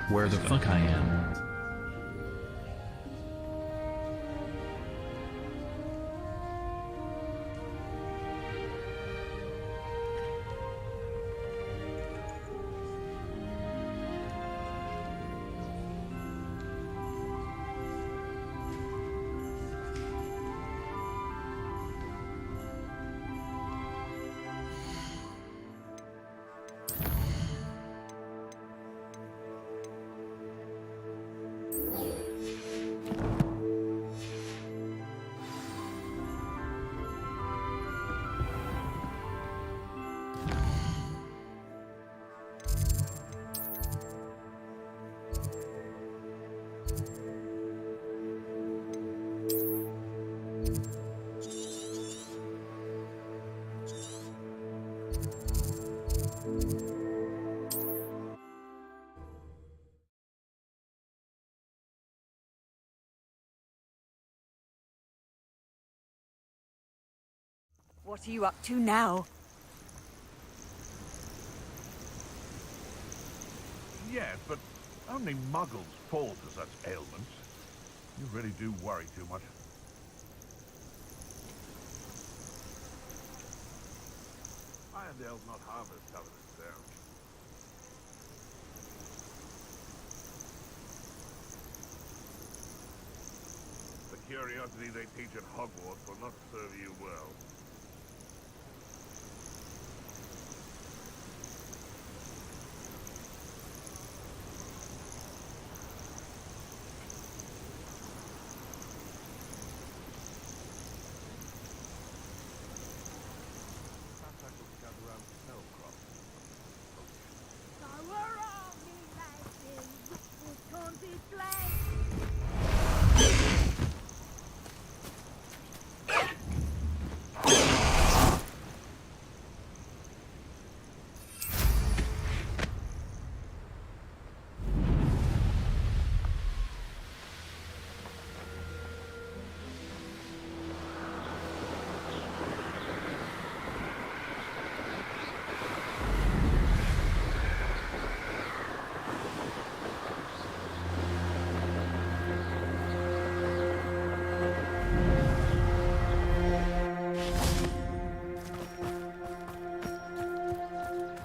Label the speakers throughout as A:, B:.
A: where the fuck I am.
B: What are you up to now?
C: Yes, but only muggles fall to such ailments. You really do worry too much. Irondale's not half as tough as it sounds. The curiosity they teach at Hogwarts will not serve you well.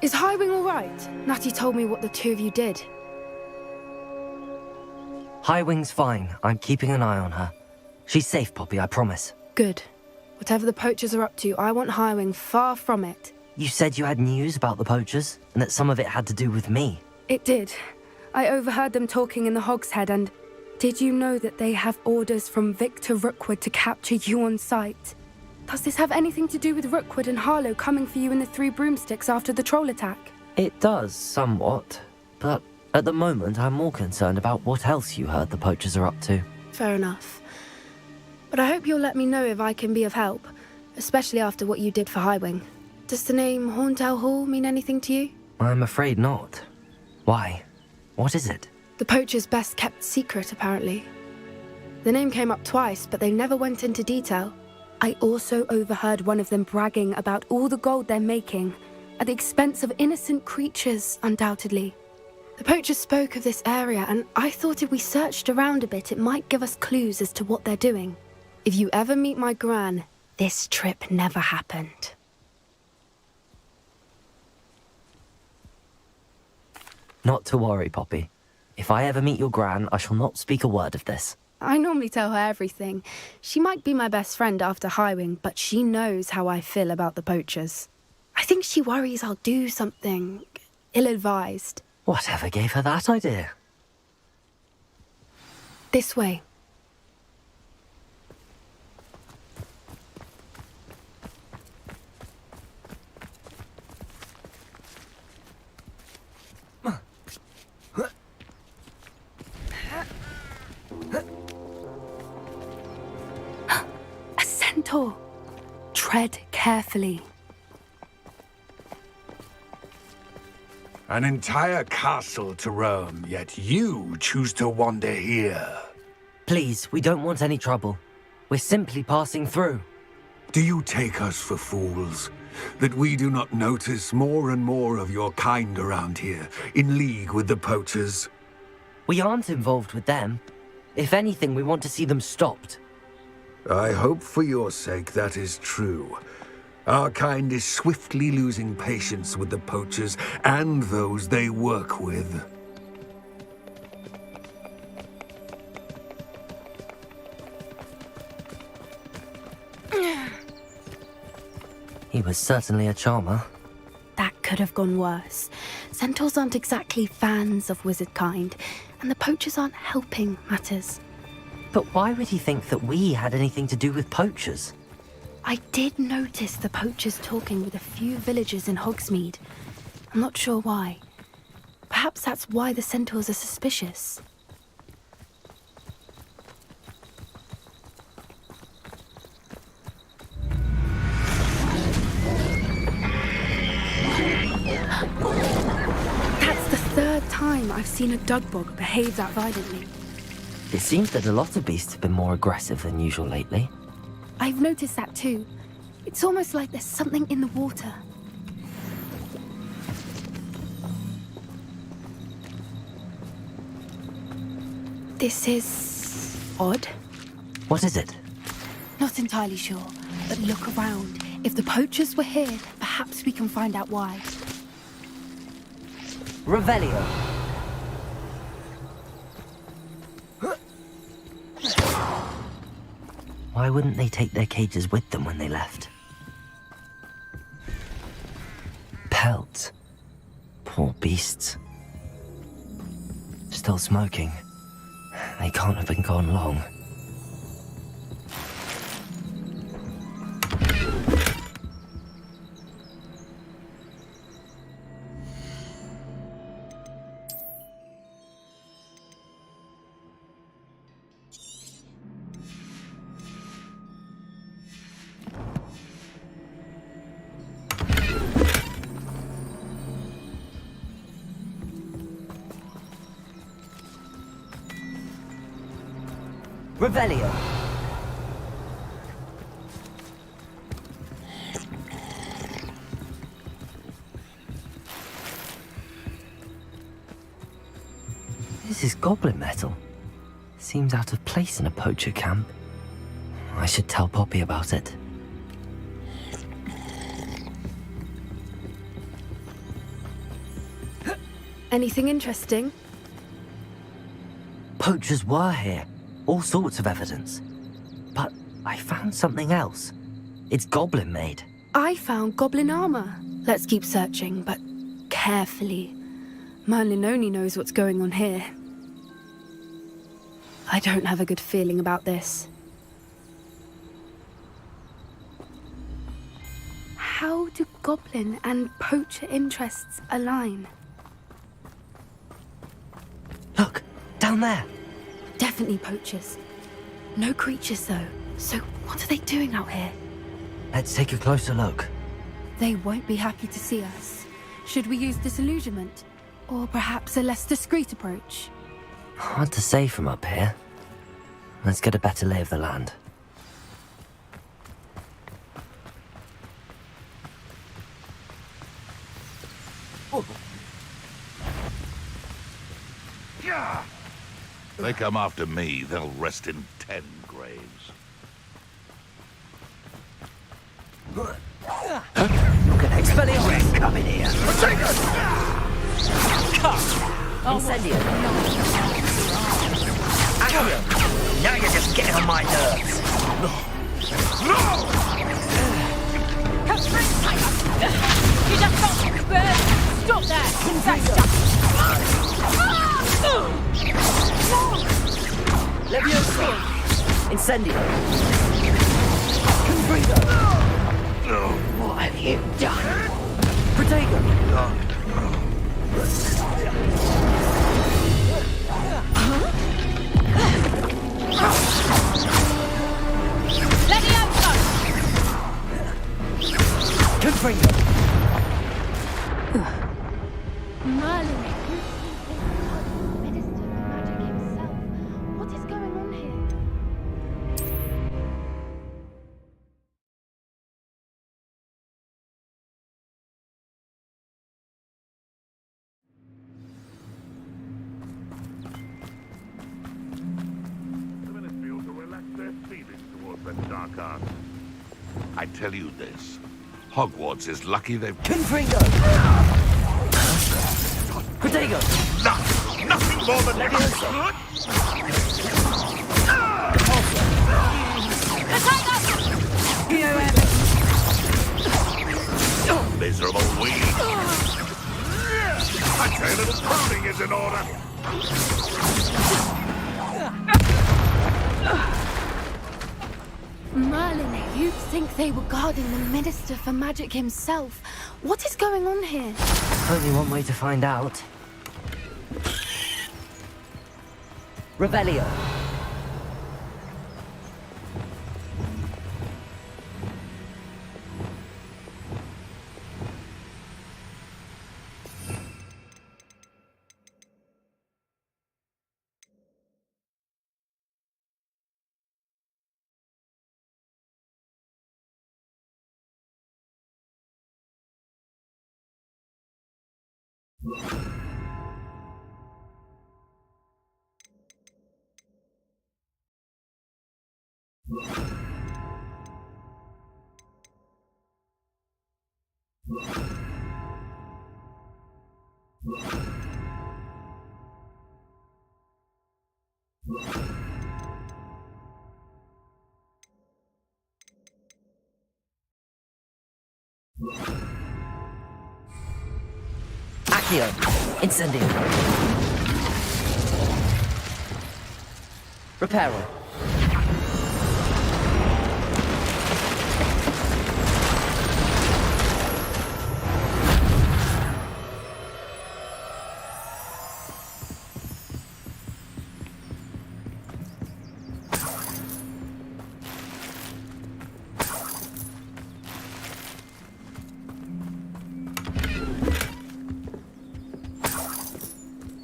D: Is Highwing all right? Natty told me what the two of you did.
E: Highwing's fine. I'm keeping an eye on her. She's safe, Poppy, I promise.
D: Good. Whatever the poachers are up to, I want Highwing far from it.
E: You said you had news about the poachers, and that some of it had to do with me.
D: It did. I overheard them talking in the Hogshead, and did you know that they have orders from Victor Rookwood to capture you on sight? Does this have anything to do with Rookwood and Harlow coming for you in the Three Broomsticks after the troll attack?
E: It does, somewhat. But at the moment, I'm more concerned about what else you heard the poachers are up to.
D: Fair enough. But I hope you'll let me know if I can be of help, especially after what you did for Highwing. Does the name Horndale Hall mean anything to you?
E: I'm afraid not. Why? What is it?
D: The poachers' best-kept secret, apparently. The name came up twice, but they never went into detail. I also overheard one of them bragging about all the gold they're making, at the expense of innocent creatures, undoubtedly. The poachers spoke of this area, and I thought if we searched around a bit, it might give us clues as to what they're doing. If you ever meet my gran, this trip never happened.
E: Not to worry, Poppy. If I ever meet your gran, I shall not speak a word of this.
D: I normally tell her everything. She might be my best friend after Highwing, but she knows how I feel about the poachers. I think she worries I'll do something ill-advised.
E: Whatever gave her that idea?
D: This way. A centaur. Tread carefully.
F: An entire castle to roam, yet you choose to wander here.
E: Please, we don't want any trouble. We're simply passing through.
F: Do you take us for fools? That we do not notice more and more of your kind around here, in league with the poachers?
E: We aren't involved with them. If anything, we want to see them stopped.
F: I hope for your sake that is true. Our kind is swiftly losing patience with the poachers and those they work with.
E: He was certainly a charmer.
D: That could have gone worse. Centaurs aren't exactly fans of wizard kind, and the poachers aren't helping matters.
E: But why would he think that we had anything to do with poachers?
D: I did notice the poachers talking with a few villagers in Hogsmeade. I'm not sure why. Perhaps that's why the centaurs are suspicious. That's the third time I've seen a dugbog behave that violently.
E: It seems that a lot of beasts have been more aggressive than usual lately.
D: I've noticed that too. It's almost like there's something in the water. This is odd.
E: What is it?
D: Not entirely sure, but look around. If the poachers were here, perhaps we can find out why.
E: Revelio. Why wouldn't they take their cages with them when they left? Pelts. Poor beasts. Still smoking. They can't have been gone long. Revelio. This is goblin metal. Seems out of place in a poacher camp. I should tell Poppy about it.
D: Anything interesting?
E: Poachers were here. All sorts of evidence. But I found something else. It's goblin made.
D: I found goblin armor. Let's keep searching, but carefully. Merlin only knows what's going on here. I don't have a good feeling about this. How do goblin and poacher interests align?
E: Look, down there.
D: Definitely poachers. No creatures, though. So what are they doing out here?
E: Let's take a closer look.
D: They won't be happy to see us. Should we use disillusionment? Or perhaps a less discreet approach?
E: Hard to say from up here. Let's get a better lay of the land.
C: Yeah. If they come after me, they'll rest in 10 graves.
E: Expelliarmus! Come in here! Incendio! Accio! Now you're just getting on my nerves!
B: You just got burn! Stop that! That's
E: Leviosa! Incendio! Confringo!
B: What have you done?
E: Protego!
B: Leviosa!
E: Confringo!
D: Merlin!
C: Archon. I tell you this. Hogwarts is lucky they've...
E: Confringo! Protego!
C: Nothing more than... Miserable weed. I'd say a little pruning is in order.
D: Merlin, you'd think they were guarding the Minister for Magic himself. What is going on here?
E: Only one way to find out. Revelio. Accio. Incendio. Reparo.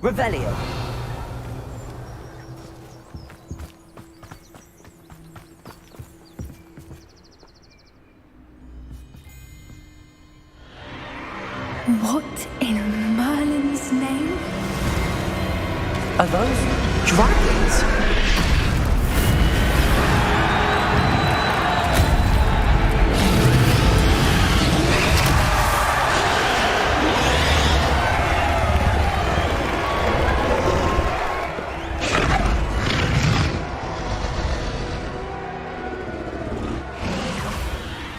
E: Revelio.
D: What in Merlin's name?
E: Are those dragons?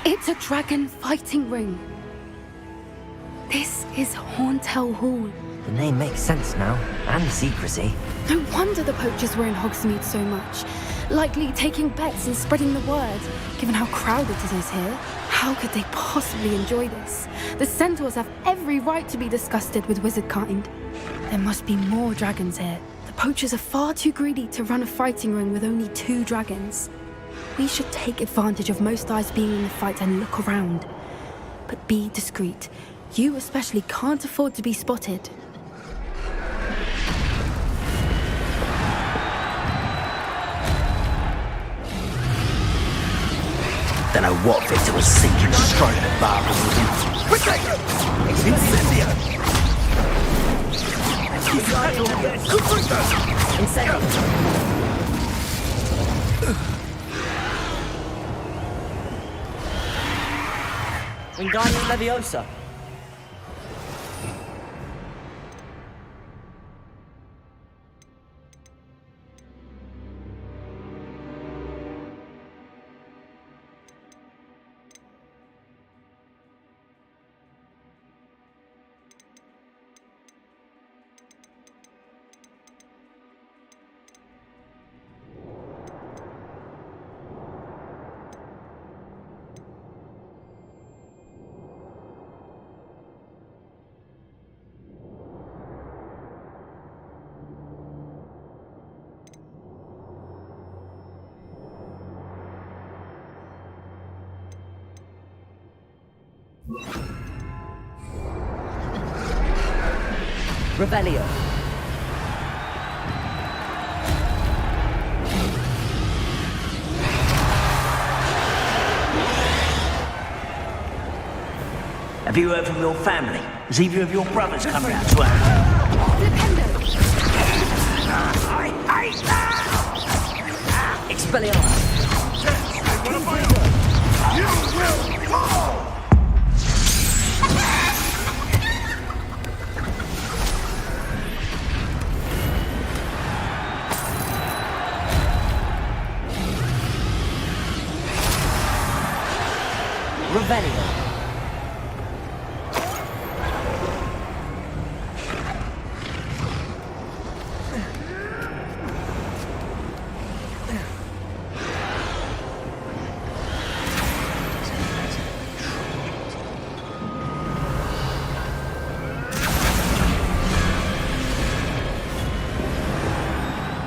D: It's a dragon fighting ring. This is Hauntel Hall.
E: The name makes sense now, and secrecy.
D: No wonder the poachers were in Hogsmeade so much. Likely taking bets and spreading the word, given how crowded it is here. How could they possibly enjoy this? The centaurs have every right to be disgusted with wizard kind. There must be more dragons here. The poachers are far too greedy to run a fighting ring with only 2 dragons. We should take advantage of most eyes being in the fight and look around. But be discreet. You especially can't afford to be spotted.
A: Don't know what Victor was thinking, stroking the barber with him. Protego! Incendio!
E: Incendio. Wingardium Leviosa. Revelio.
A: Have you heard from your family? Has either of your brothers come round to our...
E: Expelliarmus.
C: Yes, they want to buy
E: Revelio.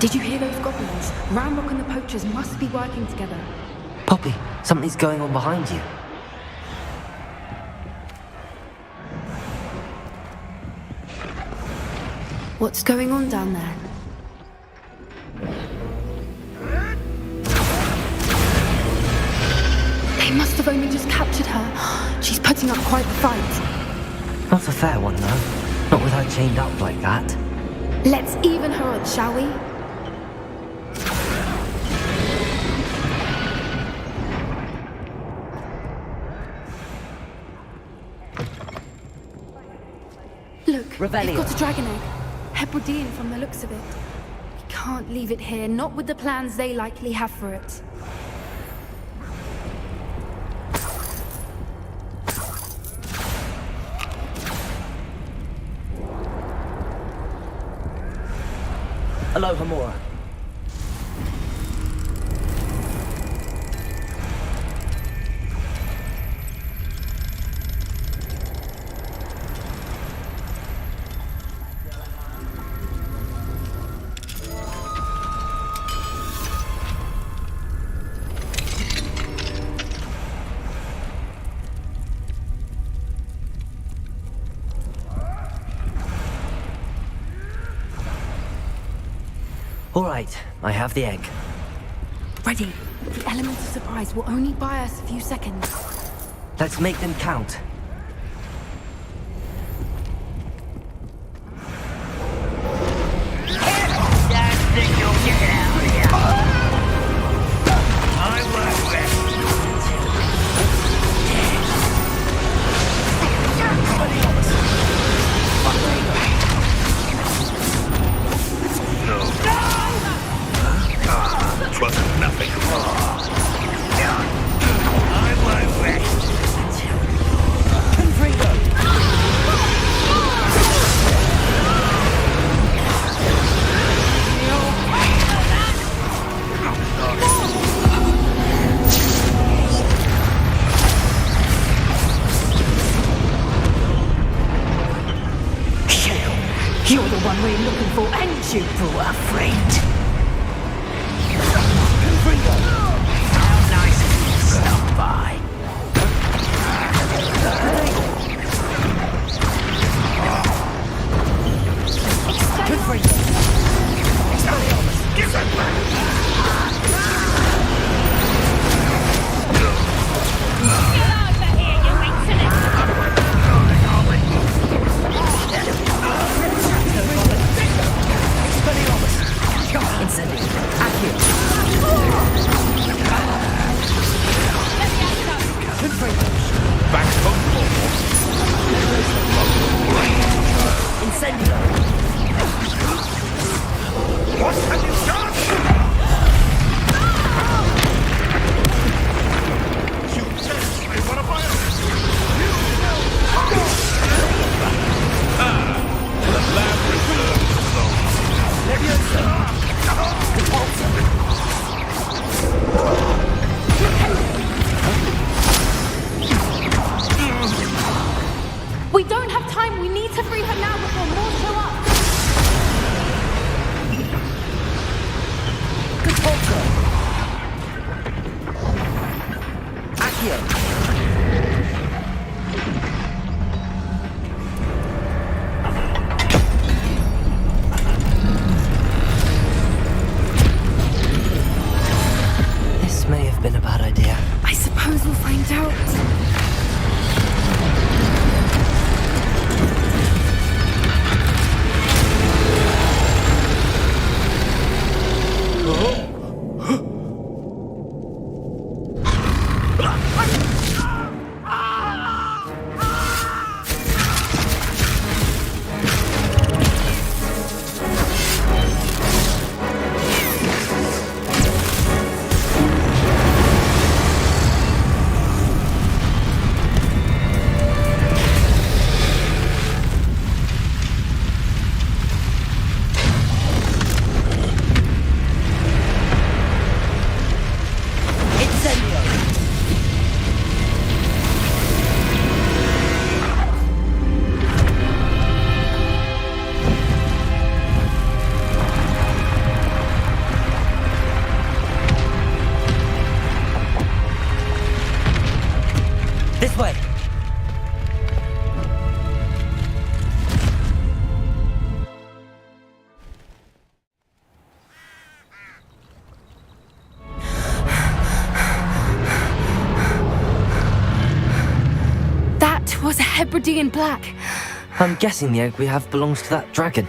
D: Did you hear those goblins? Ramrock and the poachers must be working together.
E: Poppy, something's going on behind you.
D: What's going on down there? They must have only just captured her. She's putting up quite the fight.
E: Not a fair one, though. Not with her chained up like that.
D: Let's even her odds, shall we? Look,
E: Revelio.
D: they've got a dragon egg. Hebridean from the looks of it. We can't leave it here, not with the plans they likely have for it.
E: Aloha Mora. All right, I have the egg.
D: Ready. The element of surprise will only buy us a few seconds.
E: Let's make them count.
B: You're the one we're looking for, ain't you, poor friend? How nice of you to stop by. Good for you. Give that back. Get over here, you insolent!
E: Incendiary. Accurate.
C: Back home.
E: Incendiary.
C: What have you done? You test me, what about it? The lab reserves the soul.
E: Leviosa. Repulsor.
D: Hebridean black.
E: I'm guessing the egg we have belongs to that dragon.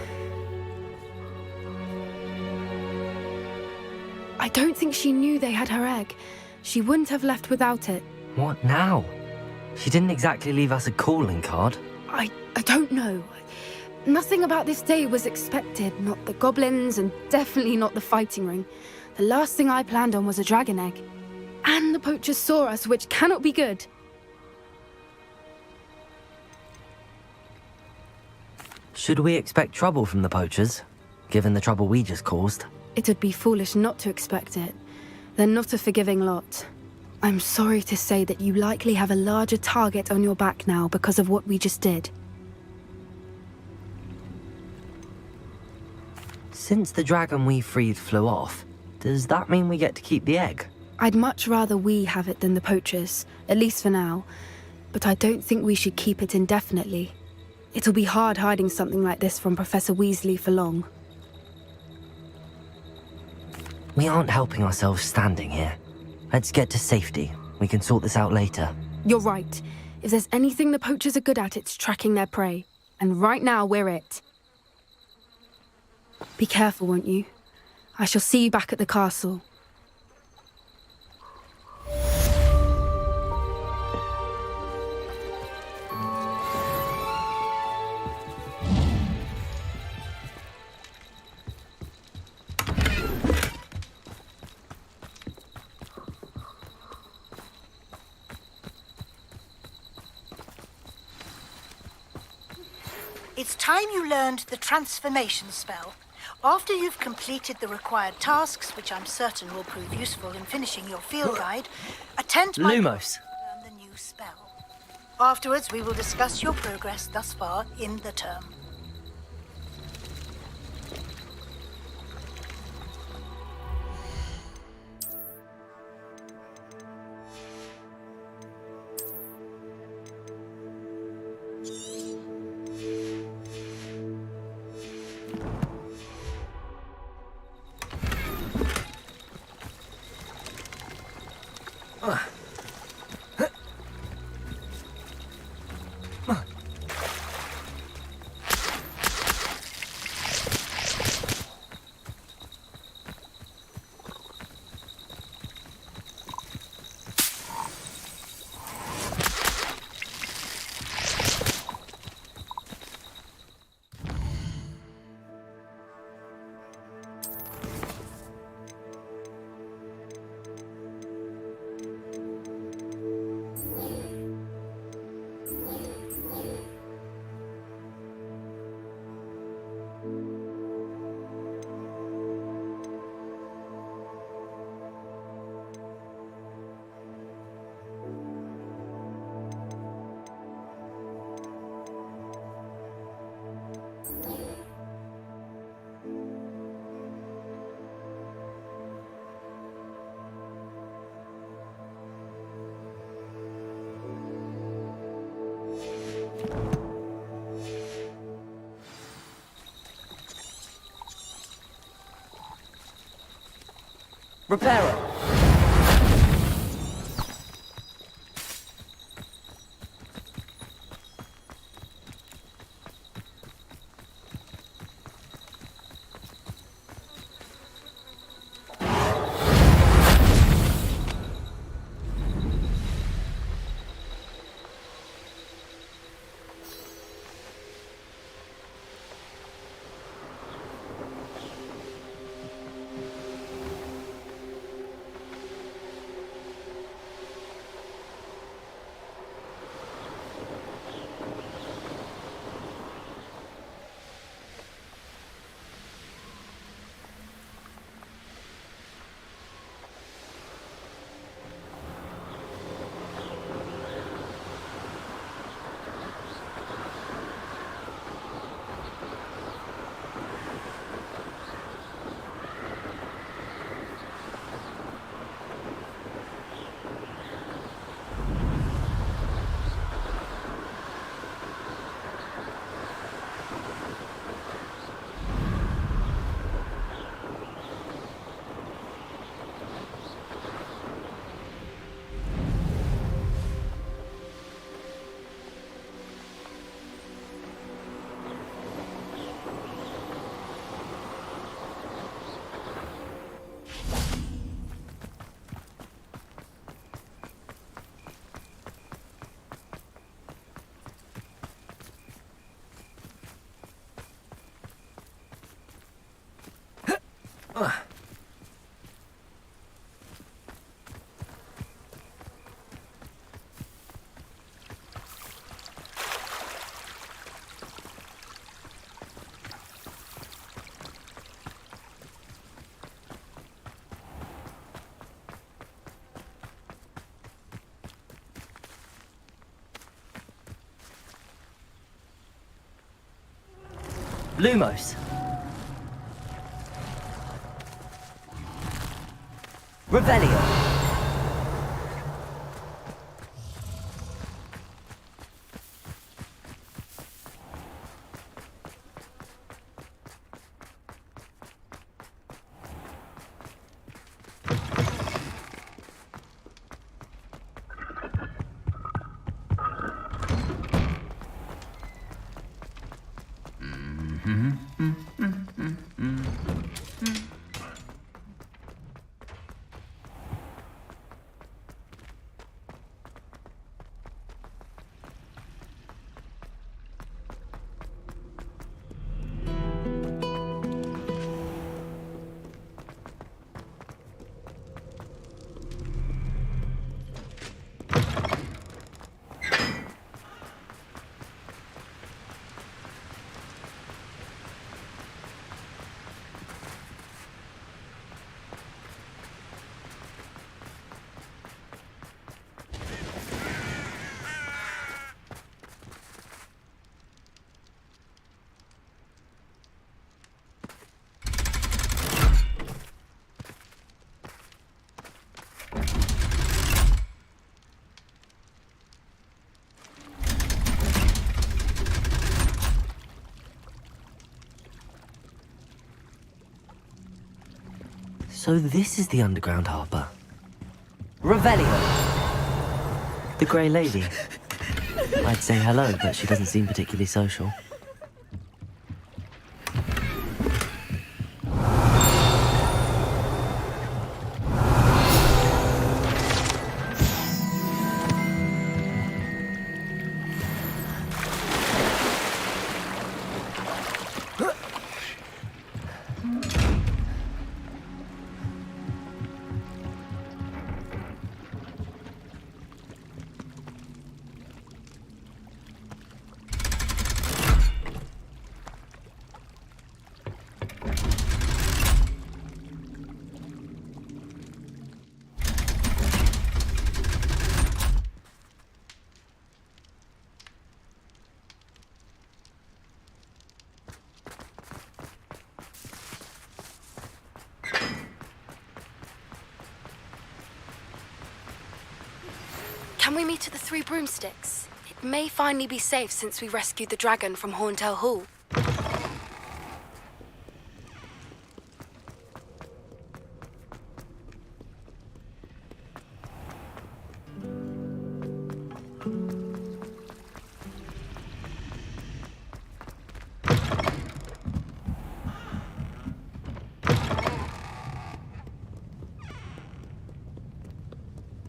D: I don't think she knew they had her egg. She wouldn't have left without it.
E: What now? She didn't exactly leave us a calling card.
D: I don't know. Nothing about this day was expected. Not the goblins, and definitely not the fighting ring. The last thing I planned on was a dragon egg. And the poachers saw us, which cannot be good.
E: Should we expect trouble from the poachers, given the trouble we just caused?
D: It would be foolish not to expect it. They're not a forgiving lot. I'm sorry to say that you likely have a larger target on your back now because of what we just did.
E: Since the dragon we freed flew off, does that mean we get to keep the egg?
D: I'd much rather we have it than the poachers, at least for now. But I don't think we should keep it indefinitely. It'll be hard hiding something like this from Professor Weasley for long.
E: We aren't helping ourselves standing here. Let's get to safety. We can sort this out later.
D: You're right. If there's anything the poachers are good at, it's tracking their prey. And right now, we're it. Be careful, won't you? I shall see you back at the castle.
G: It's time you learned the transformation spell. After you've completed the required tasks, which I'm certain will prove useful in finishing your field guide, attend my
E: Lumos.
G: learn the new spell. Afterwards, we will discuss your progress thus far in the term.
E: Repairer! Lumos. Revelio. So this is the underground harbour. Revelio! The Grey Lady. I'd say hello, but she doesn't seem particularly social.
D: Can we meet at the Three Broomsticks? It may finally be safe since we rescued the dragon from Horntail Hall.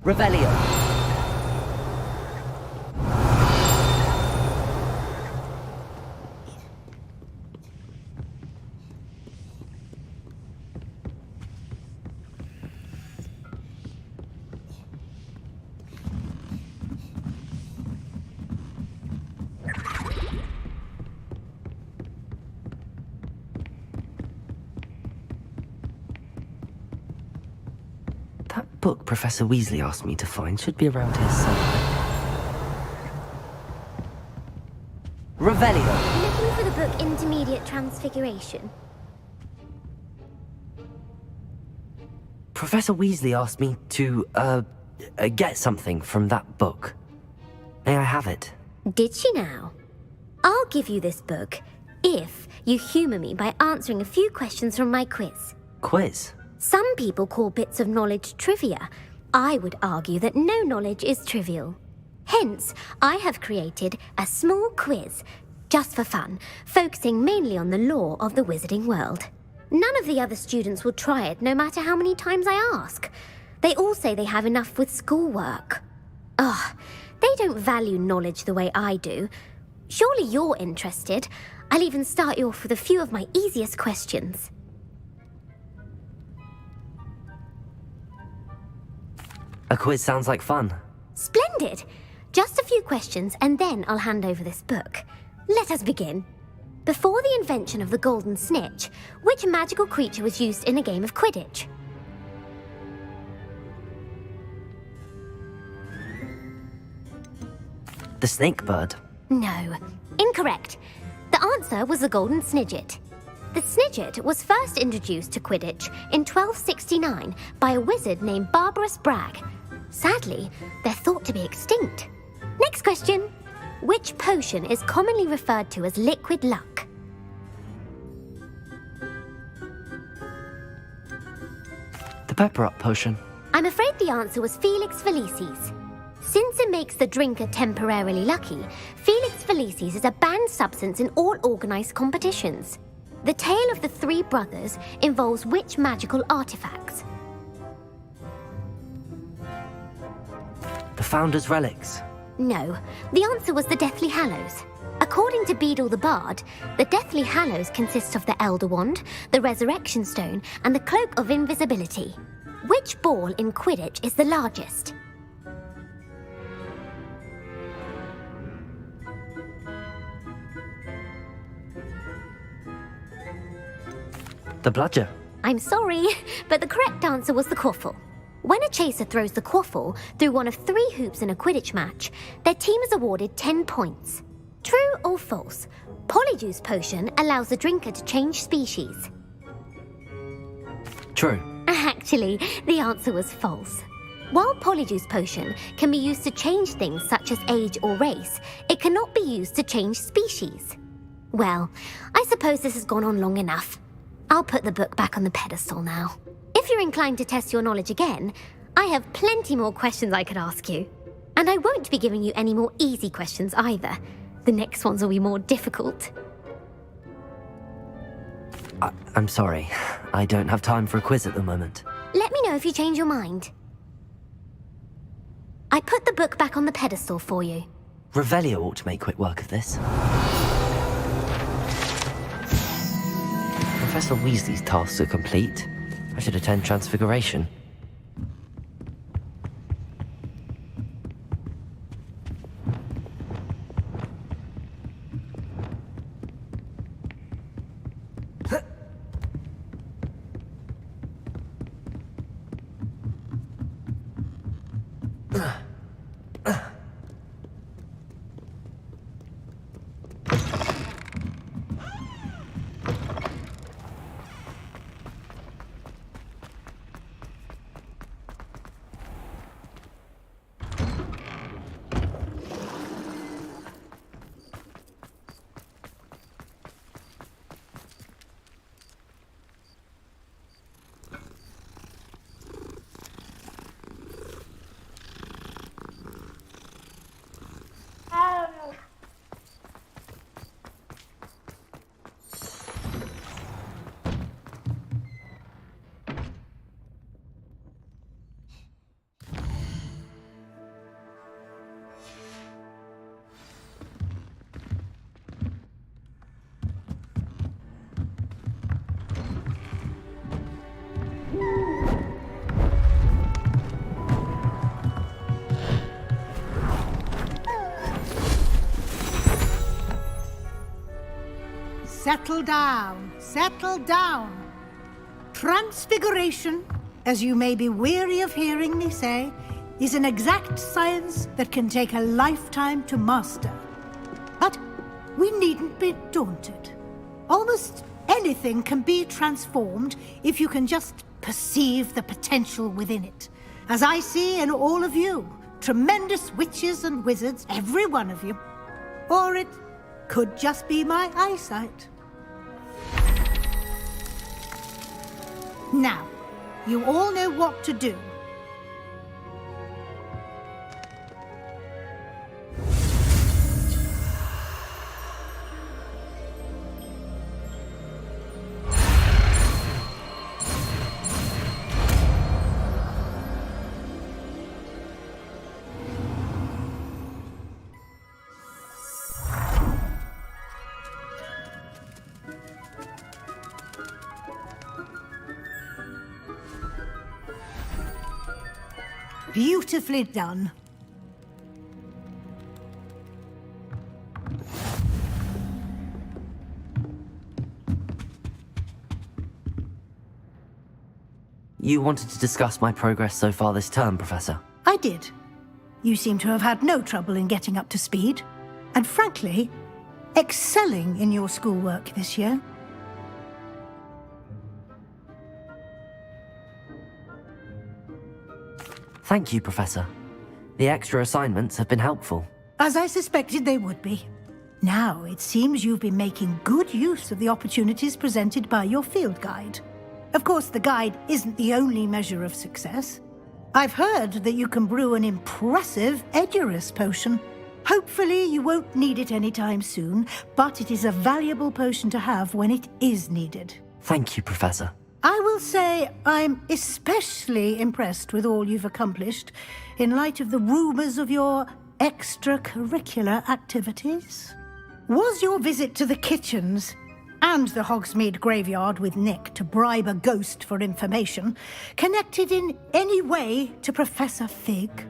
E: Revelio. That book Professor Weasley asked me to find should be around here somewhere. Revelio.
H: Looking for the book Intermediate Transfiguration.
E: Professor Weasley asked me to, get something from that book. May I have it?
H: Did she now? I'll give you this book if you humour me by answering a few questions from my quiz.
E: Quiz?
H: Some people call bits of knowledge trivia. I would argue that no knowledge is trivial. Hence, I have created a small quiz, just for fun, focusing mainly on the lore of the wizarding world. None of the other students will try it, no matter how many times I ask. They all say they have enough with schoolwork. Ugh, they don't value knowledge the way I do. Surely you're interested. I'll even start you off with a few of my easiest questions.
E: A quiz sounds like fun.
H: Splendid! Just a few questions and then I'll hand over this book. Let us begin. Before the invention of the golden snitch, which magical creature was used in a game of Quidditch?
E: The snake bird.
H: No, incorrect. The The answer was the golden snidget. The snidget was first introduced to Quidditch in 1269 by a wizard named Barbarous Bragg. Sadly, they're thought to be extinct. Next question. Which potion is commonly referred to as liquid luck?
E: The pepper up potion.
H: I'm afraid the answer was Felix Felicis. Since it makes the drinker temporarily lucky, Felix Felicis is a banned substance in all organised competitions. The tale of the three brothers involves which magical artifacts?
E: The Founder's Relics.
H: No, the answer was the Deathly Hallows. According to Beadle the Bard, the Deathly Hallows consists of the Elder Wand, the Resurrection Stone, and the Cloak of Invisibility. Which ball in Quidditch is the largest?
E: The Bludger.
H: I'm sorry, but the correct answer was the Quaffle. When a chaser throws the Quaffle through one of 3 hoops in a Quidditch match, their team is awarded 10 points. True or false? Polyjuice Potion allows the drinker to change species.
E: True.
H: Actually, the answer was false. While Polyjuice Potion can be used to change things such as age or race, it cannot be used to change species. Well, I suppose this has gone on long enough. I'll put the book back on the pedestal now. If you're inclined to test your knowledge again, I have plenty more questions I could ask you. And I won't be giving you any more easy questions either. The next ones will be more difficult.
E: I'm sorry. I don't have time for a quiz at the moment.
H: Let me know if you change your mind. I put the book back on the pedestal for you.
E: Revelio ought to make quick work of this. Professor Weasley's tasks are complete. I should attend Transfiguration.
G: Settle down, settle down. Transfiguration, as you may be weary of hearing me say, is an exact science that can take a lifetime to master. But we needn't be daunted. Almost anything can be transformed if you can just perceive the potential within it. As I see in all of you, tremendous witches and wizards, every one of you. Or it could just be my eyesight. Now, you all know what to do. Beautifully done.
E: You wanted to discuss my progress so far this term, Professor?
G: I did. You seem to have had no trouble in getting up to speed. And frankly, excelling in your schoolwork this year.
E: Thank you, Professor. The extra assignments have been helpful.
G: As I suspected they would be. Now, it seems you've been making good use of the opportunities presented by your field guide. Of course, the guide isn't the only measure of success. I've heard that you can brew an impressive Edurus potion. Hopefully, you won't need it anytime soon, but it is a valuable potion to have when it is needed.
E: Thank you, Professor.
G: I will say I'm especially impressed with all you've accomplished in light of the rumors of your extracurricular activities. Was your visit to the kitchens and the Hogsmeade graveyard with Nick to bribe a ghost for information connected in any way to Professor Fig?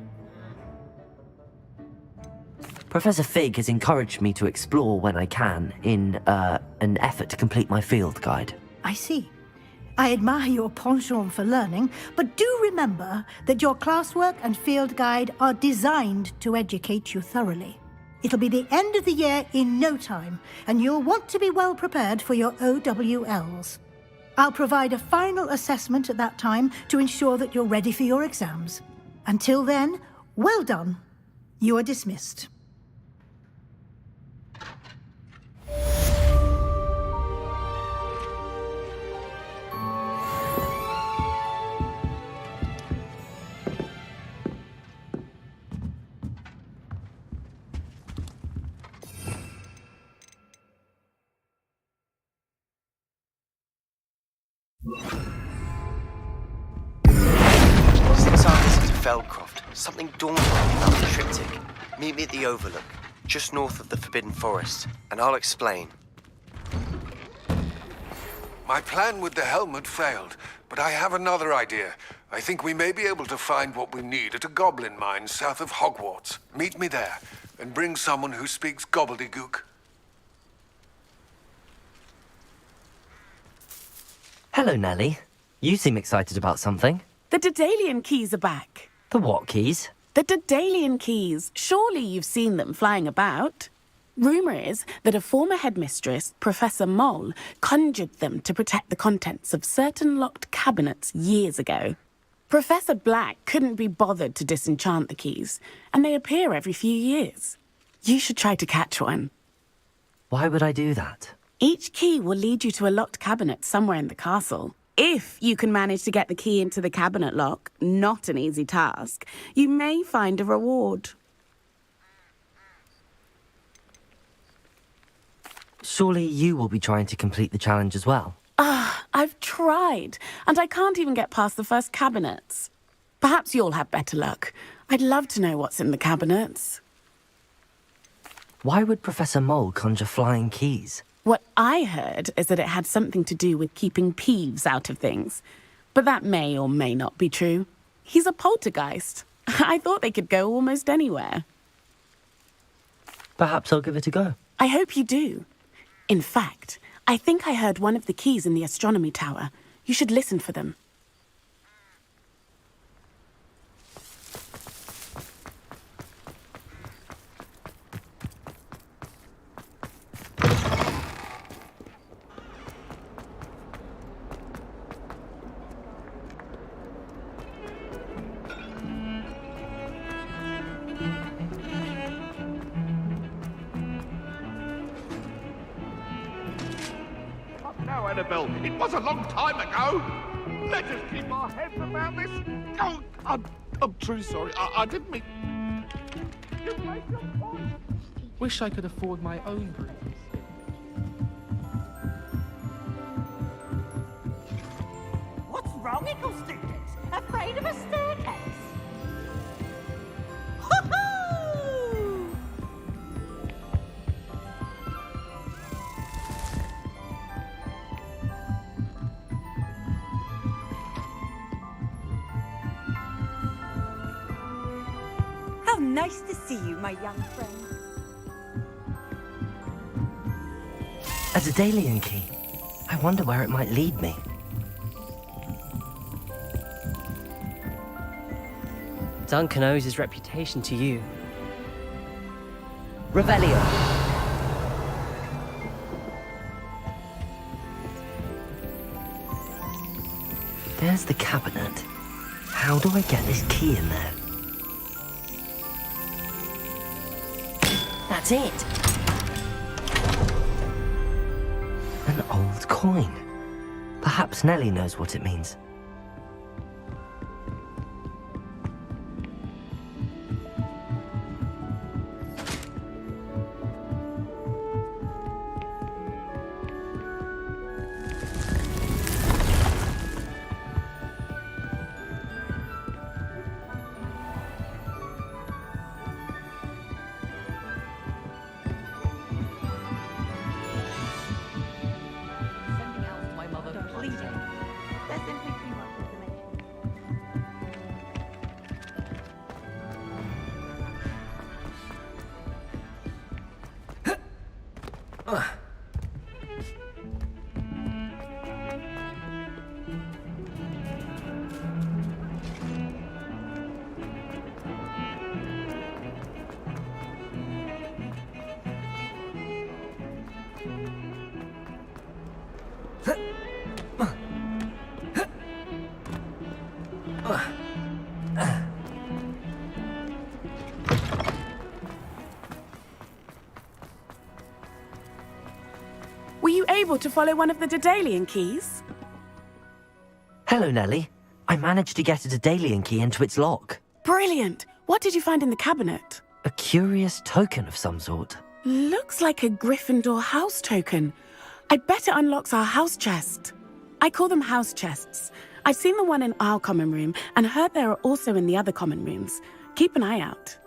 E: Professor Fig has encouraged me to explore when I can in an effort to complete my field guide.
G: I see. I admire your penchant for learning, but do remember that your classwork and field guide are designed to educate you thoroughly. It'll be the end of the year in no time, and you'll want to be well prepared for your OWLs. I'll provide a final assessment at that time to ensure that you're ready for your exams. Until then, well done. You are dismissed.
A: Since our visit to Feldcroft, something dawned on me about the triptych. Meet me at the Overlook, just north of the Forbidden Forest, and I'll explain.
F: My plan with the helmet failed, but I have another idea. I think we may be able to find what we need at a goblin mine south of Hogwarts. Meet me there, and bring someone who speaks gobbledygook.
E: Hello, Nellie. You seem excited about something.
I: The Daedalian keys are back.
E: The what keys?
I: The Daedalian keys. Surely you've seen them flying about. Rumour is that a former headmistress, Professor Mole, conjured them to protect the contents of certain locked cabinets years ago. Professor Black couldn't be bothered to disenchant the keys, and they appear every few years. You should try to catch one.
E: Why would I do that?
I: Each key will lead you to a locked cabinet somewhere in the castle. If you can manage to get the key into the cabinet lock, not an easy task, you may find a reward.
E: Surely you will be trying to complete the challenge as well.
I: I've tried, and I can't even get past the first cabinets. Perhaps you'll have better luck. I'd love to know what's in the cabinets.
E: Why would Professor Mole conjure flying keys?
I: What I heard is that it had something to do with keeping Peeves out of things. But that may or may not be true. He's a poltergeist. I thought they could go almost anywhere.
E: Perhaps I'll give it a go.
I: I hope you do. In fact, I think I heard one of the keys in the astronomy tower. You should listen for them.
C: Now, Annabelle, it was a long time ago. Let us keep our heads around this. Oh, I'm truly sorry. I didn't mean... You made your point.
J: Wish I could afford my own brews.
K: What's wrong, Eagle students? Afraid of a staircase? Hoo-hoo! How nice to see you, my young friend.
E: A Daedalian key. I wonder where it might lead me.
L: Duncan owes his reputation to you.
E: Revelio. There's the cabinet. How do I get this key in there? That's it! An old coin. Perhaps Nellie knows what it means.
K: Sending out to my mother, pleading. There's simply too much information.
I: Were you able to follow one of the Daedalian keys?
E: Hello, Nellie. I managed to get a Daedalian key into its lock.
I: Brilliant! What did you find in the cabinet?
E: A curious token of some sort.
I: Looks like a Gryffindor house token. I bet it unlocks our house chest. I call them house chests. I've seen the one in our common room and heard there are also in the other common rooms. Keep an eye out.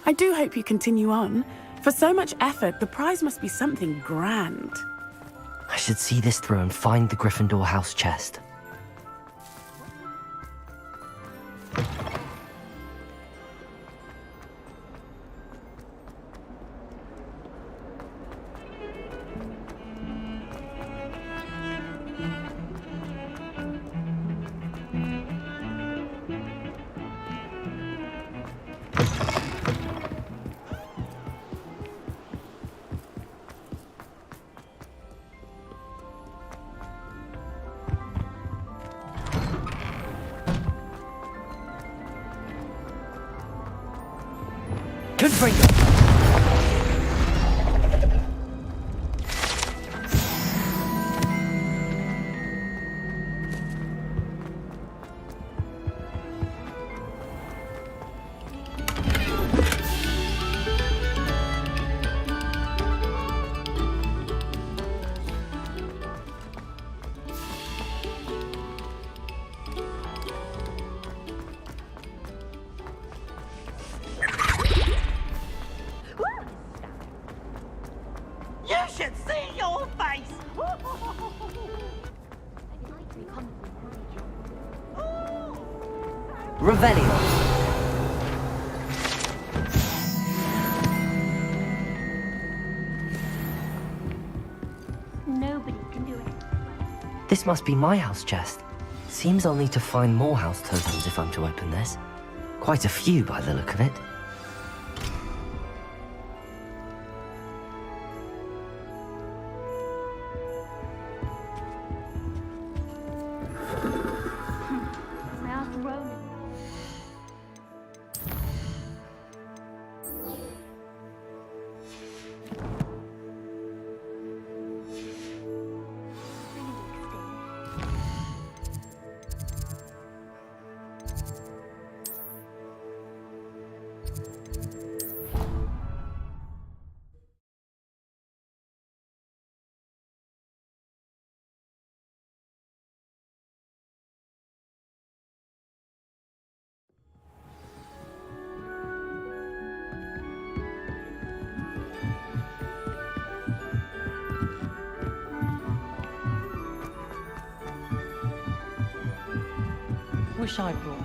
I: I do hope you continue on. For so much effort, the prize must be something grand.
E: I should see this through and find the Gryffindor house chest. Good for you!
K: You should see your face!
E: Revelio.
H: Nobody can do it.
E: This must be my house chest. Seems I'll need to find more house tokens if I'm to open this. Quite a few by the look of it.
H: Mouth rolling.
K: Wish I brought.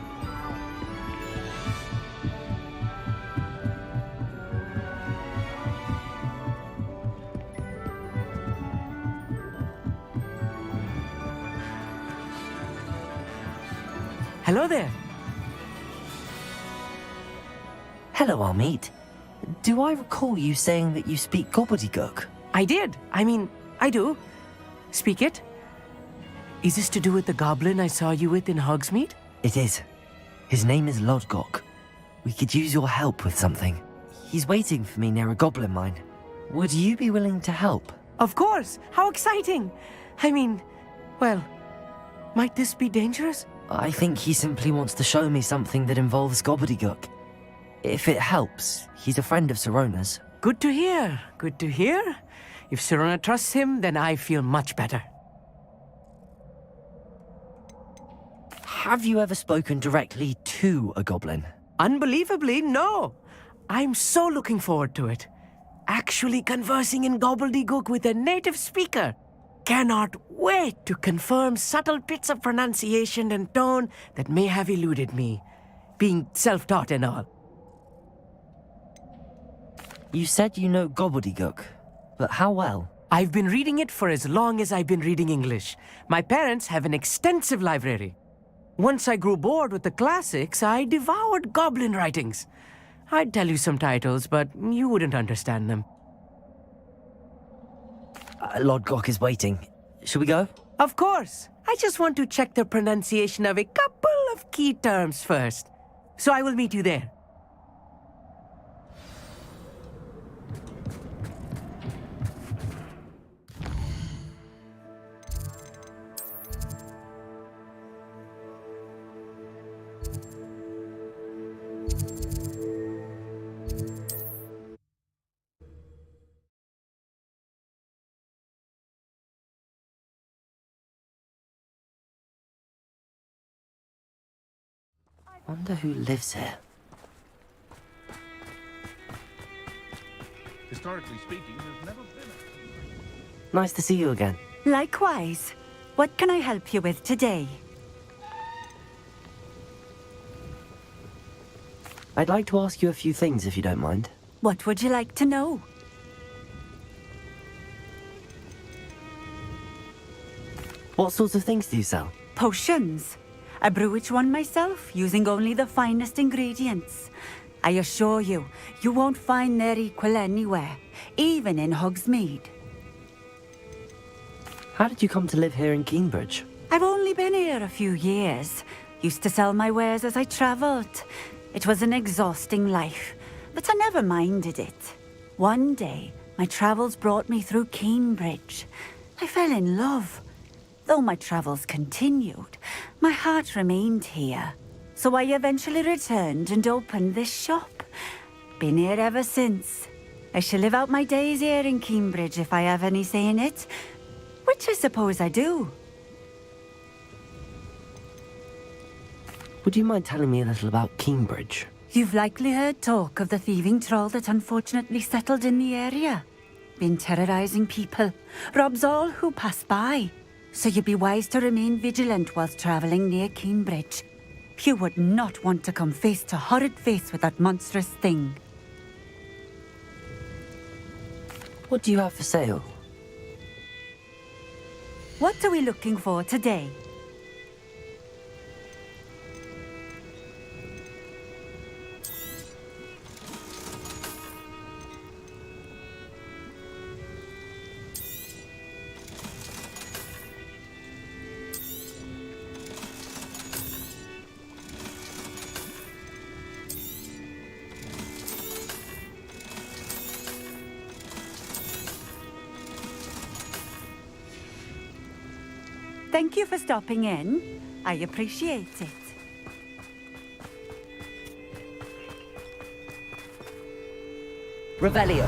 E: Hello there. Hello, Amit. Do I recall you saying that you speak gobbledygook?
M: I did. I mean, I do. Speak it. Is this to do with the goblin I saw you with in Hogsmeade?
E: It is. His name is Lodgok. We could use your help with something. He's waiting for me near a goblin mine. Would you be willing to help?
M: Of course! How exciting! I mean, well, might this be dangerous?
E: I think he simply wants to show me something that involves gobbledygook. If it helps, he's a friend of Sirona's.
M: Good to hear. Good to hear. If Sirona trusts him, then I feel much better.
E: Have you ever spoken directly to a goblin?
M: Unbelievably, no. I'm so looking forward to it. Actually conversing in gobbledygook with a native speaker. Cannot wait to confirm subtle bits of pronunciation and tone that may have eluded me, being self-taught and all.
E: You said you know gobbledygook, but how well?
M: I've been reading it for as long as I've been reading English. My parents have an extensive library. Once I grew bored with the classics, I devoured goblin writings. I'd tell you some titles, but you wouldn't understand them.
E: Lodgok is waiting. Shall we go?
M: Of course. I just want to check the pronunciation of a couple of key terms first. So I will meet you there.
E: Wonder who lives here.
C: Historically speaking, there's never been a...
E: Nice to see you again.
N: Likewise. What can I help you with today?
E: I'd like to ask you a few things if you don't mind.
N: What would you like to know?
E: What sorts of things do you sell?
N: Potions. I brew each one myself, using only the finest ingredients. I assure you, you won't find their equal anywhere, even in Hogsmeade.
E: How did you come to live here in Cambridge?
N: I've only been here a few years. Used to sell my wares as I travelled. It was an exhausting life, but I never minded it. One day, my travels brought me through Cambridge. I fell in love. Though my travels continued, my heart remained here. So I eventually returned and opened this shop. Been here ever since. I shall live out my days here in Cambridge if I have any say in it, which I suppose I do.
E: Would you mind telling me a little about Cambridge?
N: You've likely heard talk of the thieving troll that unfortunately settled in the area. Been terrorizing people, robs all who pass by. So you'd be wise to remain vigilant whilst travelling near Cambridge. You would not want to come face to horrid face with that monstrous thing.
E: What do you have for sale?
N: What are we looking for today? Thank you for stopping in. I appreciate it.
E: Revelio.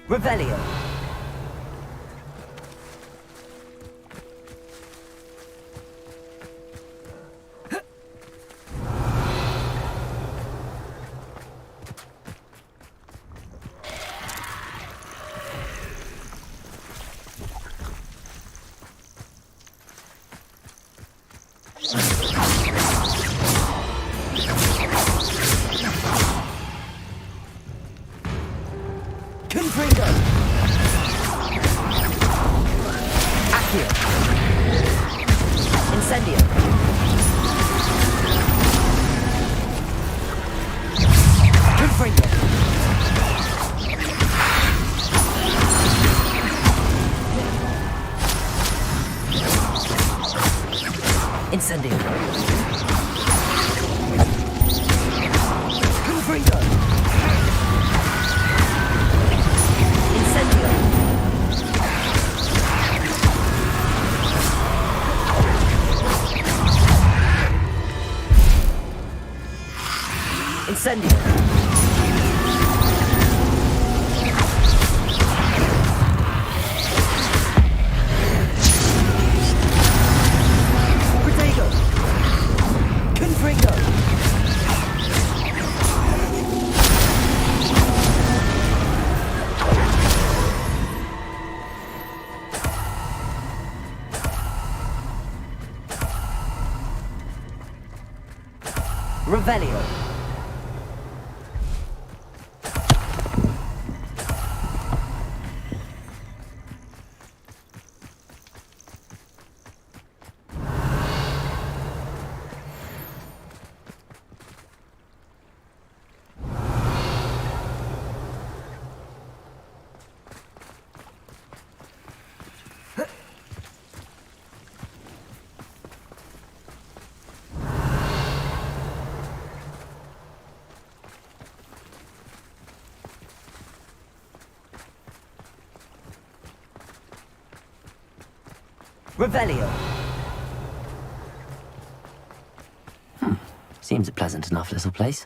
E: Revelio. Incendio. Protego. Confringo. Revelio. Revelio. Seems a pleasant enough little place.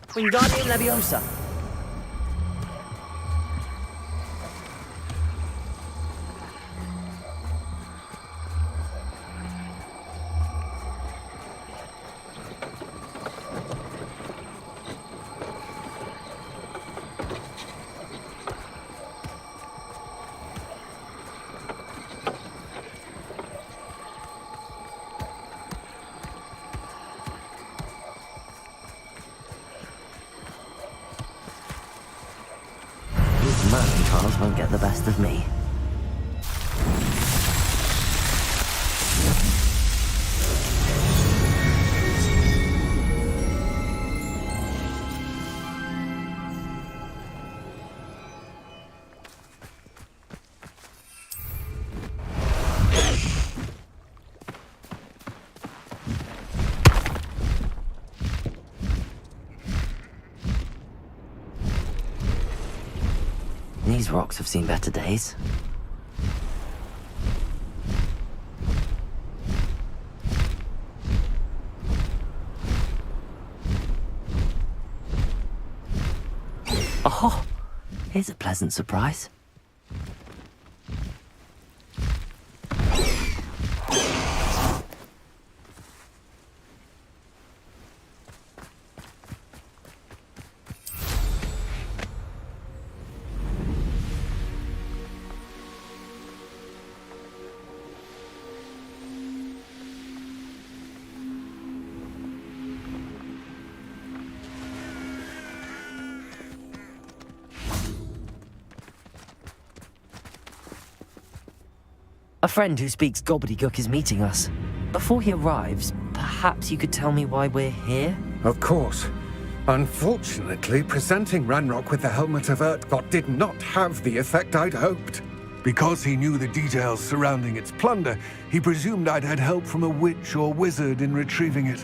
E: Wingardium Leviosa. Mountain trials won't get the best of me. These rocks have seen better days. Oh, here's a pleasant surprise. A friend who speaks gobbledygook is meeting us. Before he arrives, perhaps you could tell me why we're here?
F: Of course. Unfortunately, presenting Ranrock with the Helmet of Urtkot did not have the effect I'd hoped. Because he knew the details surrounding its plunder, he presumed I'd had help from a witch or wizard in retrieving it.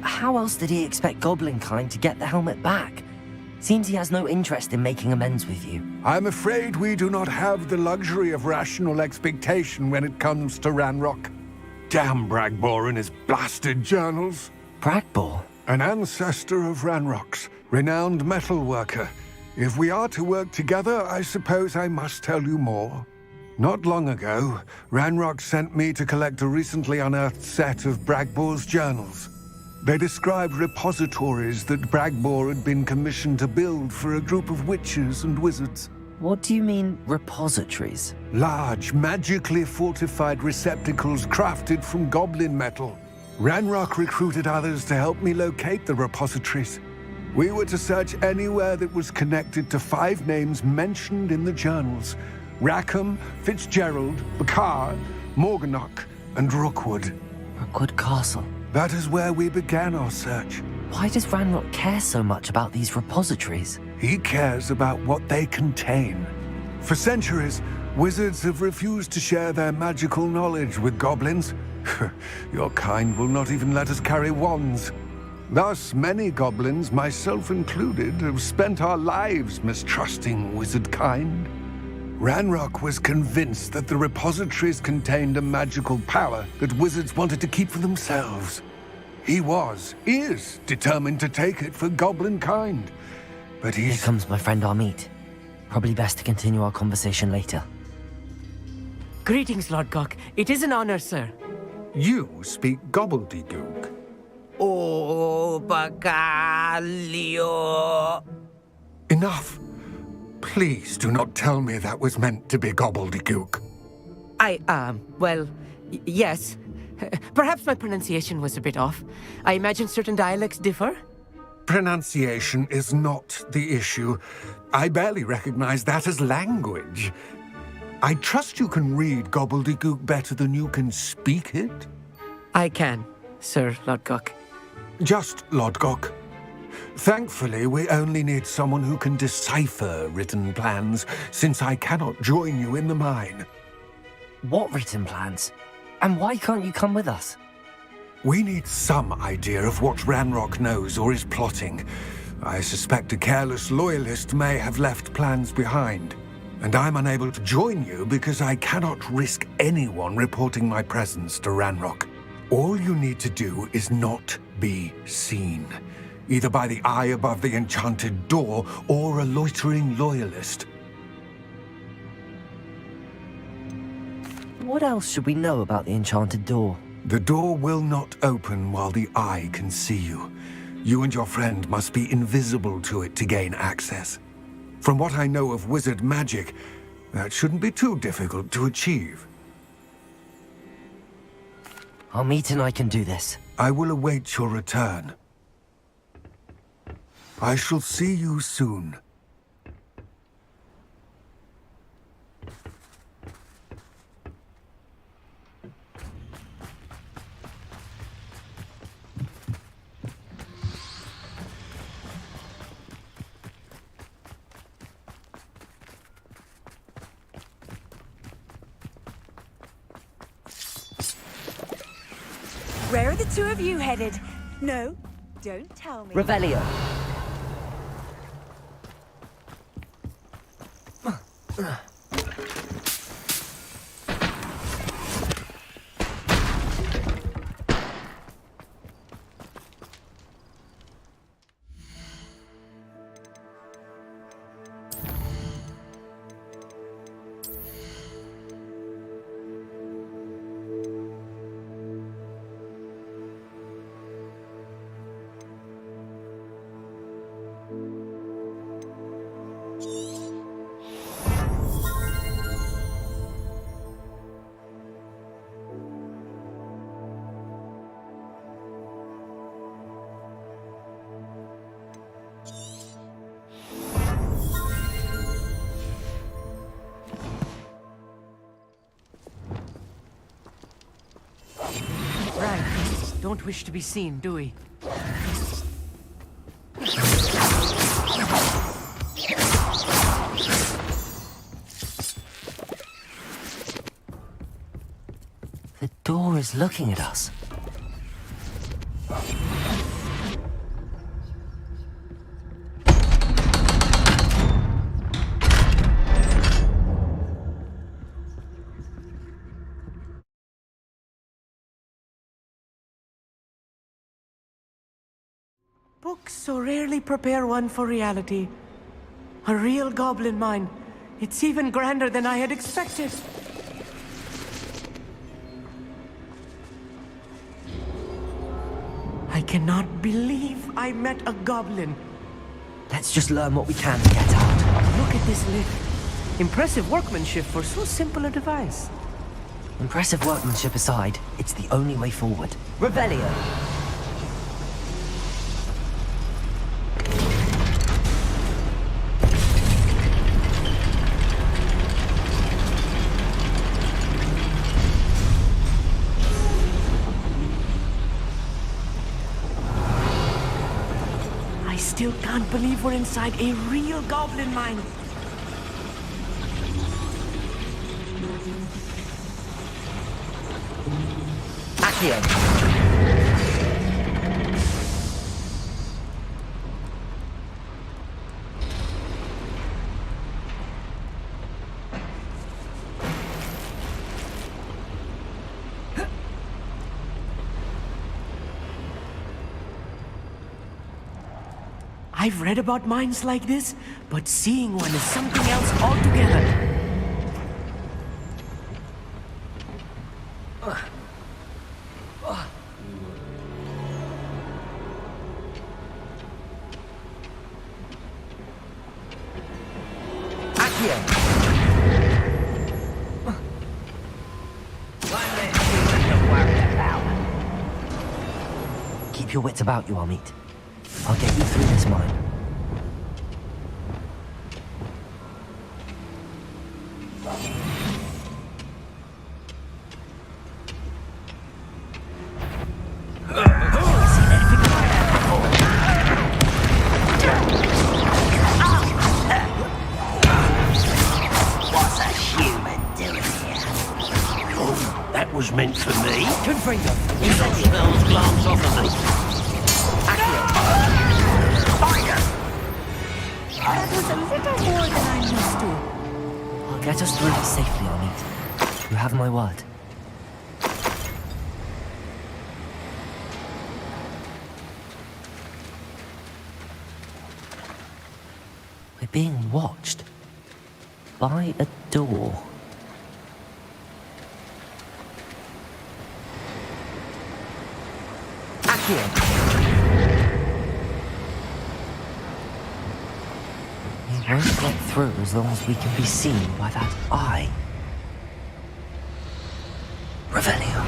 E: How else did he expect Goblinkind to get the helmet back? Seems he has no interest in making amends with you.
F: I'm afraid we do not have the luxury of rational expectation when it comes to Ranrock. Damn Bragbor and his blasted journals.
E: Bragbor?
F: An ancestor of Ranrock's, renowned metal worker. If we are to work together, I suppose I must tell you more. Not long ago, Ranrock sent me to collect a recently unearthed set of Bragbor's journals. They described repositories that Bragbor had been commissioned to build for a group of witches and wizards.
E: What do you mean, repositories?
F: Large, magically fortified receptacles crafted from goblin metal. Ranrock recruited others to help me locate the repositories. We were to search anywhere that was connected to 5 names mentioned in the journals: Rackham, Fitzgerald, Bakar, Morganach, and Rookwood.
E: Rookwood Castle.
F: That is where we began our search.
E: Why does Ranrock care so much about these repositories?
F: He cares about what they contain. For centuries, wizards have refused to share their magical knowledge with goblins. Your kind will not even let us carry wands. Thus, many goblins, myself included, have spent our lives mistrusting wizard kind. Ranrock was convinced that the repositories contained a magical power that wizards wanted to keep for themselves. He is determined to take it for goblin kind. But
E: Here comes my friend Amit. Probably best to continue our conversation later.
M: Greetings, Lord Gok. It is an honor, sir.
F: You speak gobbledygook.
M: Oh, Bagalio.
F: Enough. Please do not tell me that was meant to be gobbledygook.
M: Yes. Perhaps my pronunciation was a bit off. I imagine certain dialects differ.
F: Pronunciation is not the issue. I barely recognize that as language. I trust you can read gobbledygook better than you can speak it?
M: I can, Sir Lord Gok.
F: Just Lord Gok. Thankfully, we only need someone who can decipher written plans, since I cannot join you in the mine.
E: What written plans? And why can't you come with us?
F: We need some idea of what Ranrock knows or is plotting. I suspect a careless loyalist may have left plans behind. And I'm unable to join you because I cannot risk anyone reporting my presence to Ranrock. All you need to do is not be seen, either by the eye above the enchanted door or a loitering loyalist.
E: What else should we know about the enchanted door?
F: The door will not open while the eye can see you. You and your friend must be invisible to it to gain access. From what I know of wizard magic, that shouldn't be too difficult to achieve.
E: Amit and I can do this.
F: I will await your return. I shall see you soon.
N: Where are the two of you headed? No, don't tell me.
E: Revelio.
M: Don't wish to be seen, do we?
E: The door is looking at us.
M: Books so rarely prepare one for reality. A real goblin mine. It's even grander than I had expected. I cannot believe I met a goblin.
E: Let's just learn what we can to get out.
M: Look at this lift. Impressive workmanship for so simple a device.
E: Impressive workmanship aside, it's the only way forward. Revelio!
M: I still can't believe we're inside a real goblin mine.
E: Accio!
M: I've read about mines like this, but seeing one is something else altogether.
E: Keep your wits about you, Amit. I'll get you through this mine.
O: What's a human doing here? Oh, that was meant for me.
E: Confringo!
O: Those spells glance off of me.
N: That was a little more than I'm used to.
E: I'll get us through this safely, Amit. You have my word. We're being watched. By a door. Accio! We won't get through as long as we can be seen by that eye. Revelio.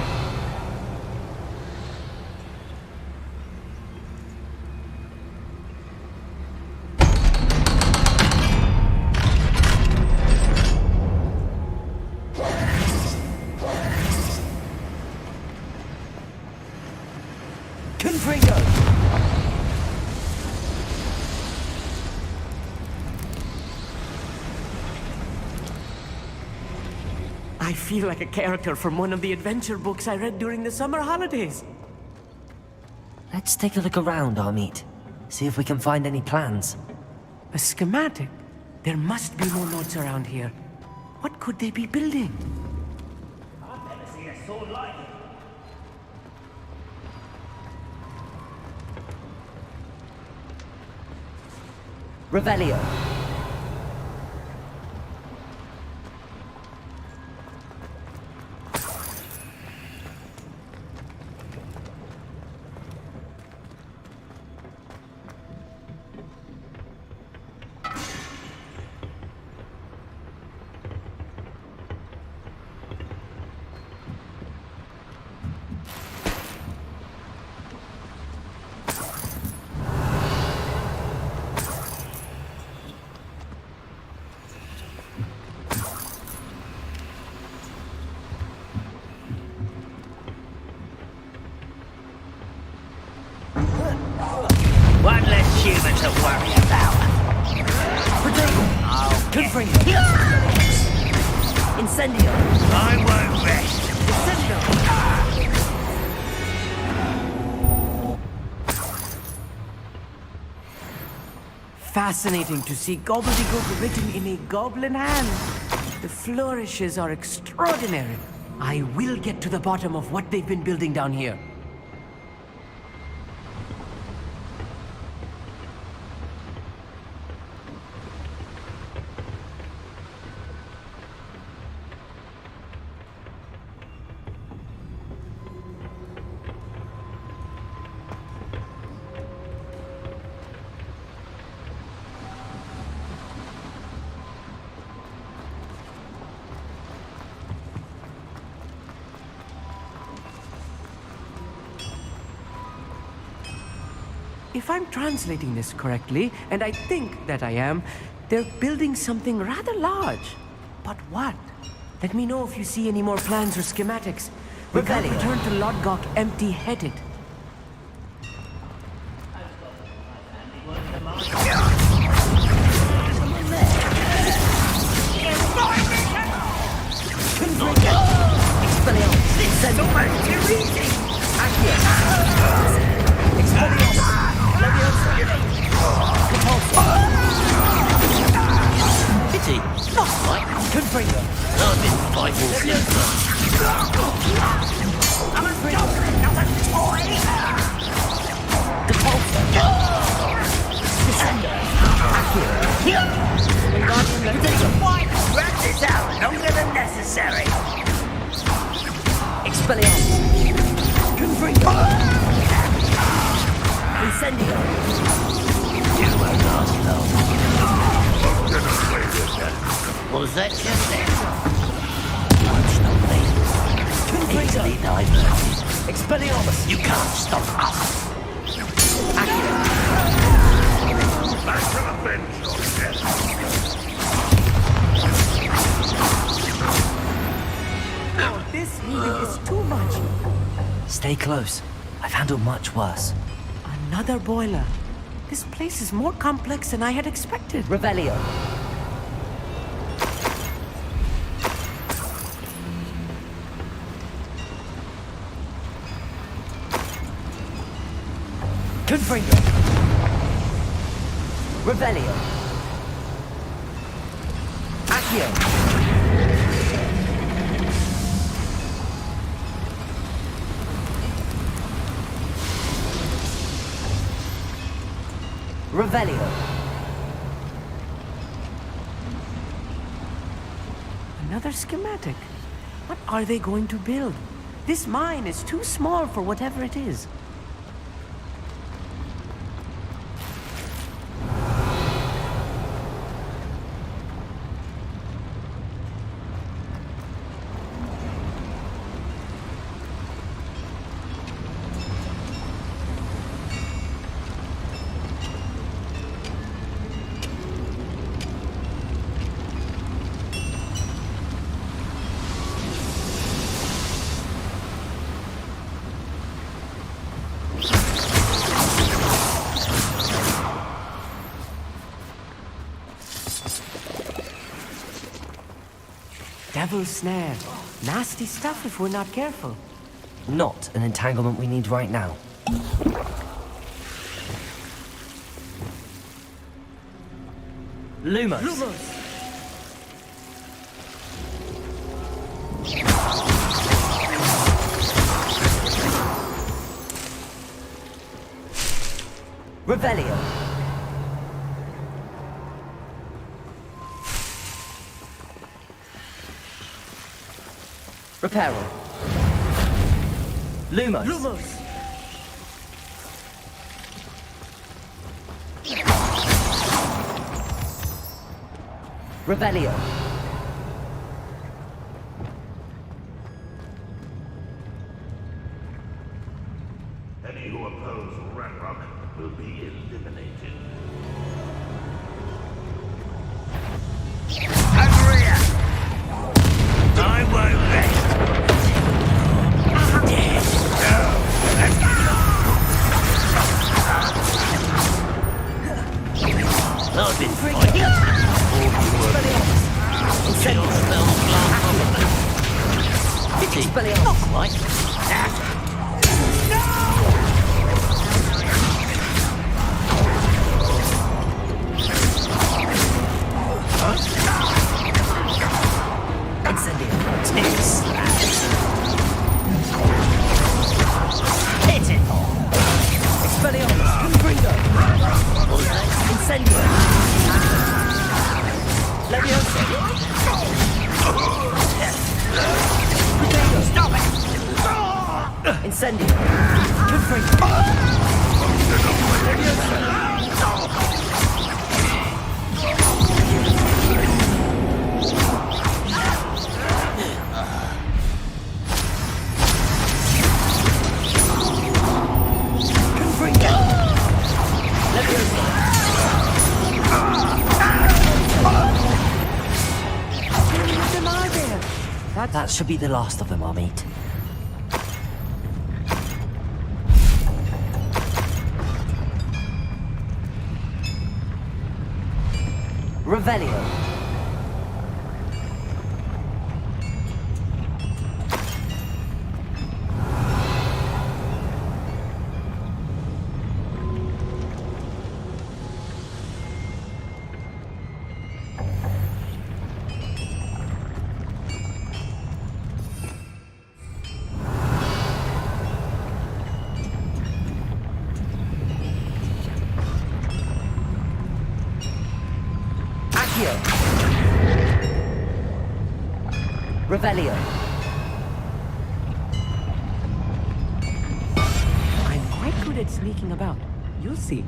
E: Confringo!
M: I feel like a character from one of the adventure books I read during the summer holidays.
E: Let's take a look around, Amit. See if we can find any plans.
M: A schematic? There must be more notes around here. What could they be building?
O: I've never seen a sword like it.
E: Revelio.
O: One less human to worry about.
E: Confringo. Incendio.
O: I won't rest.
M: Fascinating to see gobbledygook written in a goblin hand. The flourishes are extraordinary. I will get to the bottom of what they've been building down here. If I'm translating this correctly, and I think that I am, they're building something rather large. But what? Let me know if you see any more plans or schematics. We can't return to Lodgok empty-headed.
O: It's almost too easy. Pity. Right.
E: Confringo.
O: I've been fighting since.
B: I'm a doctor, not a toy! Why drag this out longer than necessary?
E: Expelliarmus. Confringo. Incendio.
O: You won't last long. I'm gonna play with that. Was that just it? Won't stop me. Easily diverted.
E: Expelliarmus.
O: You can't stop us. Back to the bench,
M: Now, this healing is too much.
E: Stay close. I've handled much worse.
M: Another boiler. This place is more complex than I had expected.
E: Revelio. Confringo. Revelio. Accio. Revelio.
M: Another schematic. What are they going to build? This mine is too small for whatever it is. Devil's snare. Nasty stuff if we're not careful.
E: Not an entanglement we need right now. Lumos. Revelio. Reparo. Lumos. Revelio.
O: Any who oppose Ranrock will be eliminated. Andrea! I won't rest. I've been fighting.
E: Incendio. That should be the last of them, I'll meet. Revelio. Revelio.
M: I'm quite good at sneaking about. You'll see.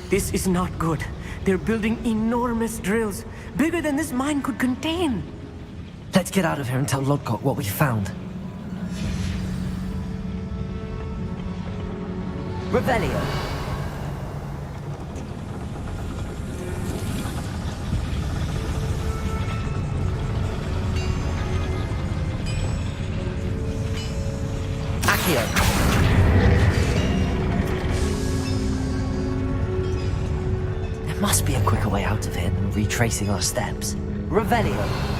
M: This is not good. They're building enormous drills, bigger than this mine could contain.
E: Let's get out of here and tell Lodgok what we found. Revelio. Accio. There must be a quicker way out of here than retracing our steps. Revelio.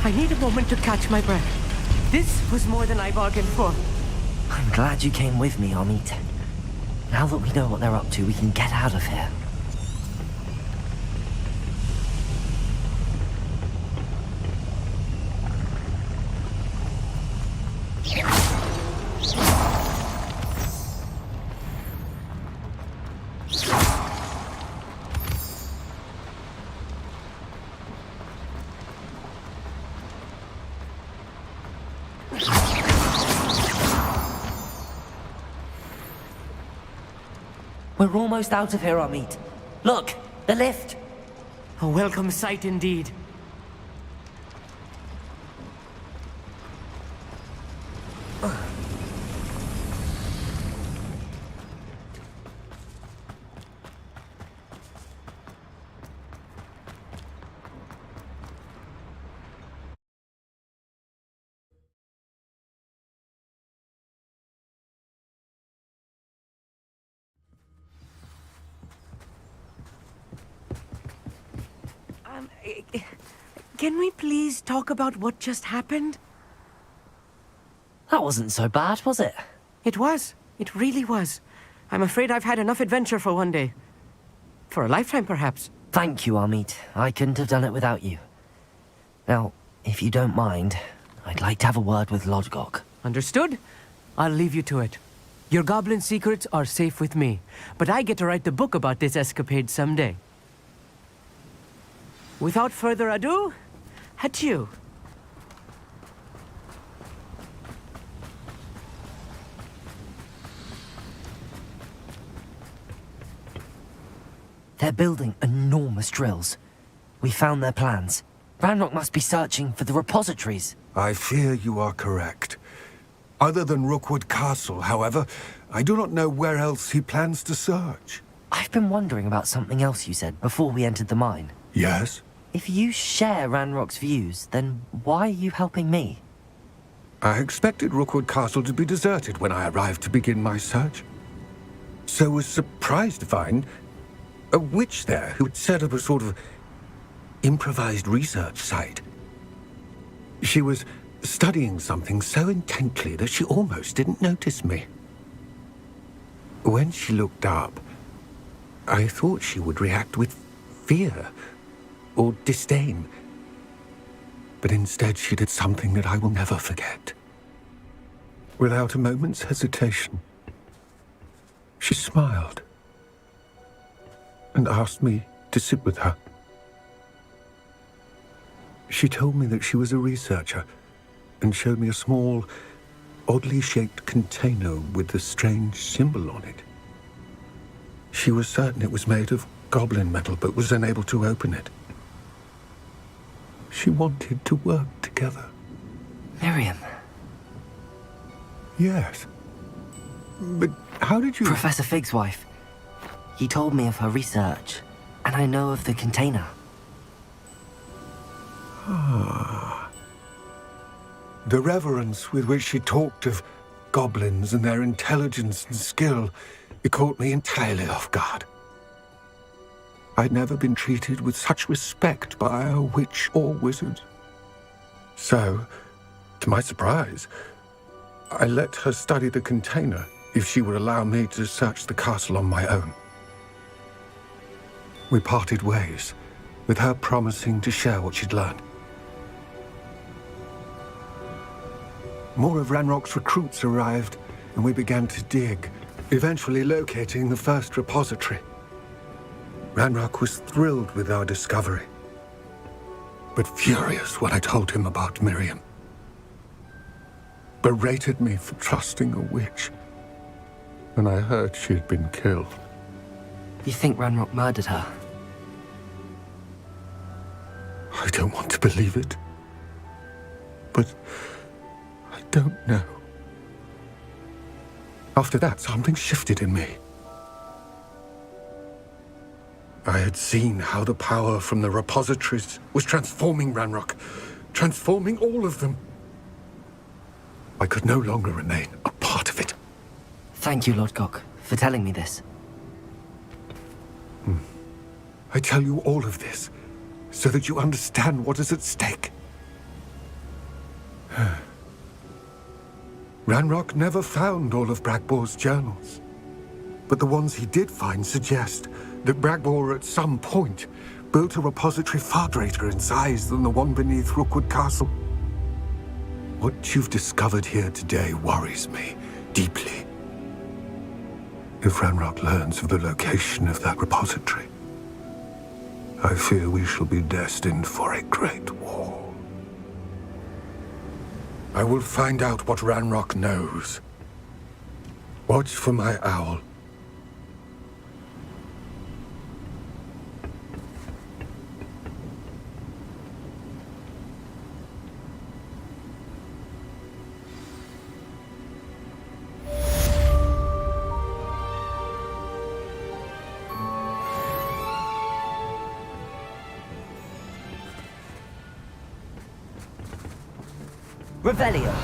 M: I need a moment to catch my breath. This was more than I bargained for.
E: I'm glad you came with me, Amit. Now that we know what they're up to, we can get out of here. We're almost out of here, Amit. Look, the lift.
M: A welcome sight indeed. Can we please talk about what just happened?
E: That wasn't so bad, was it?
M: It was. It really was. I'm afraid I've had enough adventure for one day. For a lifetime, perhaps.
E: Thank you, Amit. I couldn't have done it without you. Now, if you don't mind, I'd like to have a word with Lodgok.
M: Understood? I'll leave you to it. Your goblin secrets are safe with me, but I get to write the book about this escapade someday. Without further ado, adieu.
E: They're building enormous drills. We found their plans. Ranrock must be searching for the repositories.
F: I fear you are correct. Other than Rookwood Castle, however, I do not know where else he plans to search.
E: I've been wondering about something else you said before we entered the mine.
F: Yes?
E: If you share Ranrock's views, then why are you helping me?
F: I expected Rookwood Castle to be deserted when I arrived to begin my search. So was surprised to find a witch there who had set up a sort of improvised research site. She was studying something so intently that she almost didn't notice me. When she looked up, I thought she would react with fear or disdain. But instead she did something that I will never forget. Without a moment's hesitation, She smiled and asked me to sit with her. She told me that she was a researcher and showed me a small, oddly shaped container with a strange symbol on it. She was certain it was made of goblin metal, but was unable to open it. She wanted to work together.
E: Miriam.
F: Yes. But how did you...
E: Professor Fig's wife. He told me of her research, and I know of the container.
F: Ah. The reverence with which she talked of goblins and their intelligence and skill, it caught me entirely off guard. I'd never been treated with such respect by a witch or wizard. So, to my surprise, I let her study the container if she would allow me to search the castle on my own. We parted ways, with her promising to share what she'd learned. More of Ranrock's recruits arrived, and we began to dig, eventually locating the first repository. Ranrock was thrilled with our discovery, but furious when I told him about Miriam. Berated me for trusting a witch, and I heard she had been killed.
E: You think Ranrock murdered her?
F: I don't want to believe it, but I don't know. After that, something shifted in me. I had seen how the power from the repositories was transforming Ranrock, transforming all of them. I could no longer remain a part of it.
E: Thank you, Lord Gok, for telling me this.
F: I tell you all of this so that you understand what is at stake. Ranrock never found all of Bragbor's journals, but the ones he did find suggest that Bragbor at some point built a repository far greater in size than the one beneath Rookwood Castle. What you've discovered here today worries me deeply. If Ranrock learns of the location of that repository, I fear we shall be destined for a great war. I will find out what Ranrock knows. Watch for my owl.
E: Revelio.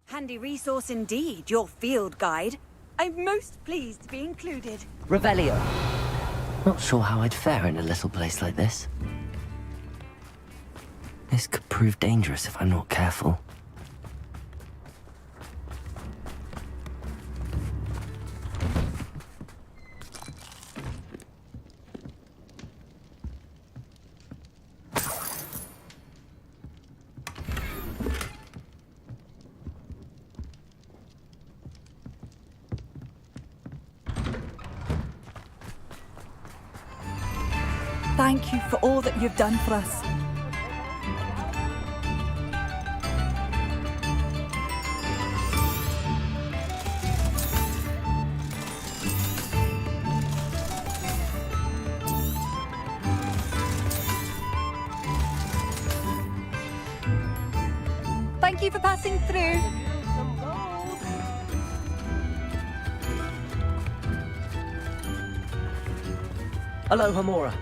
N: Handy resource indeed, your field guide. I'm most pleased to be included.
E: Revelio. Not sure how I'd fare in a little place like this. This could prove dangerous if I'm not careful.
N: Thank thank you for all that you've done for us. Thank you for passing through.
E: Hello, Hamora.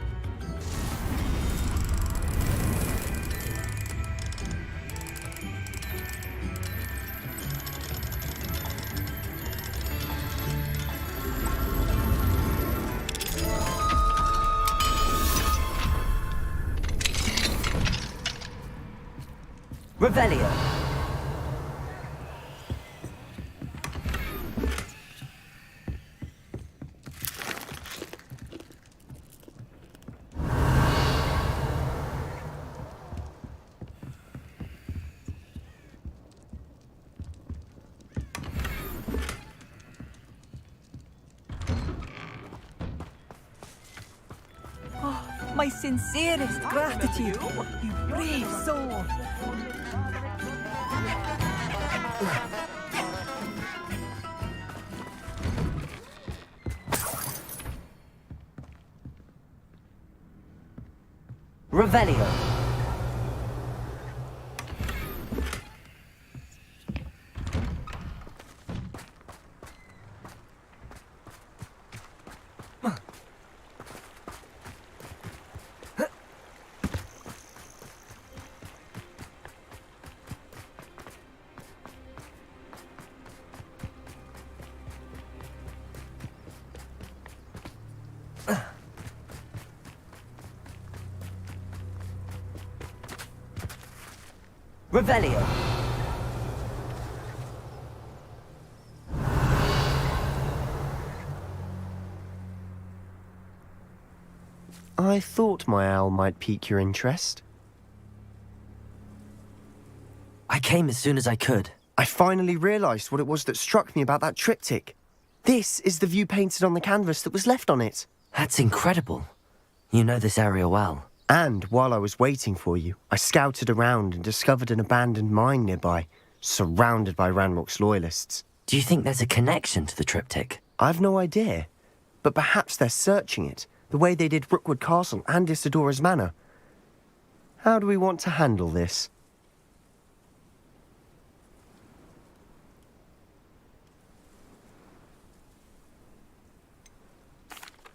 E: Revelio.
N: My sincerest gratitude, you brave soul.
E: Revelio. Revelio.
A: I thought my owl might pique your interest.
E: I came as soon as I could.
A: I finally realised what it was that struck me about that triptych. This is the view painted on the canvas that was left on it.
E: That's incredible. You know this area well.
A: And while I was waiting for you, I scouted around and discovered an abandoned mine nearby, surrounded by Ranrock's loyalists.
E: Do you think there's a connection to the triptych?
A: I've no idea, but perhaps they're searching it, the way they did Rookwood Castle and Isidora's Manor. How do we want to handle this?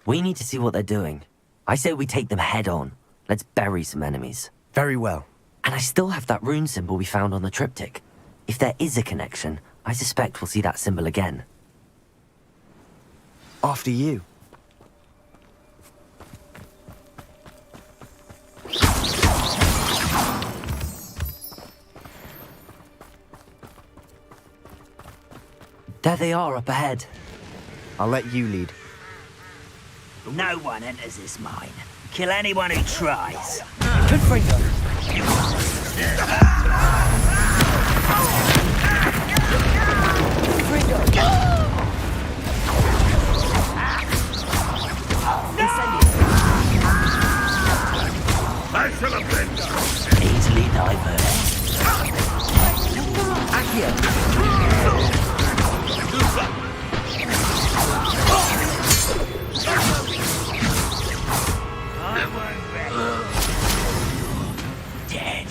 E: We need to see what they're doing. I say we take them head on. Let's bury some enemies.
A: Very well.
E: And I still have that rune symbol we found on the triptych. If there is a connection, I suspect we'll see that symbol again.
A: After you.
E: There they are up ahead.
A: I'll let you lead.
O: No one enters this mine. Kill anyone who tries.
E: Confringo.
C: I shall avenge.
O: Easily diverted. Dead.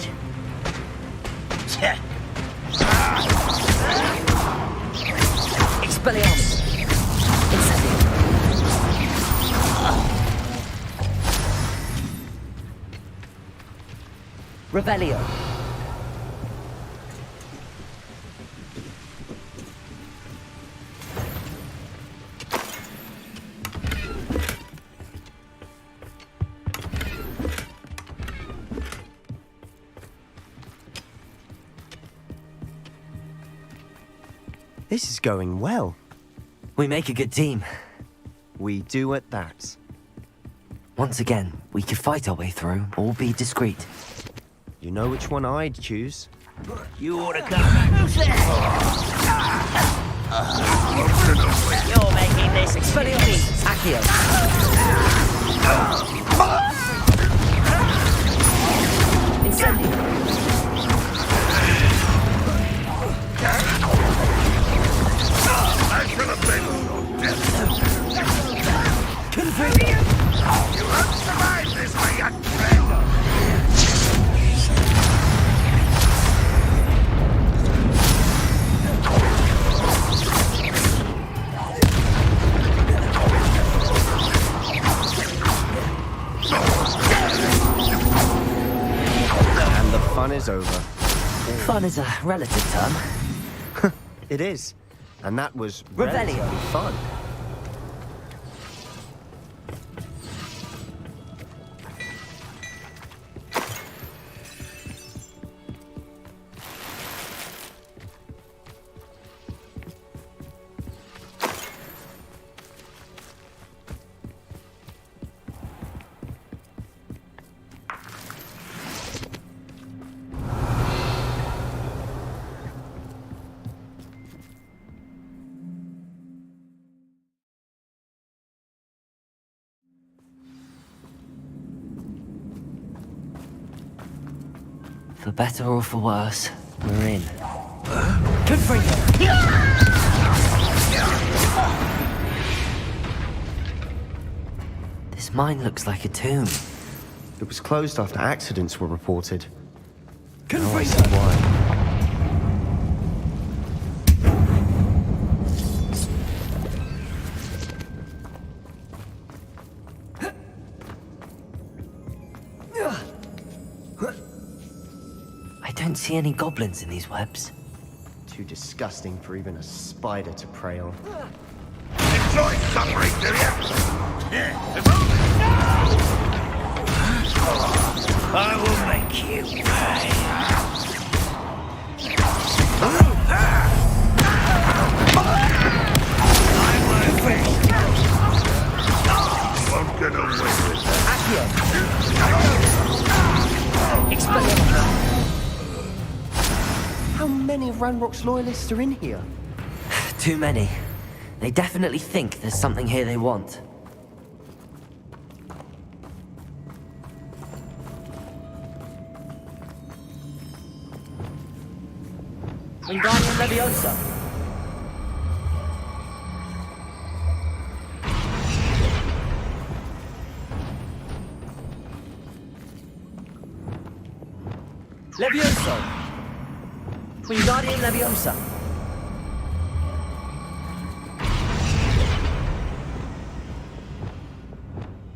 E: Expelliarmus. Incendio. Revelio.
A: This is going well.
E: We make a good team.
A: We do at that.
E: Once again, we could fight our way through, or be discreet.
A: You know which one I'd choose.
O: You ought to come. You're making this
E: Expelliarmus. Accio.
C: I should have been your death. You won't survive this, my young friend.
A: And the fun is over.
E: Fun is a relative term.
A: It is. And that was
E: Revelio.
A: relatively fun.
E: For better or for worse, we're in. This mine looks like a tomb.
A: It was closed after accidents were reported. Now I see why.
E: I don't see any goblins in these webs.
A: Too disgusting for even a spider to prey on.
C: Enjoy suffering, do you?
O: I will make you pay.
C: Won't get away with that.
A: How many Ranrock's loyalists are in here?
E: Too many. They definitely think there's something here they want. Wingardium Leviosa. Levioso. Wingardium Leviosa.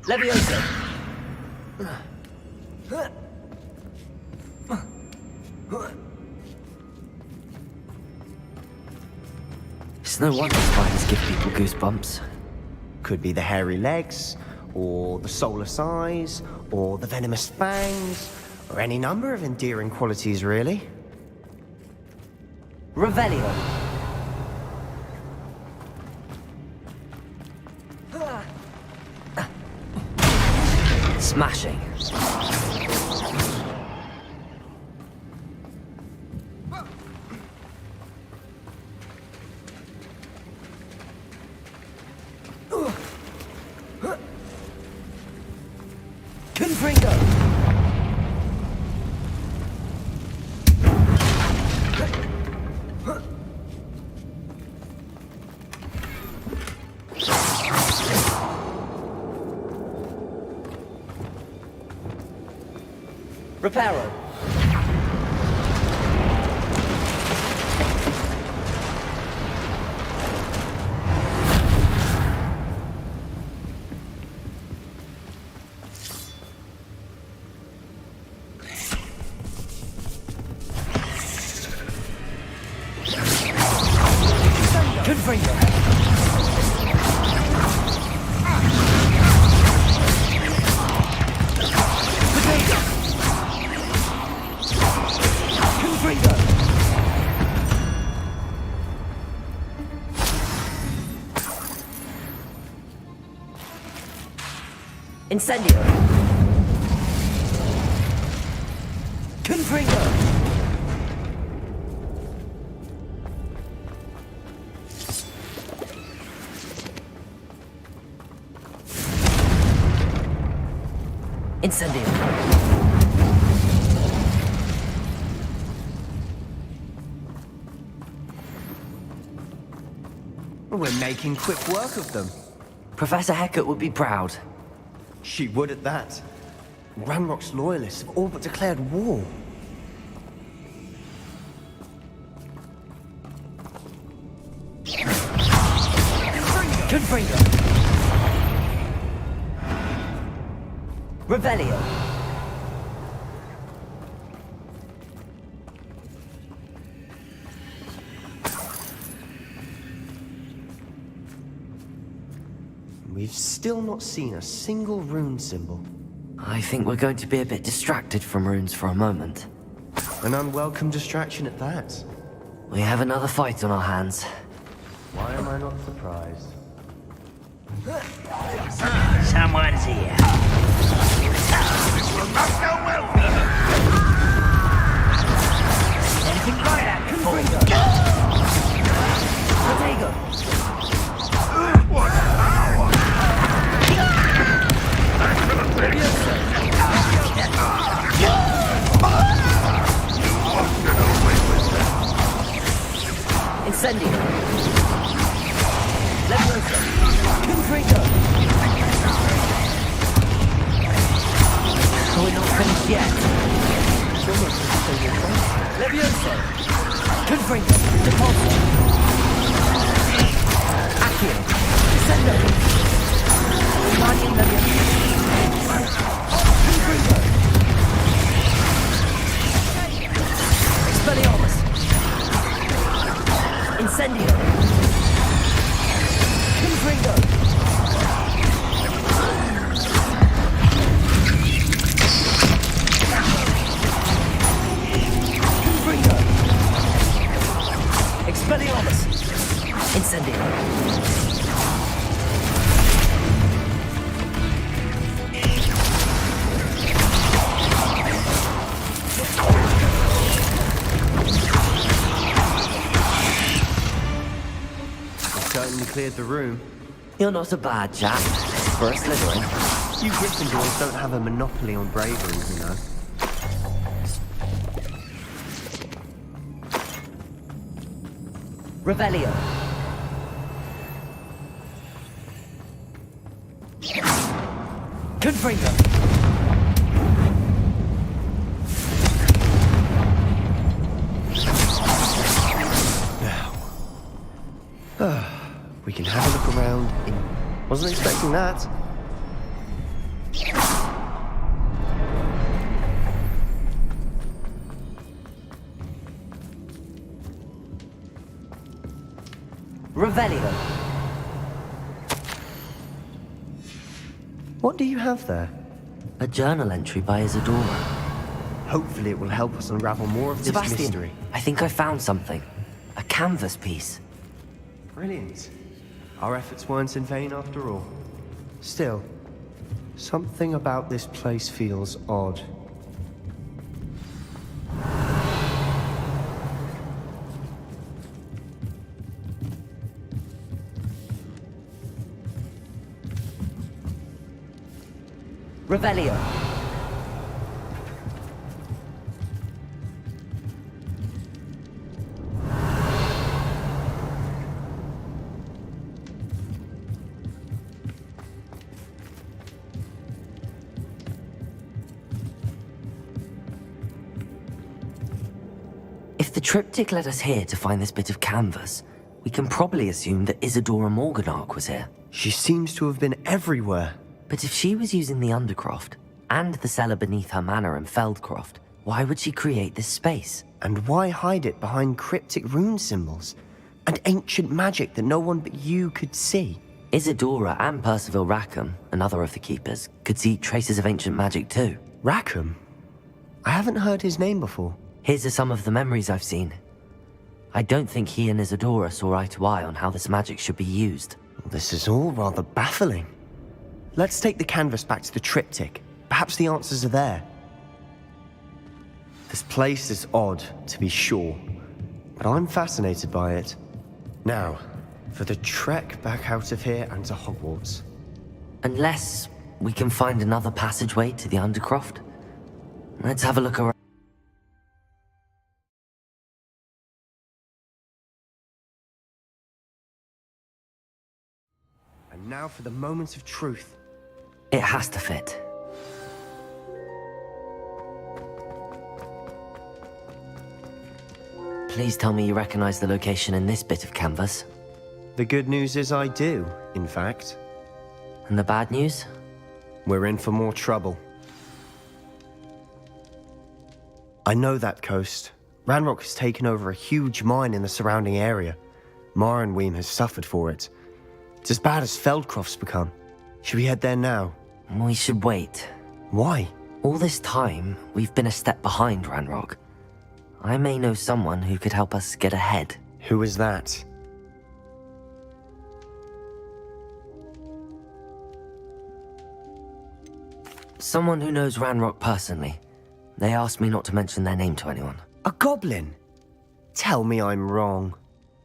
E: Leviosa. It's no wonder spiders give people goosebumps.
A: Could be the hairy legs, or the soulless eyes, or the venomous fangs, or any number of endearing qualities, really.
E: Revelio. Smashing. Confringo. Reparo. Confringo. Incendio. Confringo. Incendio.
A: We're making quick work of them.
E: Professor Hecat would be proud.
A: She would at that. Ranrock's loyalists have all but declared war.
E: Confringo! Revelio!
A: We've still not seen a single rune symbol.
E: I think we're going to be a bit distracted from runes for a moment.
A: An unwelcome distraction at that.
E: We have another fight on our hands.
A: Why am I not surprised?
O: Someone's here. This will not go well for you. Anything like that before?
E: Potato!
O: What power!
E: Incendio! Leviosa! Confringo! We're not finished yet. Leviosa! Confringo! Deposit! Accio! Descendo! Guardian Leviosa! Confringo! Expelliarmus! Incendio! Confringo! Confringo! Expelliarmus! Incendio!
A: Certainly cleared the room.
E: You're not a bad chap. For a Slytherin.
A: You Gryffindors don't have a monopoly on bravery, you know.
E: Revelio. Confringo.
A: We can have a look around in... Wasn't expecting that.
E: Revelio.
A: What do you have there?
E: A journal entry by Isadora.
A: Hopefully it will help us unravel more of this
E: Sebastian,
A: mystery.
E: I think I found something. A canvas piece.
A: Brilliant. Our efforts weren't in vain after all. Still, something about this place feels odd.
E: Revelio. If the triptych led us here to find this bit of canvas, we can probably assume that Isadora Morganach was here.
A: She seems to have been everywhere.
E: But if she was using the Undercroft, and the cellar beneath her manor in Feldcroft, why would she create this space?
A: And why hide it behind cryptic rune symbols? And ancient magic that no one but you could see?
E: Isadora and Percival Rackham, another of the Keepers, could see traces of ancient magic too.
A: Rackham? I haven't heard his name before.
E: Here's some of the memories I've seen. I don't think he and Isadora saw eye to eye on how this magic should be used.
A: This is all rather baffling. Let's take the canvas back to the triptych. Perhaps the answers are there. This place is odd, to be sure, but I'm fascinated by it. Now, for the trek back out of here and to Hogwarts.
E: Unless we can find another passageway to the Undercroft. Let's have a look around.
A: now for the moment of truth.
E: It has to fit. Please tell me you recognize the location in this bit of canvas.
A: The good news is I do, in fact.
E: And the bad news?
A: We're in for more trouble. I know that coast. Ranrock has taken over a huge mine in the surrounding area. Marenweem has suffered for it. It's as bad as Feldcroft's become. Should we head there now?
E: We should wait.
A: Why?
E: All this time, we've been a step behind Ranrock. I may know someone who could help us get ahead.
A: Who is that?
E: Someone who knows Ranrock personally. They asked me not to mention their name to anyone.
A: A goblin? Tell me I'm wrong.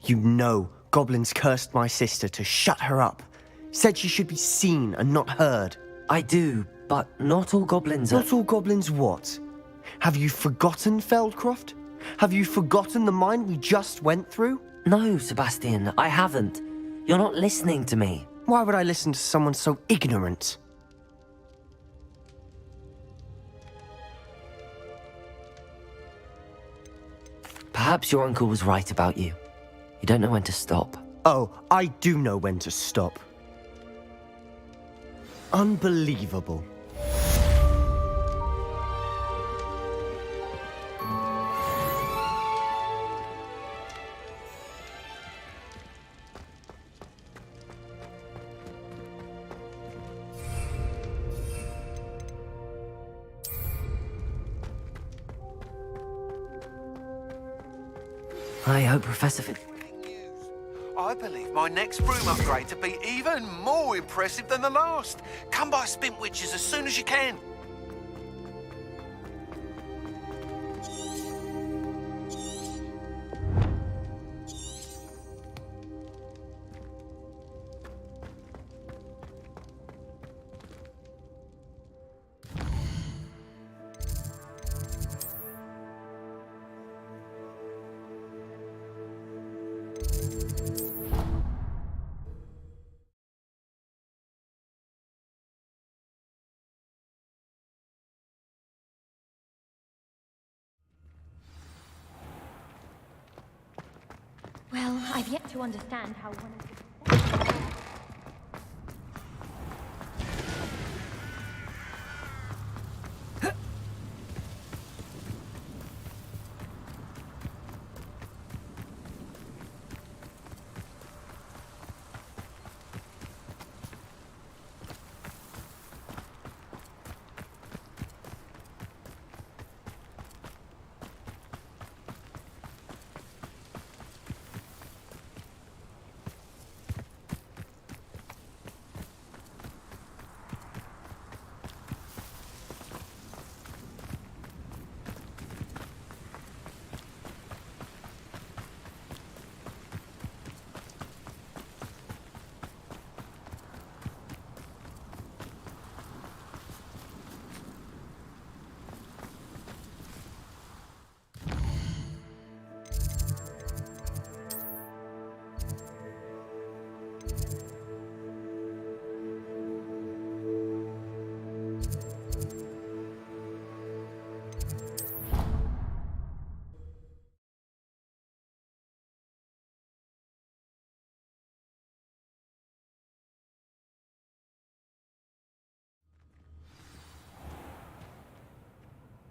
A: You know goblins cursed my sister to shut her up. Said she should be seen and not heard.
E: I do, but not all goblins are...
A: Not all goblins what? Have you forgotten Feldcroft? Have you forgotten the mine we just went through?
E: No, Sebastian, I haven't. You're not listening to me.
A: Why would I listen to someone so ignorant?
E: Perhaps your uncle was right about you. You don't know when to stop.
A: Oh, I do know when to stop. Unbelievable.
E: I hope Professor
C: I believe my next broom upgrade to be even more impressive than the last. Come by Spintwitches as soon as you can.
H: Well, I've yet to understand how one of the...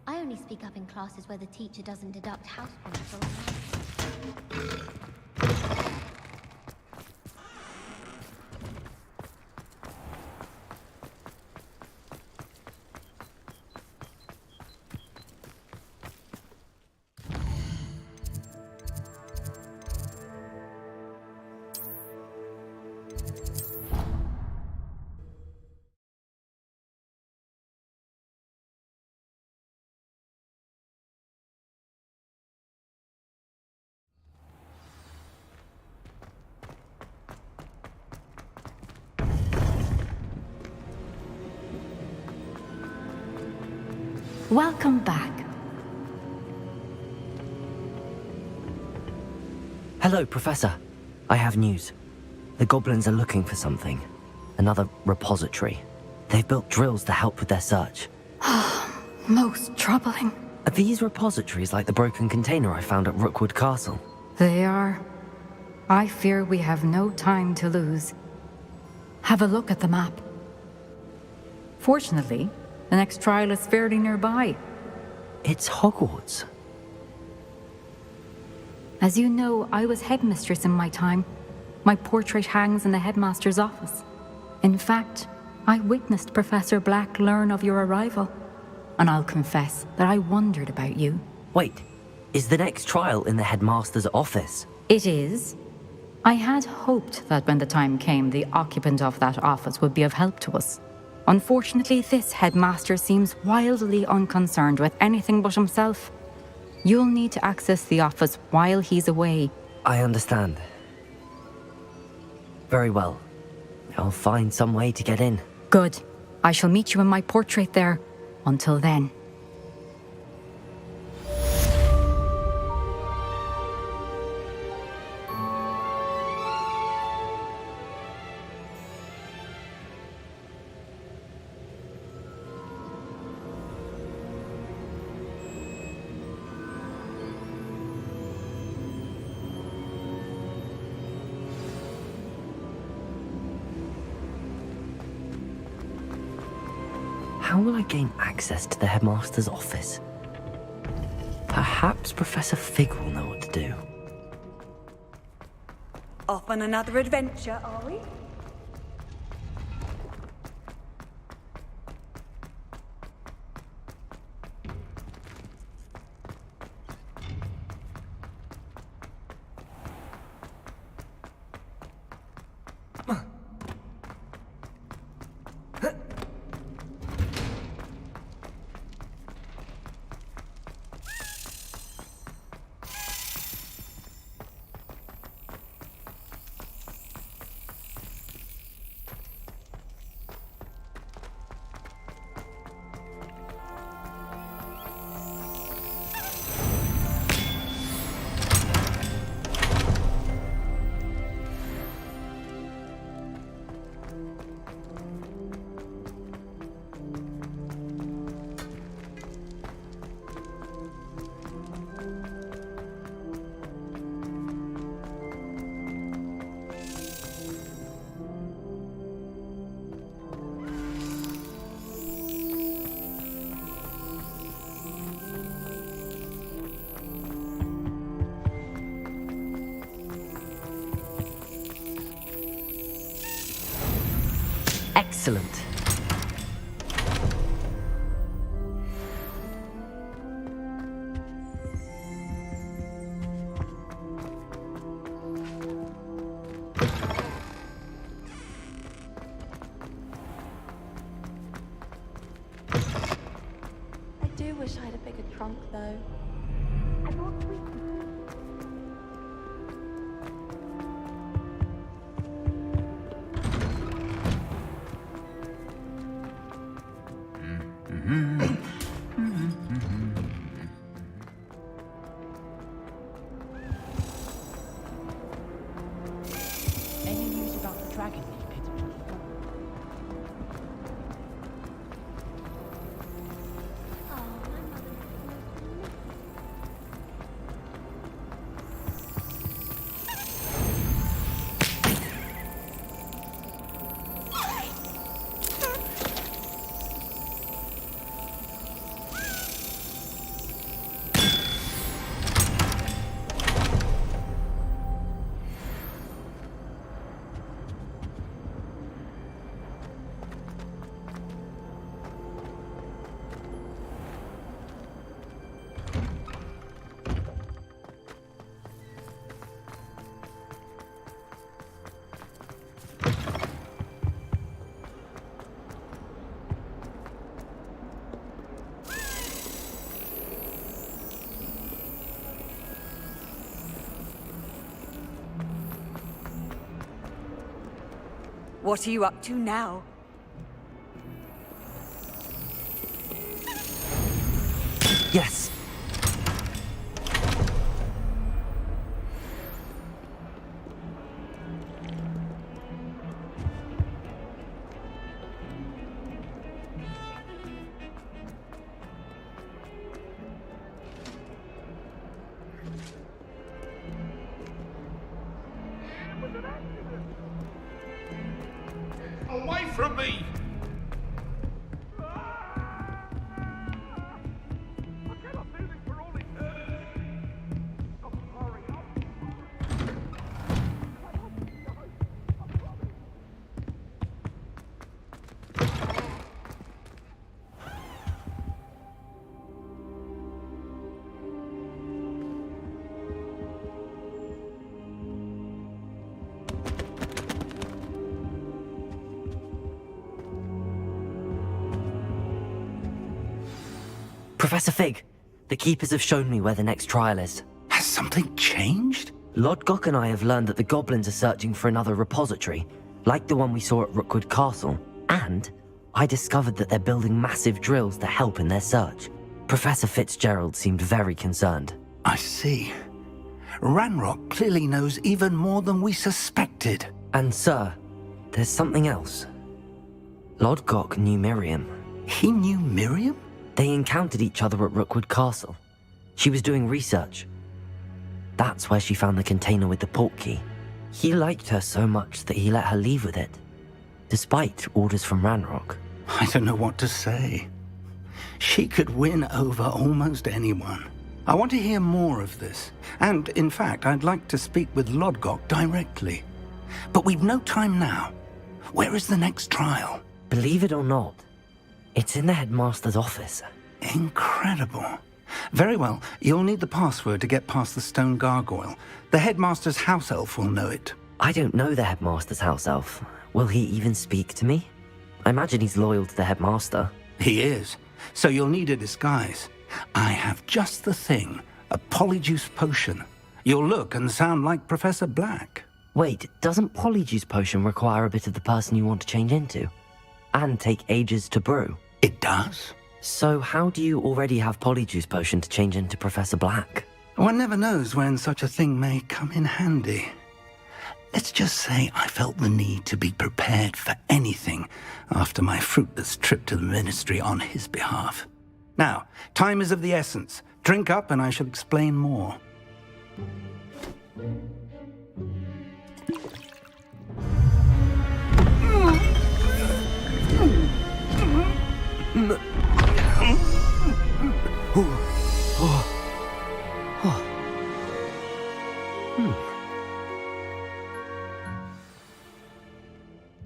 H: I only speak up in classes where the teacher doesn't deduct house points or allowance.
N: Welcome back.
E: Hello, Professor. I have news. The goblins are looking for something. Another repository. They've built drills to help with their search.
P: Most troubling.
E: Are these repositories like the broken container I found at Rookwood Castle?
P: They are. I fear we have no time to lose. Have a look at the map. Fortunately, the next trial is fairly nearby.
E: It's Hogwarts.
P: As you know, I was headmistress in my time. My portrait hangs in the headmaster's office. In fact, I witnessed Professor Black learn of your arrival. And I'll confess that I wondered about you.
E: Wait, is the next trial in the headmaster's office?
P: It is. I had hoped that when the time came, the occupant of that office would be of help to us. Unfortunately, this headmaster seems wildly unconcerned with anything but himself. You'll need to access the office while he's away.
E: I understand. Very well. I'll find some way to get in.
P: Good. I shall meet you in my portrait there. Until then.
E: How will I gain access to the headmaster's office? Perhaps Professor Fig will know what to do.
N: Off on another adventure, are we?
E: Excellent.
K: I do wish I had a bigger trunk, though. I bought sweet.
J: Any news about the dragon leaf pit?
N: What are you up to now?
E: Yes.
C: Away from me!
E: Professor Fig, the Keepers have shown me where the next trial is.
O: Has something changed?
E: Lodgok and I have learned that the goblins are searching for another repository, like the one we saw at Rookwood Castle. And I discovered that they're building massive drills to help in their search. Professor Fitzgerald seemed very concerned.
O: I see. Ranrock clearly knows even more than we suspected.
E: And sir, there's something else. Lodgok knew Miriam.
O: He knew Miriam?
E: They encountered each other at Rookwood Castle. She was doing research. That's where she found the container with the port key. He liked her so much that he let her leave with it, despite orders from Ranrock.
O: I don't know what to say. She could win over almost anyone. I want to hear more of this. And, in fact, I'd like to speak with Lodgok directly. But we've no time now. Where is the next trial?
E: Believe it or not, it's in the headmaster's office.
O: Incredible. Very well. You'll need the password to get past the stone gargoyle. The headmaster's house elf will know it.
E: I don't know the headmaster's house elf. Will he even speak to me? I imagine he's loyal to the headmaster.
O: He is. So you'll need a disguise. I have just the thing. A polyjuice potion. You'll look and sound like Professor Black.
E: Wait, doesn't polyjuice potion require a bit of the person you want to change into? And take ages to brew?
O: It does.
E: So how do you already have polyjuice potion to change into Professor Black?
O: One never knows when such a thing may come in handy. Let's just say I felt the need to be prepared for anything after my fruitless trip to the ministry on his behalf. Now, time is of the essence. Drink up and I shall explain more.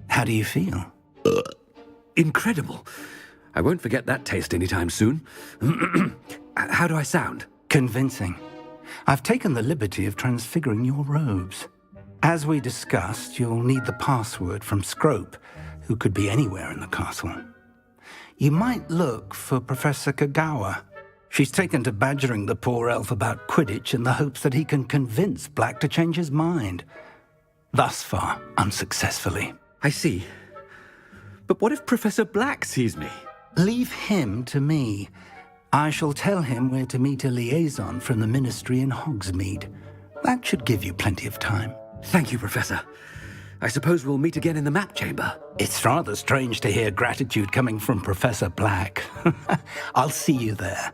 O: How do you feel?
Q: Incredible. I won't forget that taste anytime soon. How do I sound?
O: Convincing. I've taken the liberty of transfiguring your robes. As we discussed, you'll need the password from Scrope, who could be anywhere in the castle. You might look for Professor Kagawa. She's taken to badgering the poor elf about Quidditch in the hopes that he can convince Black to change his mind. Thus far, unsuccessfully.
Q: I see. But what if Professor Black sees me?
O: Leave him to me. I shall tell him where to meet a liaison from the ministry in Hogsmeade. That should give you plenty of time.
Q: Thank you, Professor. I suppose we'll meet again in the map chamber.
O: It's rather strange to hear gratitude coming from Professor Black. I'll see you there.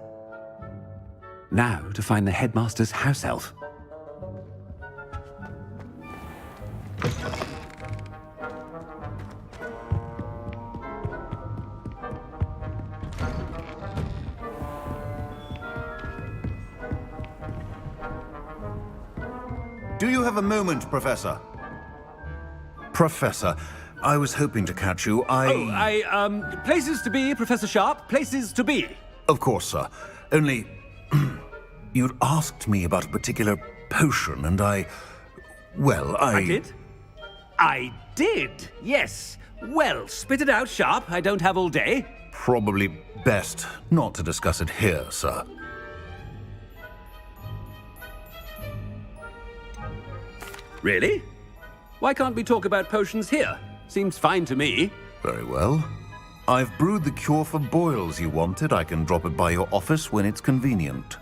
Q: Now to find the headmaster's house elf.
R: Do you have a moment, Professor? Professor, I was hoping to catch you.
Q: Places to be, Professor Sharp. Places to be.
R: Of course, sir. Only, you'd asked me about a particular potion, and I
Q: did? I did, yes. Well, spit it out, Sharp. I don't have all day.
R: Probably best not to discuss it here, sir.
Q: Really? Why can't we talk about potions here? Seems fine to me.
R: Very well. I've brewed the cure for boils you wanted. I can drop it by your office when it's convenient.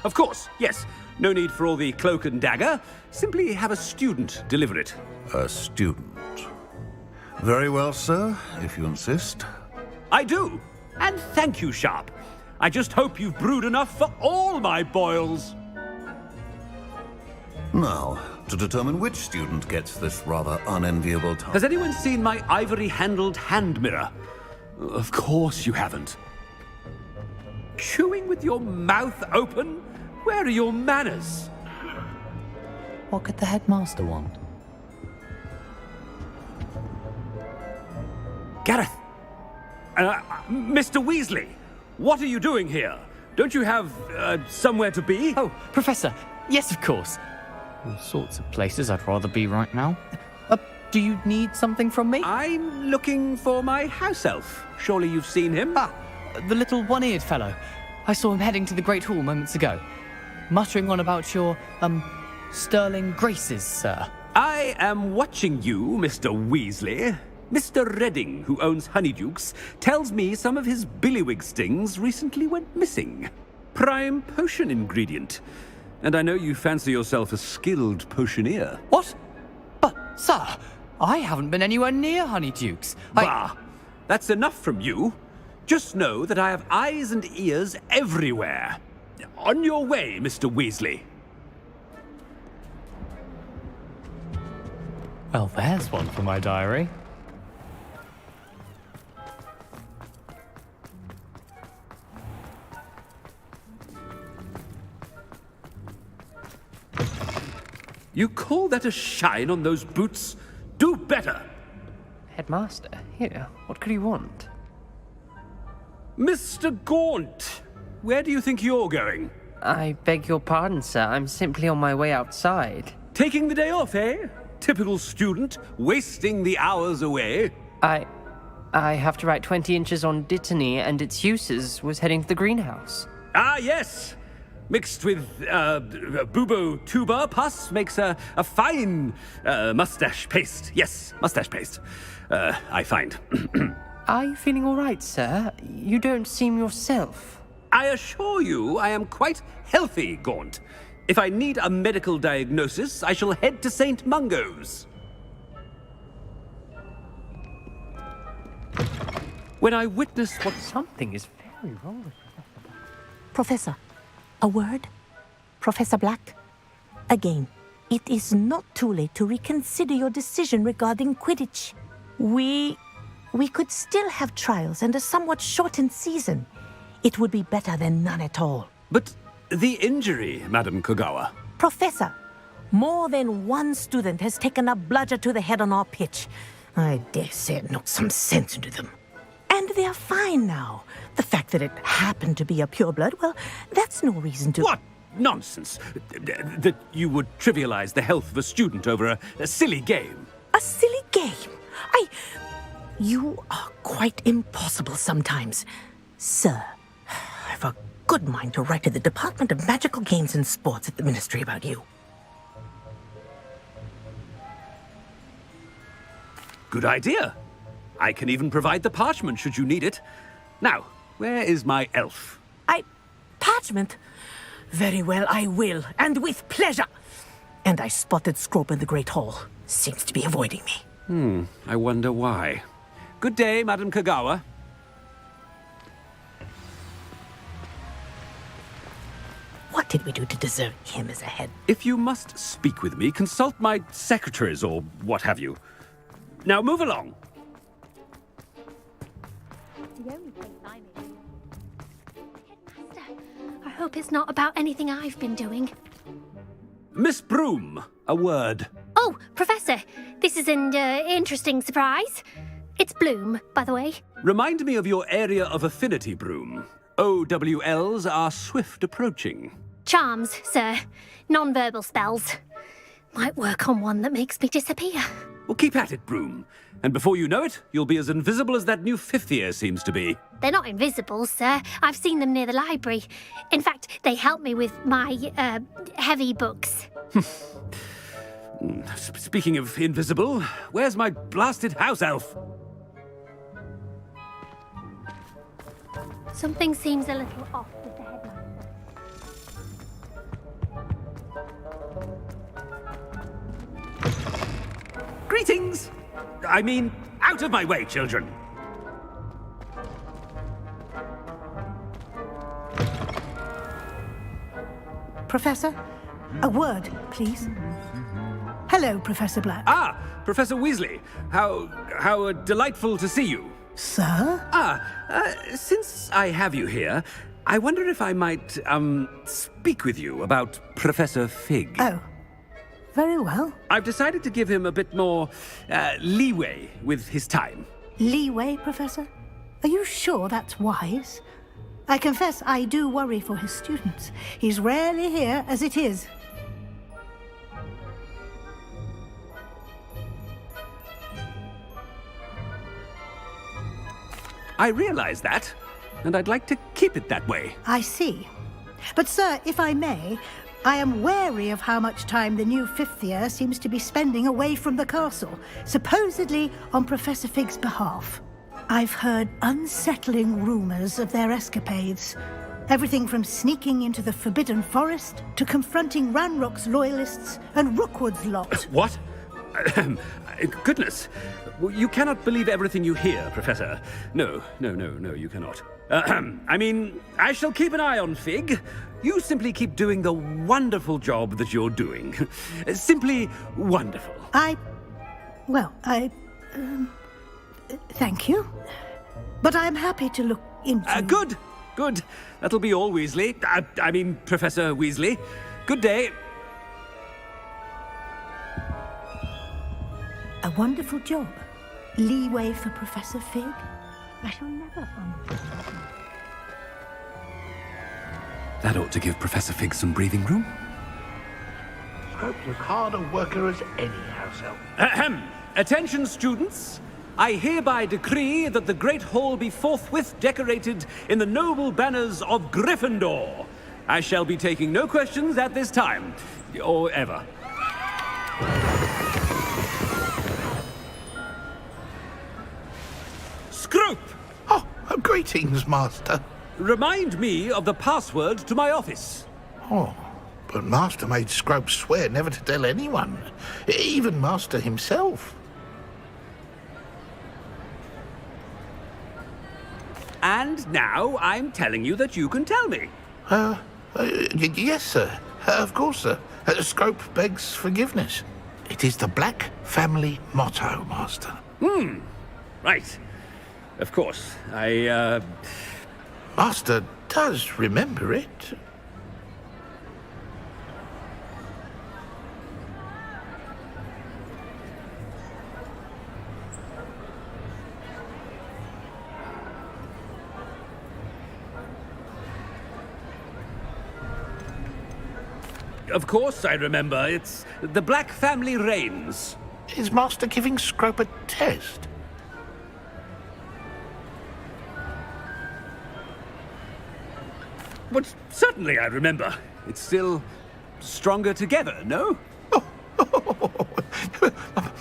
Q: Of course, yes. No need for all the cloak and dagger. Simply have a student deliver it.
R: A student. Very well, sir, if you insist.
Q: I do. And thank you, Sharp. I just hope you've brewed enough for all my boils.
R: Now, to determine which student gets this rather unenviable task.
Q: Has anyone seen my ivory-handled hand mirror? Of course you haven't. Chewing with your mouth open? Where are your manners?
J: What could the headmaster want?
Q: Gareth! Mr. Weasley, what are you doing here? Don't you have, somewhere to be?
J: Oh, Professor, yes, of course. All sorts of places I'd rather be right now. Do you need something from me?
Q: I'm looking for my house elf. Surely you've seen him?
J: Ah, the little one-eared fellow. I saw him heading to the Great Hall moments ago, muttering on about your, sterling graces, sir.
Q: I am watching you, Mr. Weasley. Mr. Redding, who owns Honeydukes, tells me some of his billywig stings recently went missing. Prime potion ingredient. And I know you fancy yourself a skilled potioneer.
J: What? But, sir, I haven't been anywhere near Honeydukes.
Q: Bah! That's enough from you. Just know that I have eyes and ears everywhere. On your way, Mr. Weasley.
J: Well, there's one for my diary.
Q: You call that a shine on those boots? Do better!
L: Headmaster, here, what could he want?
Q: Mr. Gaunt, where do you think you're going?
L: I beg your pardon, sir. I'm simply on my way outside.
Q: Taking the day off, eh? Typical student, wasting the hours away.
L: I have to write 20 inches on Dittany and its uses. Was heading to the greenhouse.
Q: Ah, yes! Mixed with bubo tuber pus makes a fine mustache paste. Yes, mustache paste. I find.
L: Are you feeling all right, sir? You don't seem yourself.
Q: I assure you I am quite healthy, Gaunt. If I need a medical diagnosis, I shall head to St. Mungo's. When I witness what...
L: Something is very wrong with
S: Professor, a word? Professor Black? Again, it is not too late to reconsider your decision regarding Quidditch. We could still have trials and a somewhat shortened season. It would be better than none at all.
Q: But the injury, Madam Kogawa.
S: Professor, more than one student has taken a bludger to the head on our pitch. I dare say it knocked some sense into them. And they are fine now. The fact that it happened to be a pureblood, well, that's no reason to...
Q: What nonsense! That you would trivialize the health of a student over a silly game.
S: A silly game? You are quite impossible sometimes. Sir, I've a good mind to write to the Department of Magical Games and Sports at the Ministry about you.
Q: Good idea. I can even provide the parchment should you need it. Now, where is my elf?
S: Parchment? Very well, I will, and with pleasure. And I spotted Scrope in the Great Hall. Seems to be avoiding me.
Q: I wonder why. Good day, Madam Kogawa.
S: What did we do to deserve him as a head?
Q: If you must speak with me, consult my secretaries or what have you. Now move along.
H: The only place I'm in. Headmaster, I hope it's not about anything I've been doing.
Q: Miss Broom, a word.
H: Oh, Professor, this is an interesting surprise. It's Bloom, by the way.
Q: Remind me of your area of affinity, Broom. OWLs are swift approaching.
H: Charms, sir. Non-verbal spells. Might work on one that makes me disappear.
Q: Well, keep at it, Broom. And before you know it, you'll be as invisible as that new fifth year seems to be.
H: They're not invisible, sir. I've seen them near the library. In fact, they help me with my, heavy books.
Q: Speaking of invisible, where's my blasted house elf?
H: Something seems a little off with the headmaster.
Q: Greetings! I mean, out of my way, children!
S: Professor,
G: A word, please. Hello, Professor Black.
Q: Ah, Professor Weasley. How delightful to see you.
G: Sir?
Q: Since I have you here, I wonder if I might, speak with you about Professor Fig.
G: Oh, very well.
Q: I've decided to give him a bit more, leeway with his time.
G: Leeway, Professor? Are you sure that's wise? I confess I do worry for his students. He's rarely here as it is.
Q: I realize that, and I'd like to keep it that way.
G: I see. But, sir, if I may, I am wary of how much time the new fifth year seems to be spending away from the castle, supposedly on Professor Fig's behalf. I've heard unsettling rumors of their escapades. Everything from sneaking into the Forbidden Forest to confronting Ranrock's loyalists and Rookwood's lot.
Q: What? Goodness. You cannot believe everything you hear, Professor. No, you cannot. I mean, I shall keep an eye on Fig. You simply keep doing the wonderful job that you're doing. Simply wonderful.
G: Thank you. But I'm happy to look into...
Q: Good. That'll be all, Weasley. I mean, Professor Weasley. Good day.
G: A wonderful job. Leeway for Professor Fig? I shall never understand.
Q: That ought to give Professor Fig some breathing room.
C: Scrope's as hard a worker as any house elf.
Q: Ahem. Attention, students. I hereby decree that the Great Hall be forthwith decorated in the noble banners of Gryffindor. I shall be taking no questions at this time, or ever. Scrope!
C: Oh, greetings, Master.
Q: Remind me of the password to my office.
C: Oh, but Master made Scrope swear never to tell anyone, even Master himself.
Q: And now I'm telling you that you can tell me.
C: Yes, sir. Of course, sir. Scrope begs forgiveness. It is the Black family motto, Master.
Q: Right. Of course.
C: Master does remember it.
Q: Of course I remember. It's the Black family reigns.
C: Is Master giving Scrope a test?
Q: But certainly I remember. It's still stronger together, no?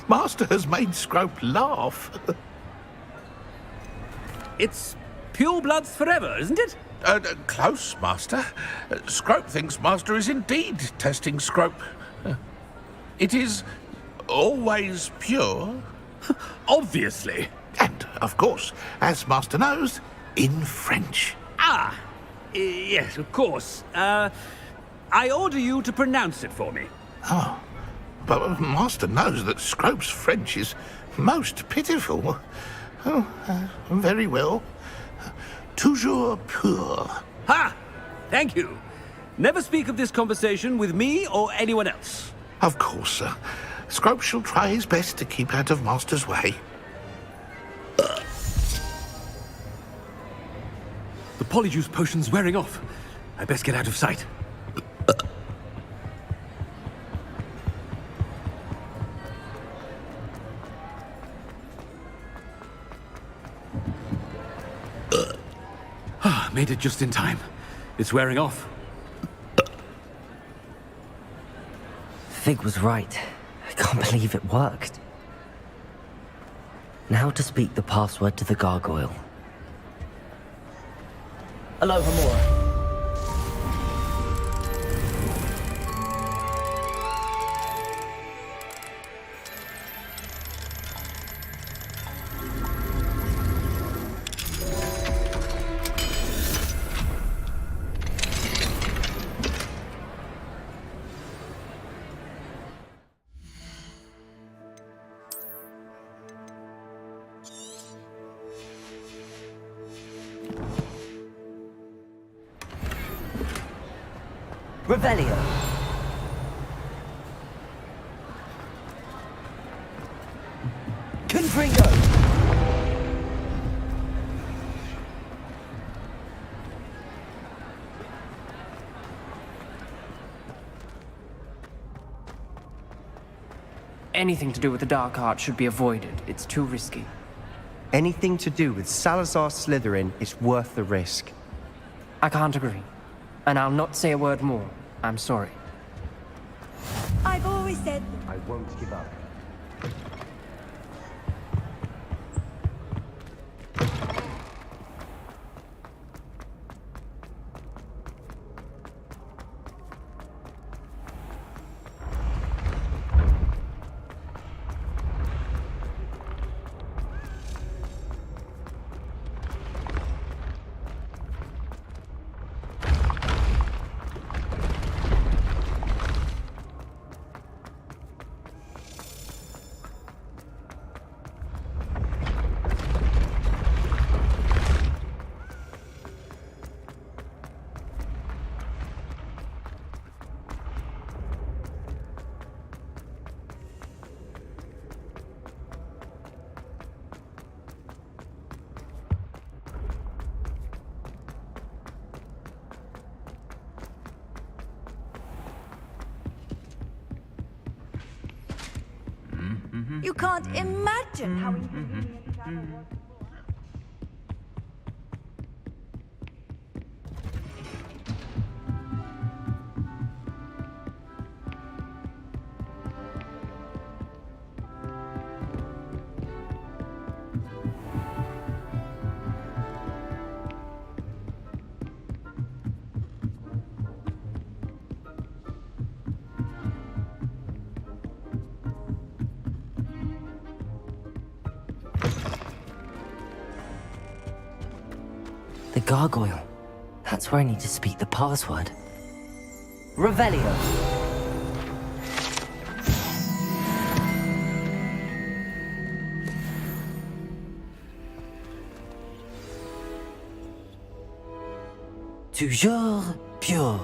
C: Master has made Scrope laugh.
Q: It's pure bloods forever, isn't it?
C: Close, Master. Scrope thinks Master is indeed testing Scrope. It is always pure.
Q: Obviously.
C: And, of course, as Master knows, in French.
Q: Yes, of course. I order you to pronounce it for me.
C: Oh, but Master knows that Scrope's French is most pitiful. Oh, very well. Toujours pur.
Q: Ha! Thank you. Never speak of this conversation with me or anyone else.
C: Of course, sir. Scrope shall try his best to keep out of Master's way.
Q: The polyjuice potion's wearing off. I best get out of sight. Made it just in time. It's wearing off.
E: Fig was right. I can't believe it worked. Now to speak the password to the gargoyle. Alohomora. Revelio. Confringo.
L: Anything to do with the dark art should be avoided. It's too risky.
A: Anything to do with Salazar Slytherin is worth the risk.
L: I can't agree. And I'll not say a word more. I'm sorry.
N: I've always said...
A: I won't give up.
N: You can't imagine how inconvenient travel was.
E: The gargoyle. That's where I need to speak the password. Revelio. Toujours pure.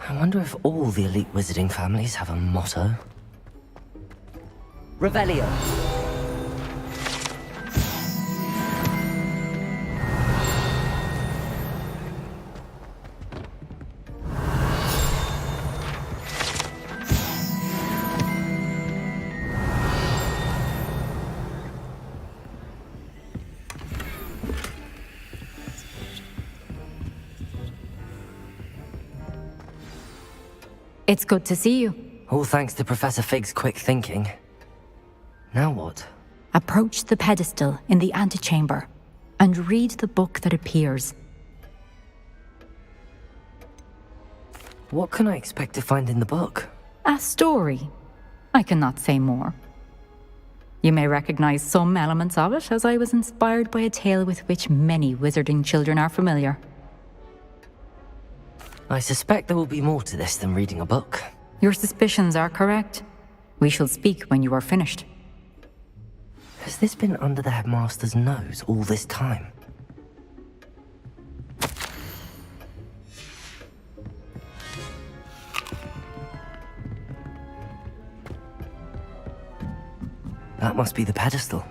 E: I wonder if all the elite wizarding families have a motto. Revelio.
P: It's good to see you.
E: All thanks to Professor Fig's quick thinking. Now what?
P: Approach the pedestal in the antechamber and read the book that appears.
E: What can I expect to find in the book?
P: A story. I cannot say more. You may recognize some elements of it, as I was inspired by a tale with which many wizarding children are familiar.
E: I suspect there will be more to this than reading a book.
P: Your suspicions are correct. We shall speak when you are finished.
E: Has this been under the headmaster's nose all this time? That must be the pedestal.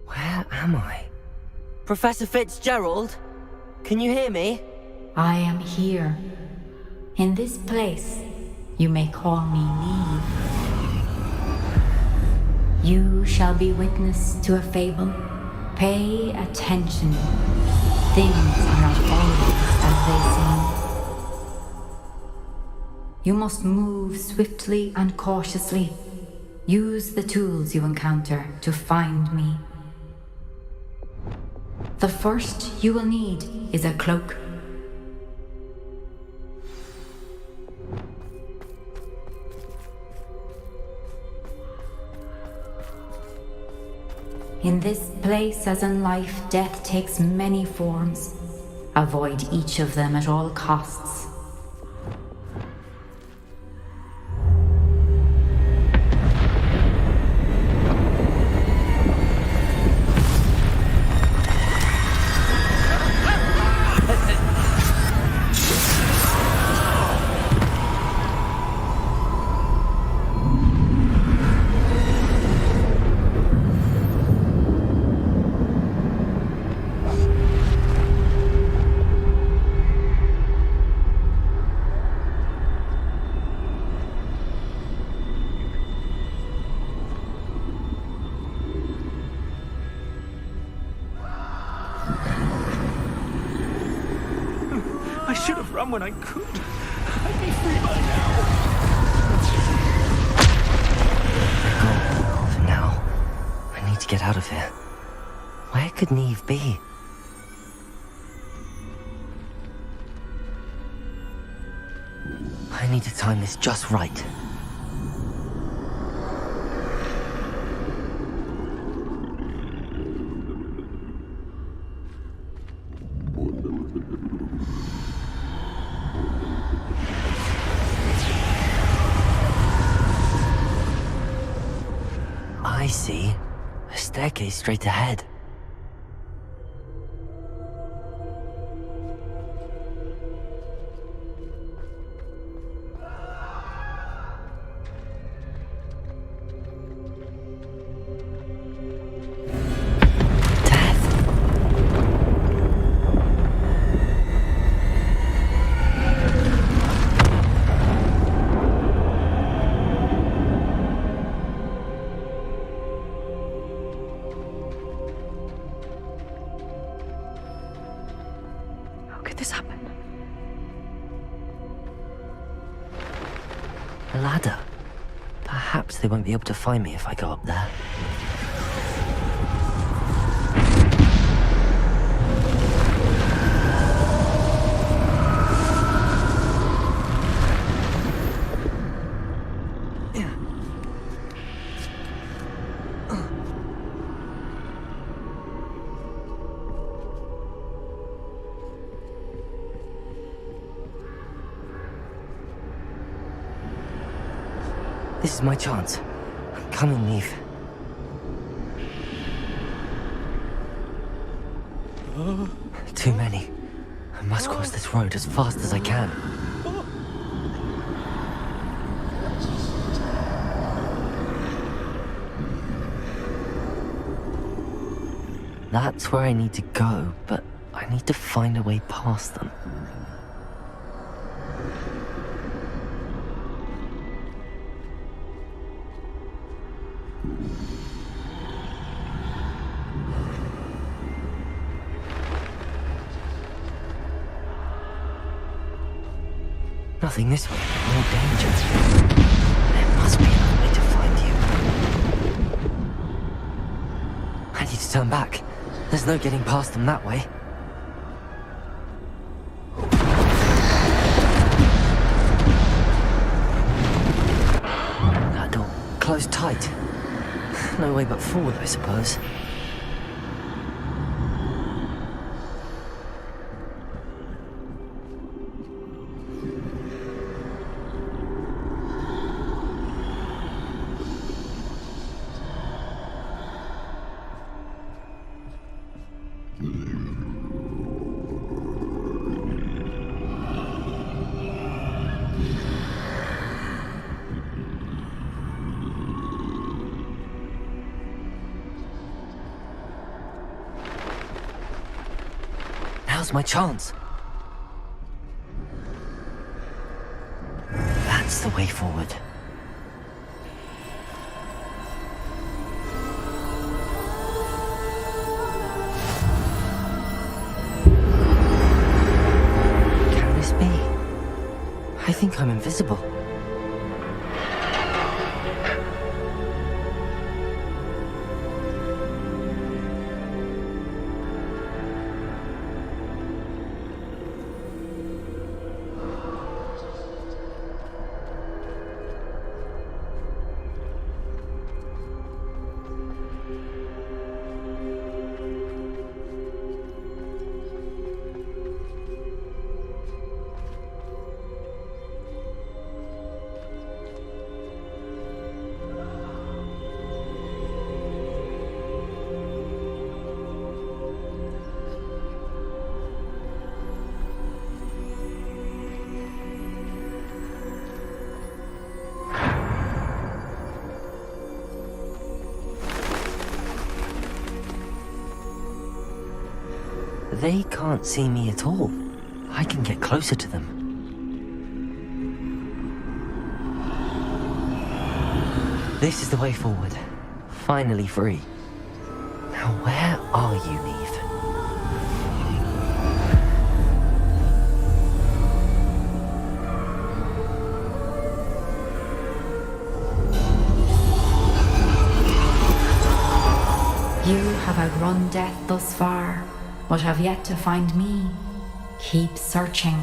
E: Where am I? Professor Fitzgerald? Can you hear me?
P: I am here. In this place, you may call me Neve. You shall be witness to a fable. Pay attention. Things are not always as they seem. You must move swiftly and cautiously. Use the tools you encounter to find me. The first you will need is a cloak. In this place, as in life, death takes many forms. Avoid each of them at all costs.
Q: I should have run when I could. I'd be free by now.
E: For now, I need to get out of here. Where could Neve be? I need to time this just right. I see. A staircase straight ahead.
S: This happened.
E: A ladder. Perhaps they won't be able to find me if I go up there. This is my chance. Come and Neve. Too many. I must cross this road as fast as I can. That's where I need to go, but I need to find a way past them. Nothing this way, more danger. There must be another way to find you. I need to turn back. There's no getting past them that way. That door closed tight. No way but forward, I suppose. Now's my chance. That's the way forward. Can this be? I think I'm invisible. They can't see me at all. I can get closer to them. This is the way forward. Finally free. Now where are you, Neve?
P: You have outrun death thus far, but have yet to find me. Keep searching,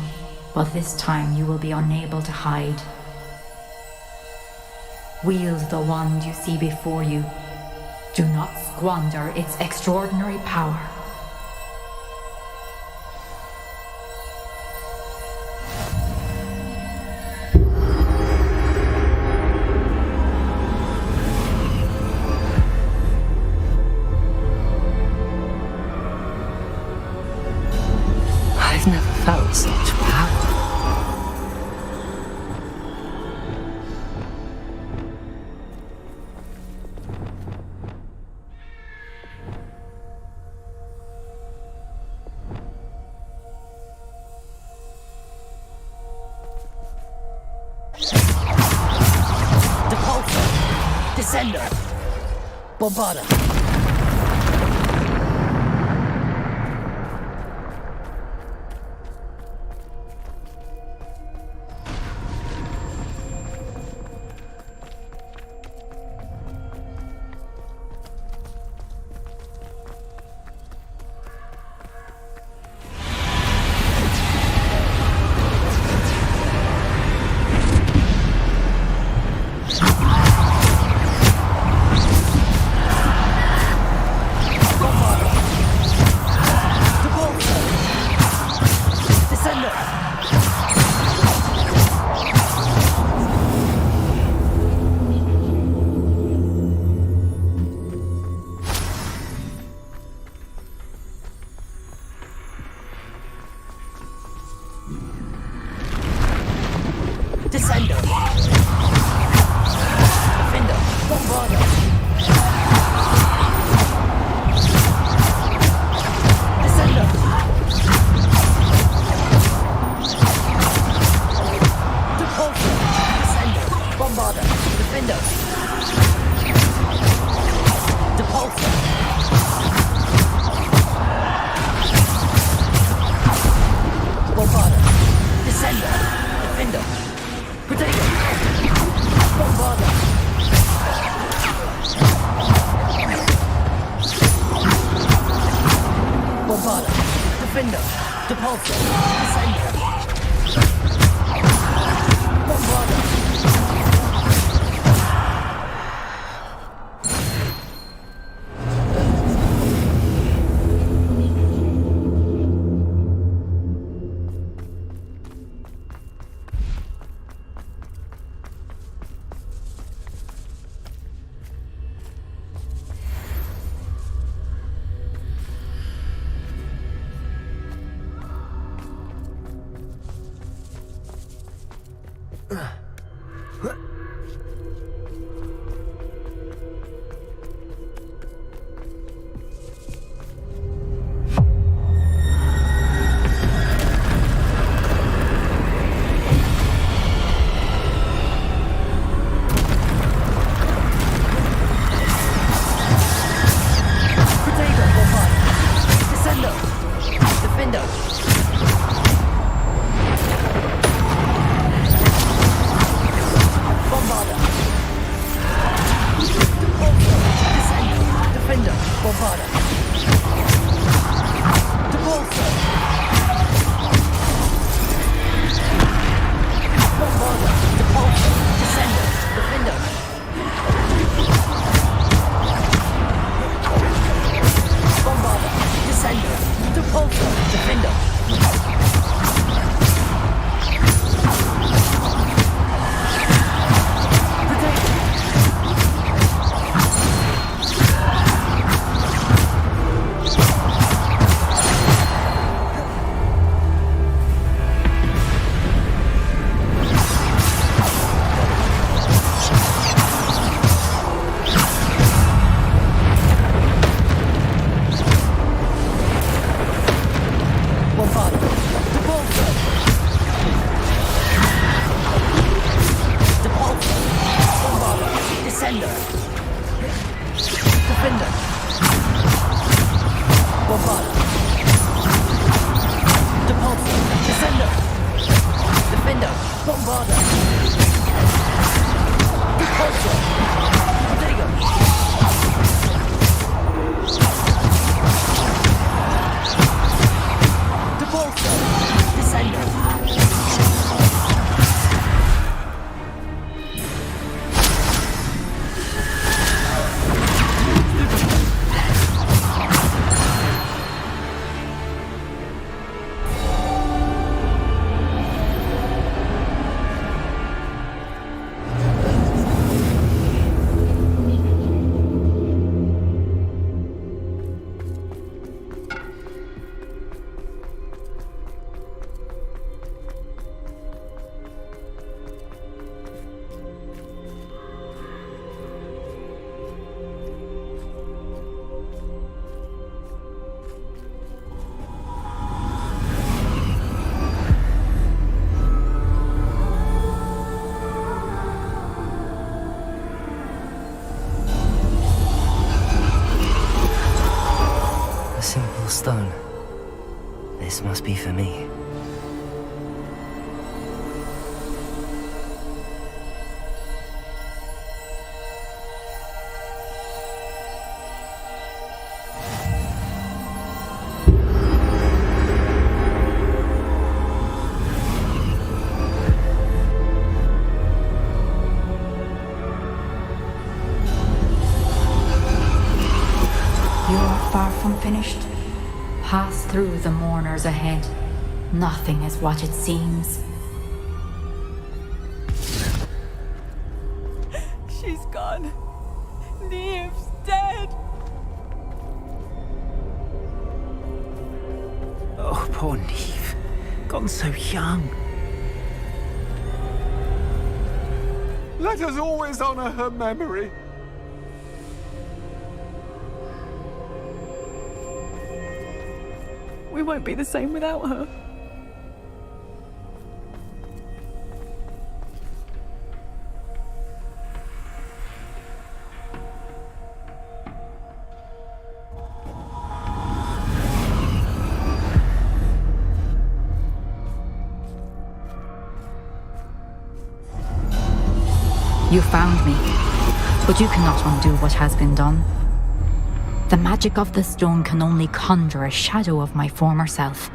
P: but this time you will be unable to hide. Wield the wand you see before you. Do not squander its extraordinary power.
E: I've never felt such power.
J: Depulsor! Descender! Bombarda! Descender! Defender! Bombarda! Descender! Depulsor! Descender! Bombarda! Defender! Depulsor! Bombarda! Descender! Defender! Potato! Bombarda! Bombarda! Defender! Depulsor! Descender! Bombarda! Descender. Defender. Bombarda. Depulsor. Descender. Defender. Bombarda. Depulsor. Protego. Depulsor. Descender.
E: Stone. This must be for me.
P: You are far from finished. Pass through the mourners ahead. Nothing is what it seems.
B: She's gone. Neve's dead.
M: Oh, poor Neve. Gone so young.
C: Let us always honor her memory.
B: We won't be the same without her.
P: You found me, but you cannot undo what has been done. The magic of the stone can only conjure a shadow of my former self.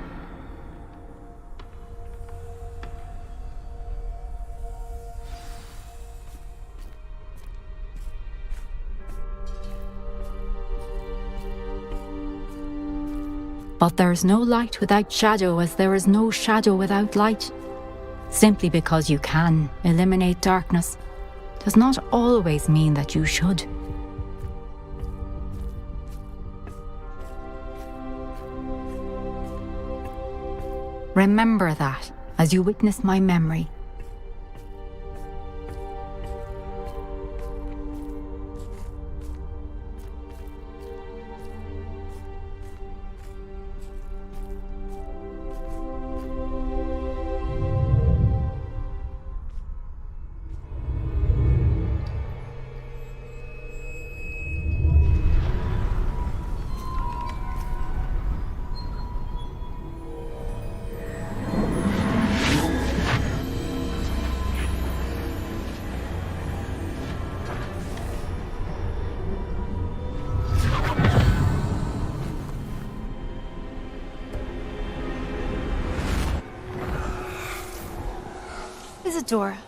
P: But there is no light without shadow, as there is no shadow without light. Simply because you can eliminate darkness does not always mean that you should. Remember that as you witness my memory.
T: Isadora,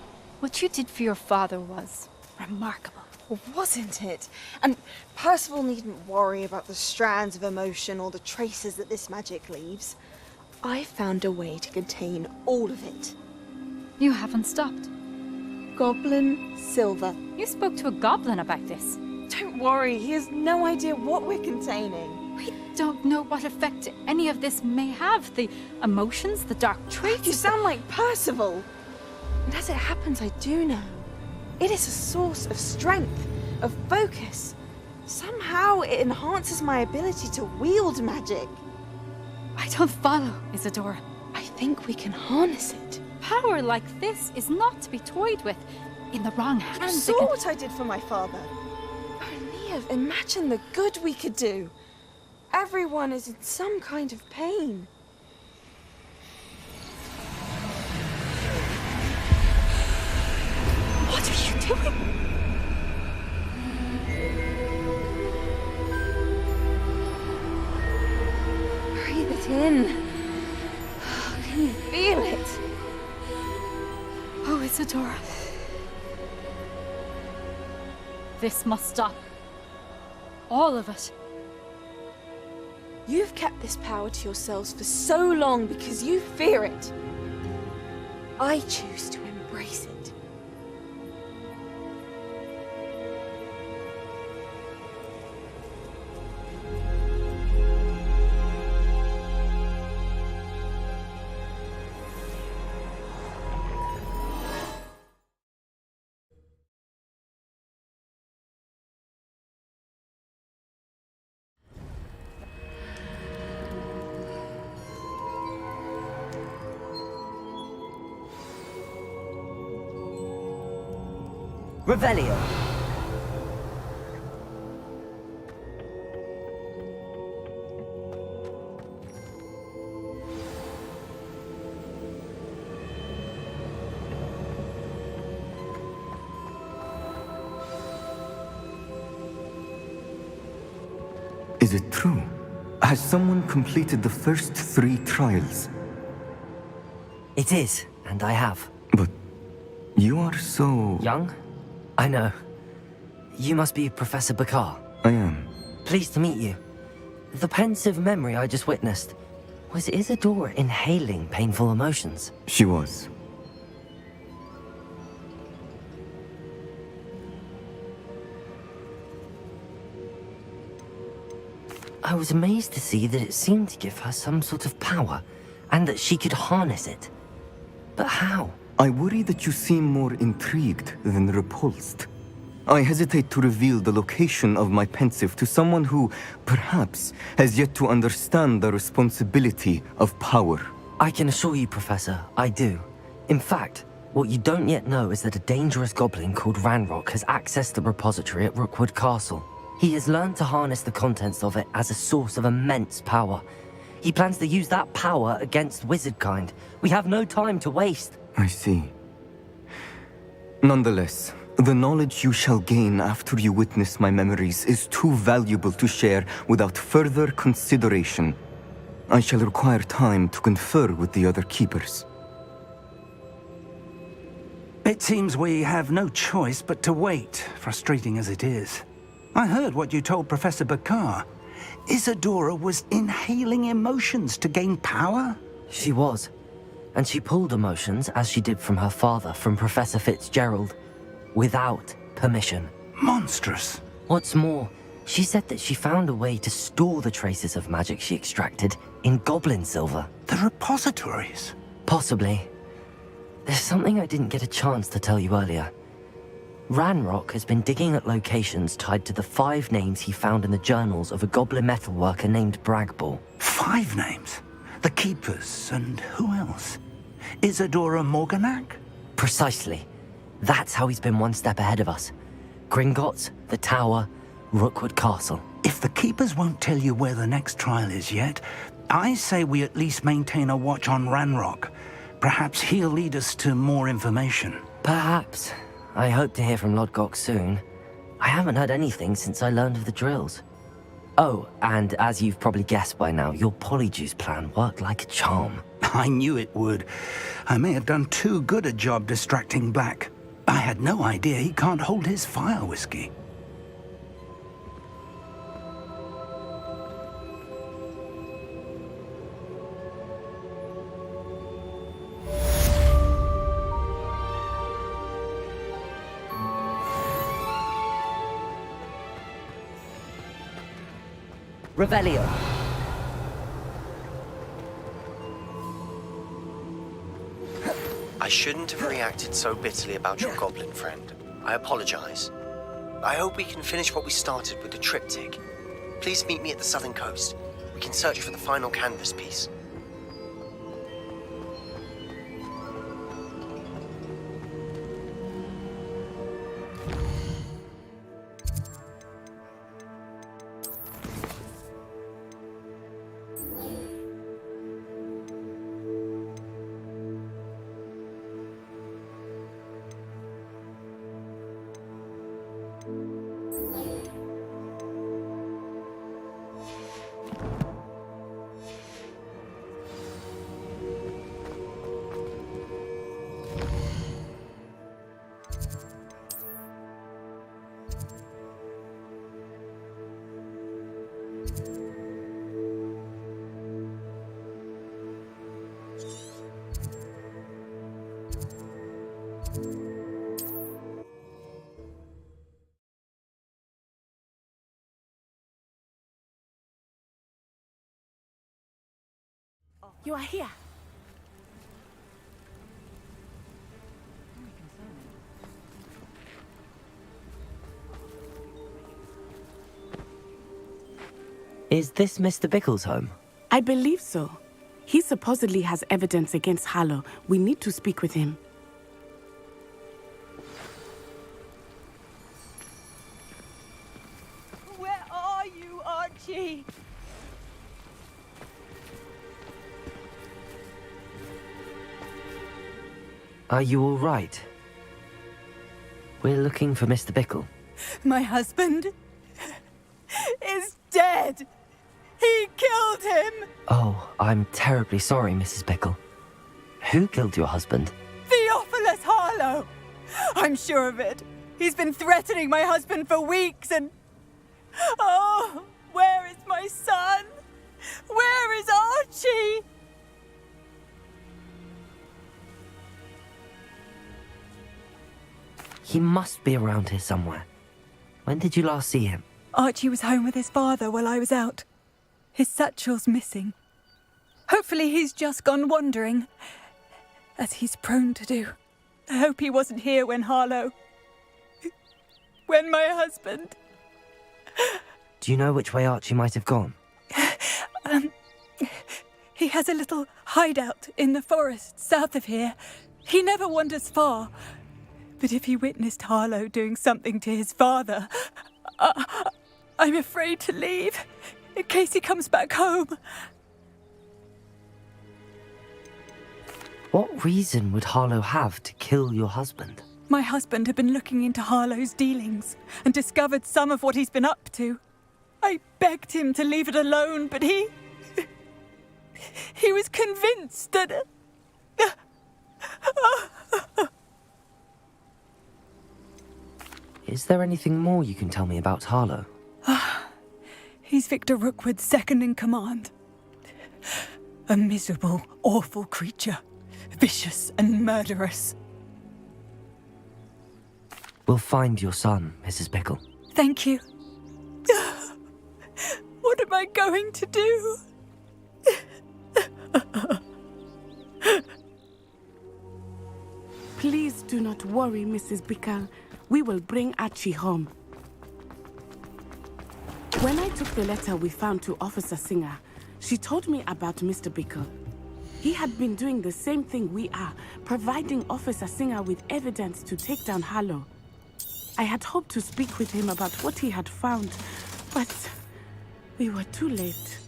T: what you did for your father was remarkable.
U: Well, wasn't it? And Percival needn't worry about the strands of emotion or the traces that this magic leaves. I found a way to contain all of it.
T: You haven't stopped.
U: Goblin Silver.
T: You spoke to a goblin about this.
U: Don't worry, he has no idea what we're containing.
T: We don't know what effect any of this may have. The emotions, the dark traits.
U: You sound like Percival. And as it happens, I do know. It is a source of strength, of focus. Somehow it enhances my ability to wield magic.
T: I don't follow, Isadora.
U: I think we can harness it.
T: Power like this is not to be toyed with. in the wrong
U: You
T: hands.
U: saw what I did for my father. Oh, Neve, imagine the good we could do. Everyone is in some kind of pain.
T: What are you doing?
U: Breathe it in. Can you feel it?
T: Oh, Isadora. This must stop. All of it.
U: You've kept this power to yourselves for so long because you fear it. I choose to embrace it.
E: Revelio.
D: Is it true? Has someone completed the first 3 trials?
E: It is, and I have.
D: But you are so...
E: Young? I know. You must be Professor Bakar.
D: I am.
E: Pleased to meet you. The pensive memory I just witnessed, was Isadora inhaling painful emotions?
D: She was.
E: I was amazed to see that it seemed to give her some sort of power, and that she could harness it. But how?
D: I worry that you seem more intrigued than repulsed. I hesitate to reveal the location of my pensive to someone who, perhaps, has yet to understand the responsibility of power.
E: I can assure you, Professor, I do. In fact, what you don't yet know is that a dangerous goblin called Ranrock has accessed the repository at Rookwood Castle. He has learned to harness the contents of it as a source of immense power. He plans to use that power against wizardkind. We have no time to waste.
D: I see. Nonetheless, the knowledge you shall gain after you witness my memories is too valuable to share without further consideration. I shall require time to confer with the other keepers.
O: It seems we have no choice but to wait, frustrating as it is. I heard what you told Professor Bakar. Isadora was inhaling emotions to gain power?
E: She was. And she pulled emotions, as she did from her father, from Professor Fitzgerald, without permission.
O: Monstrous.
E: What's more, she said that she found a way to store the traces of magic she extracted in goblin silver.
O: The repositories?
E: Possibly. There's something I didn't get a chance to tell you earlier. Ranrock has been digging at locations tied to the 5 names he found in the journals of a goblin metalworker named Bragball.
O: 5 names? The Keepers, and who else? Isadora Morganac?
E: Precisely. That's how he's been one step ahead of us. Gringotts, the Tower, Rookwood Castle.
O: If the Keepers won't tell you where the next trial is yet, I say we at least maintain a watch on Ranrock. Perhaps he'll lead us to more information.
E: Perhaps. I hope to hear from Lodgok soon. I haven't heard anything since I learned of the drills. Oh, and as you've probably guessed by now, your polyjuice plan worked like a charm.
O: I knew it would. I may have done too good a job distracting Black. I had no idea he can't hold his fire whiskey.
E: Revelio.
A: I shouldn't have reacted so bitterly about your goblin friend. I apologize. I hope we can finish what we started with the triptych. Please meet me at the southern coast. We can search for the final canvas piece.
I: You are here.
E: Is this Mr. Bickle's home?
I: I believe so. He supposedly has evidence against Harlow. We need to speak with him.
B: Where are you, Archie?
E: Are you all right? We're looking for Mr. Bickle.
B: My husband is dead. He killed him.
E: Oh, I'm terribly sorry, Mrs. Bickle. Who killed your husband?
B: Theophilus Harlow. I'm sure of it. He's been threatening my husband for weeks and... Oh, where is my son? Where is Archie?
E: He must be around here somewhere. When did you last see him?
B: Archie was home with his father while I was out. His satchel's missing. Hopefully he's just gone wandering, as he's prone to do. I hope he wasn't here when Harlow... when my husband...
E: Do you know which way Archie might have gone?
B: He has a little hideout in the forest south of here. He never wanders far. But if he witnessed Harlow doing something to his father, I'm afraid to leave, in case he comes back home.
E: What reason would Harlow have to kill your husband?
B: My husband had been looking into Harlow's dealings and discovered some of what he's been up to. I begged him to leave it alone, but he was convinced that...
E: Is there anything more you can tell me about Harlow?
B: He's Victor Rookwood's second in command. A miserable, awful creature. Vicious and murderous.
E: We'll find your son, Mrs. Bickle.
B: Thank you. What am I going to do?
I: Please do not worry, Mrs. Bickle. We will bring Archie home. When I took the letter we found to Officer Singer, she told me about Mr. Bickle. He had been doing the same thing we are, providing Officer Singer with evidence to take down Harlow. I had hoped to speak with him about what he had found, but we were too late.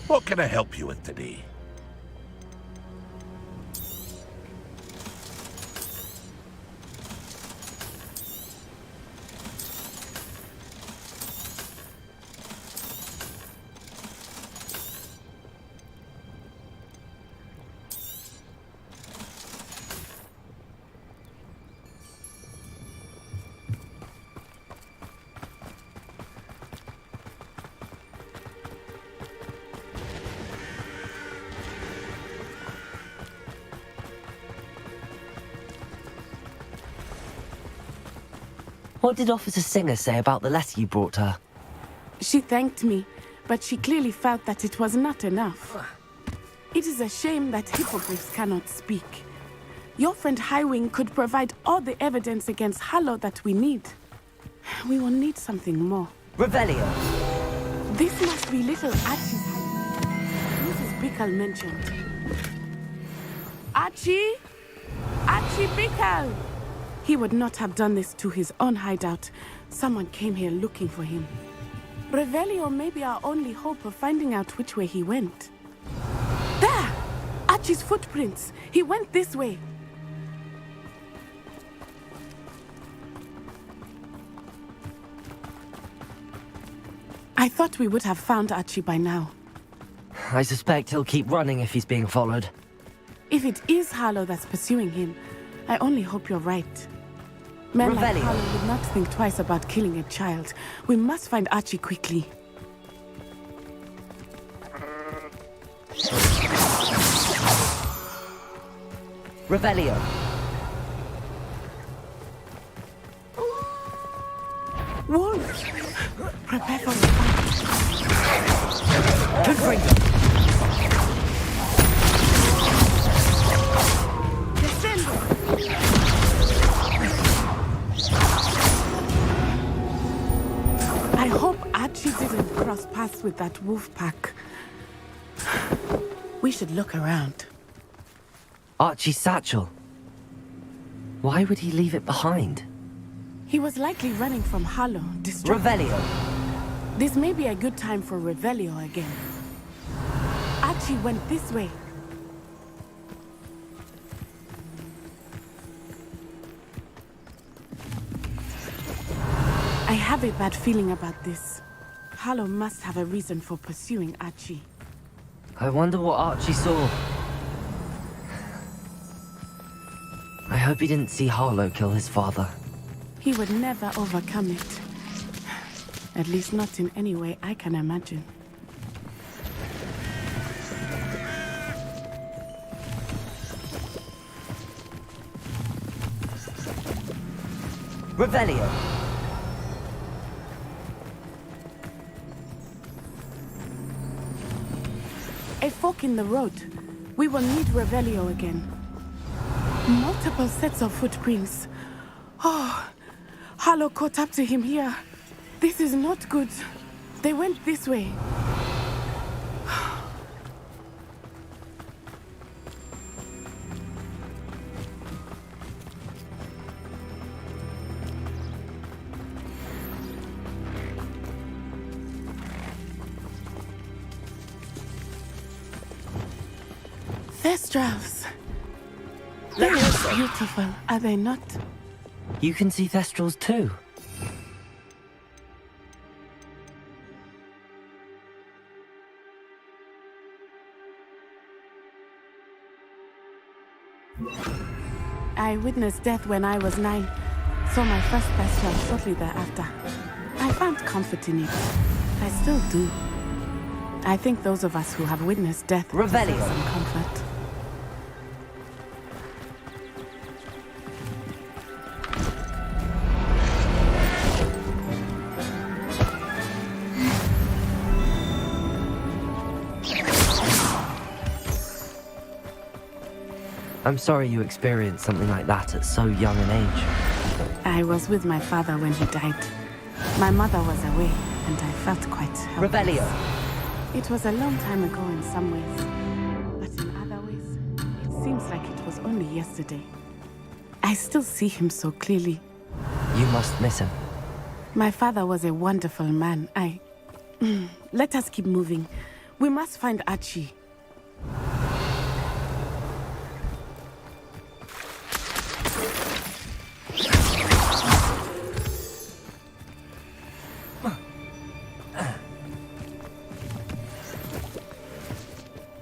C: What can I help you with today?
E: What did Officer Singer say about the letter you brought her?
I: She thanked me, but she clearly felt that it was not enough. It is a shame that hippogriffs cannot speak. Your friend Highwing could provide all the evidence against Harlow that we need. We will need something more.
E: Revelio!
I: This must be little Archie's Mrs. Bickle mentioned. Archie? Archibald! He would not have done this to his own hideout. Someone came here looking for him. Revelio may be our only hope of finding out which way he went. There! Archie's footprints. He went this way. I thought we would have found Archie by now.
E: I suspect he'll keep running if he's being followed.
I: If it is Harlow that's pursuing him, I only hope you're right. Men like
E: Revelio.
I: Harlow would not think twice about killing a child. We must find Archie quickly.
E: Revelio.
I: Wolf! Prepare for the fight.
E: Confringo.
I: I hope Archie didn't cross paths with that wolf pack. We should look around.
E: Archie's satchel. Why would he leave it behind?
I: He was likely running from Harlow, distracted.
E: Revelio.
I: This may be a good time for Revelio again. Archie went this way. I have a bad feeling about this. Harlow must have a reason for pursuing Archie.
E: I wonder what Archie saw. I hope he didn't see Harlow kill his father.
I: He would never overcome it. At least not in any way I can imagine.
E: Revelio.
I: A fork in the road. We will need Revelio again. Multiple sets of footprints. Oh, Harlow caught up to him here. This is not good. They went this way. Thestrals. They are beautiful, are they not?
E: You can see Thestrals too.
I: I witnessed death when I was 9. Saw my first Thestral shortly thereafter. I found comfort in it. I still do. I think those of us who have witnessed death deserve some comfort.
E: I'm sorry you experienced something like that at so young an age.
I: I was with my father when he died. My mother was away, and I felt quite helpless.
E: Revelio.
I: It was a long time ago in some ways, but in other ways, it seems like it was only yesterday. I still see him so clearly.
E: You must miss him.
I: My father was a wonderful man. Let us keep moving. We must find Archie.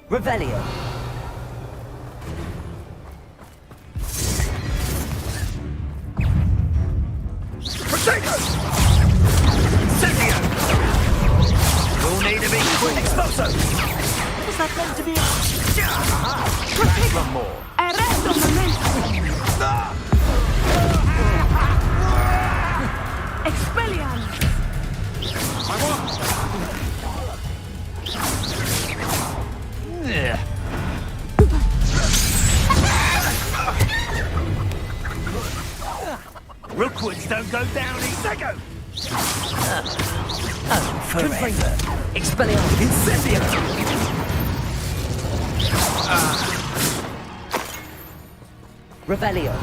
E: Revelio.
C: Protego! Incendio! You'll need to be quick. Exploso! Was that meant to be a... Protego! One more.
I: Arresto momento! Expelliarmus!
C: I want... Rookwoods don't go down easy. Go!
E: Forever. Expelliarmus.
C: Incendio!
E: Revelio.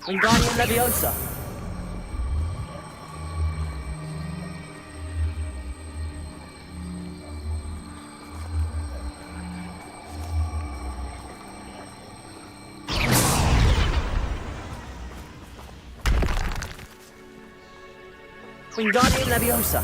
E: Wingardium Leviosa. Wingardium Leviosa.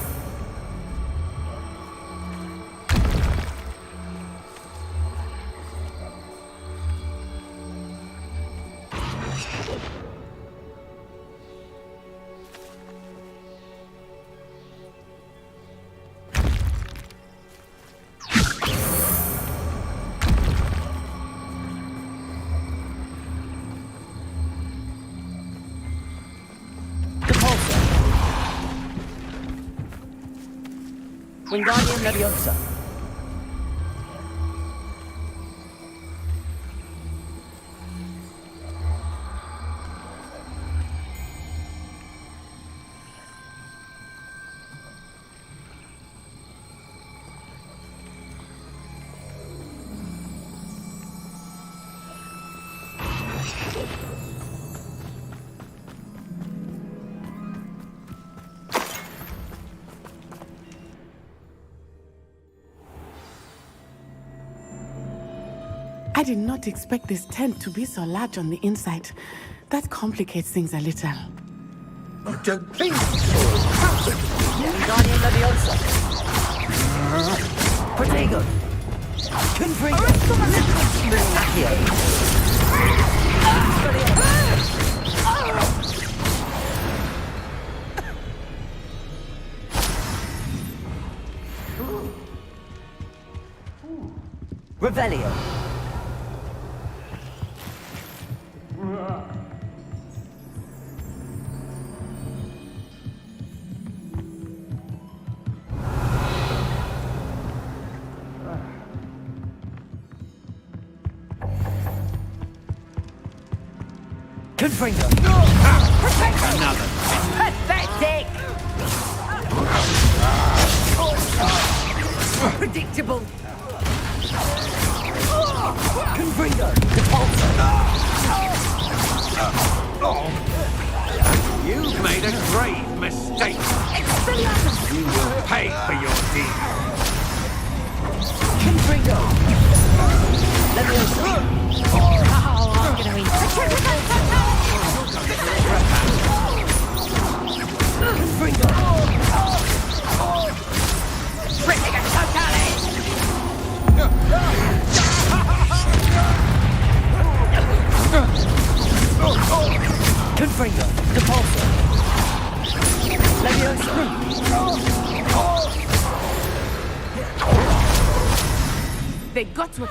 E: Wingardium Leviosa.
I: I did not expect this tent to be so large on the inside. That complicates things a little.
E: Wingardium Leviosa. Protego. Confringo. Accio. Revelio. Confringo.
Q: Another.
E: Pathetic! Predictable. Confringo.
Q: You've made a grave mistake. You will pay for your deed.
E: Confringo. Leviosa.
K: Oh, I'm gonna win.
E: Confringo. Confringo. Depulso. Leviosa.
I: They got what...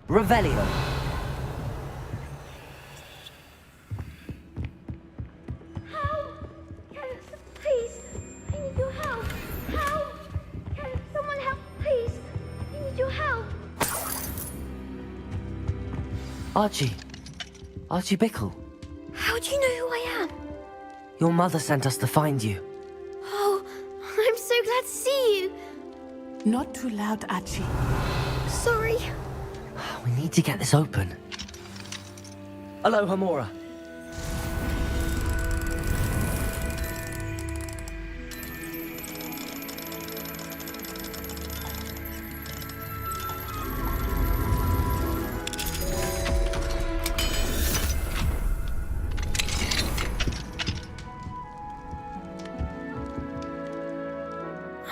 E: Revelio.
H: Please, I need your help. Help! Can someone help, please? I need your help.
E: Archie. Archie Bickle.
H: How do you know who I am?
E: Your mother sent us to find you.
H: Oh, I'm so glad to see you.
I: Not too loud, Archie.
H: Sorry.
E: We need to get this open. Hello, Hamora.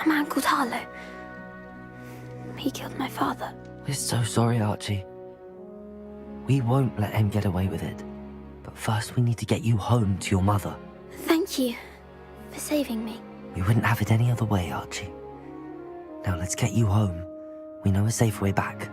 H: A man called Harlow. He killed my father.
E: We're so sorry, Archie. We won't let him get away with it. But first we need to get you home to your mother.
H: Thank you for saving me.
E: We wouldn't have it any other way, Archie. Now let's get you home. We know a safe way back.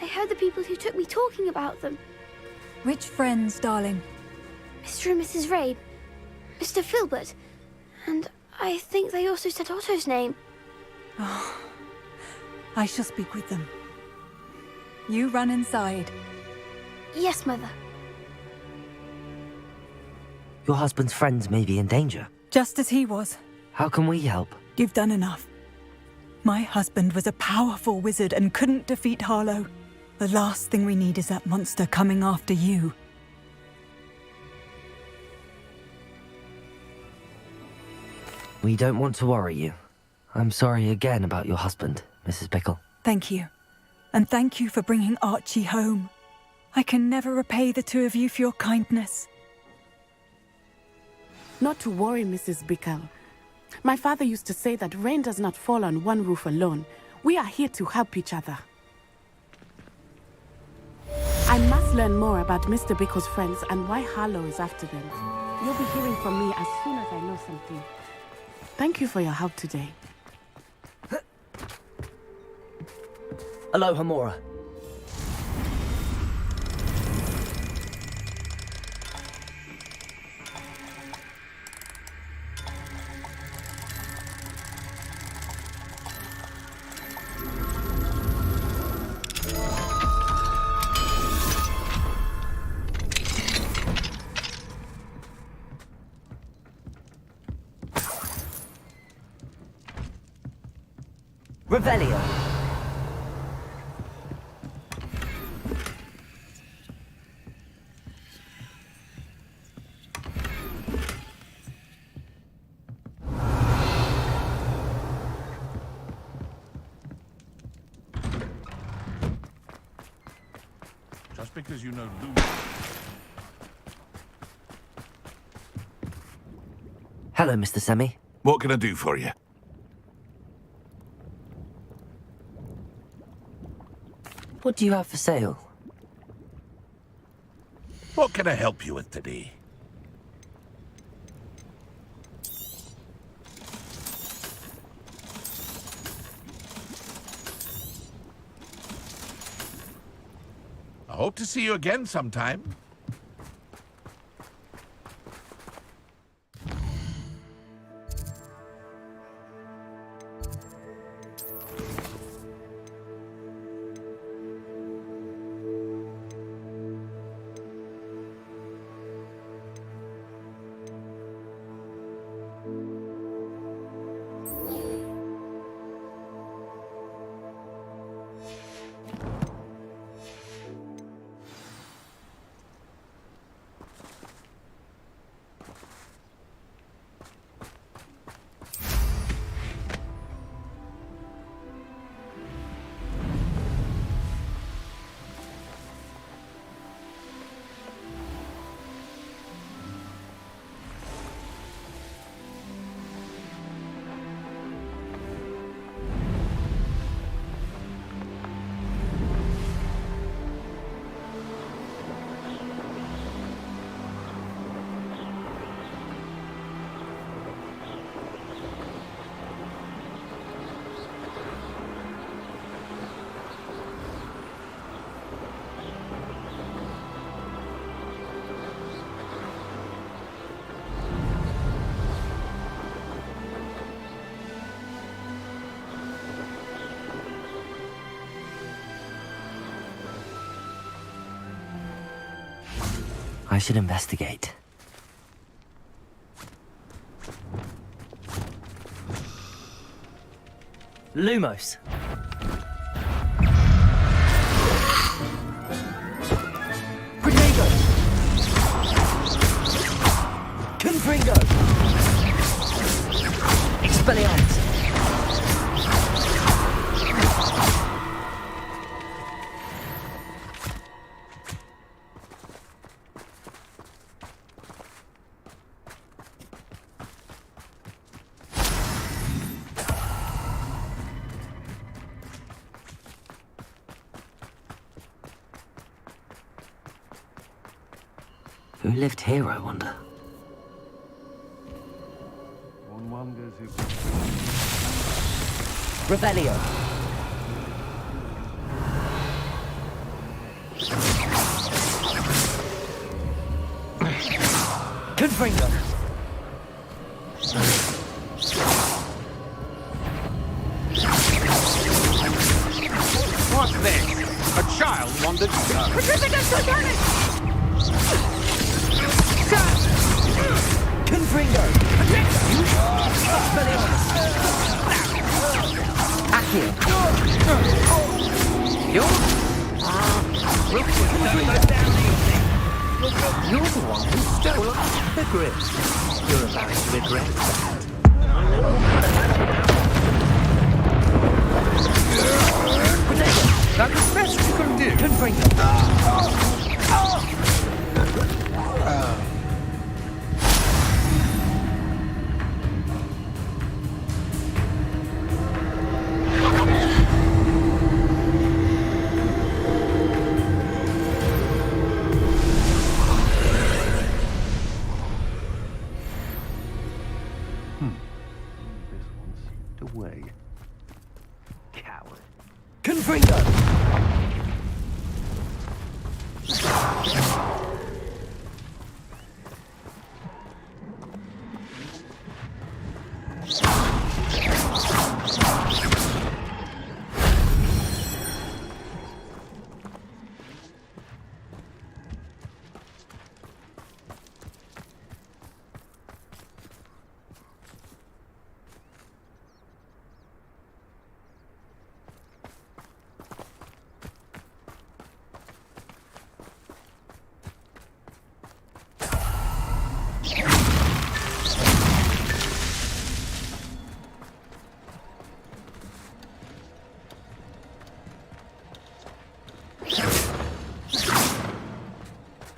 F: I heard the people who took me talking about them.
B: Which friends, darling?
F: Mr. and Mrs. Rabe, Mr. Filbert, and I think they also said Otto's name.
B: Oh, I shall speak with them. You run inside.
F: Yes, Mother.
E: Your husband's friends may be in danger.
B: Just as he was.
E: How can we help?
B: You've done enough. My husband was a powerful wizard and couldn't defeat Harlow. The last thing we need is that monster coming after you.
E: We don't want to worry you. I'm sorry again about your husband, Mrs. Bickle.
B: Thank you. And thank you for bringing Archie home. I can never repay the two of you for your kindness.
I: Not to worry, Mrs. Bickle. My father used to say that rain does not fall on one roof alone. We are here to help each other. I must learn more about Mr. Bickle's friends and why Harlow is after them. You'll be hearing from me as soon as I know something. Thank you for your help today.
E: Aloha, Mora. Revelio.
C: Just because you know Lou.
E: Hello, Mr. Semi.
C: What can I do for you?
E: What do you have for sale?
C: What can I help you with today? I hope to see you again sometime.
E: I should investigate. Lumos. Protego. Confringo. Expelliarmus. Who lived here, I wonder?
C: One wonders if...
E: Revelio. Confringo!
C: What's this? A child wandered.
E: Confringo! Accio!
M: You're the one who stole the grip. You're about to regret that.
C: That's the best you can do.
E: Confringo!
C: Away. Coward.
E: Confringo!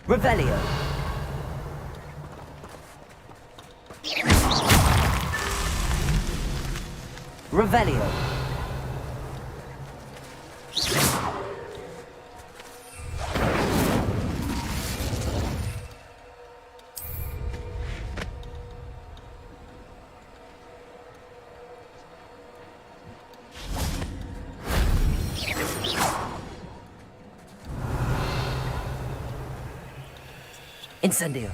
E: Revelio. Revelio. Incendio.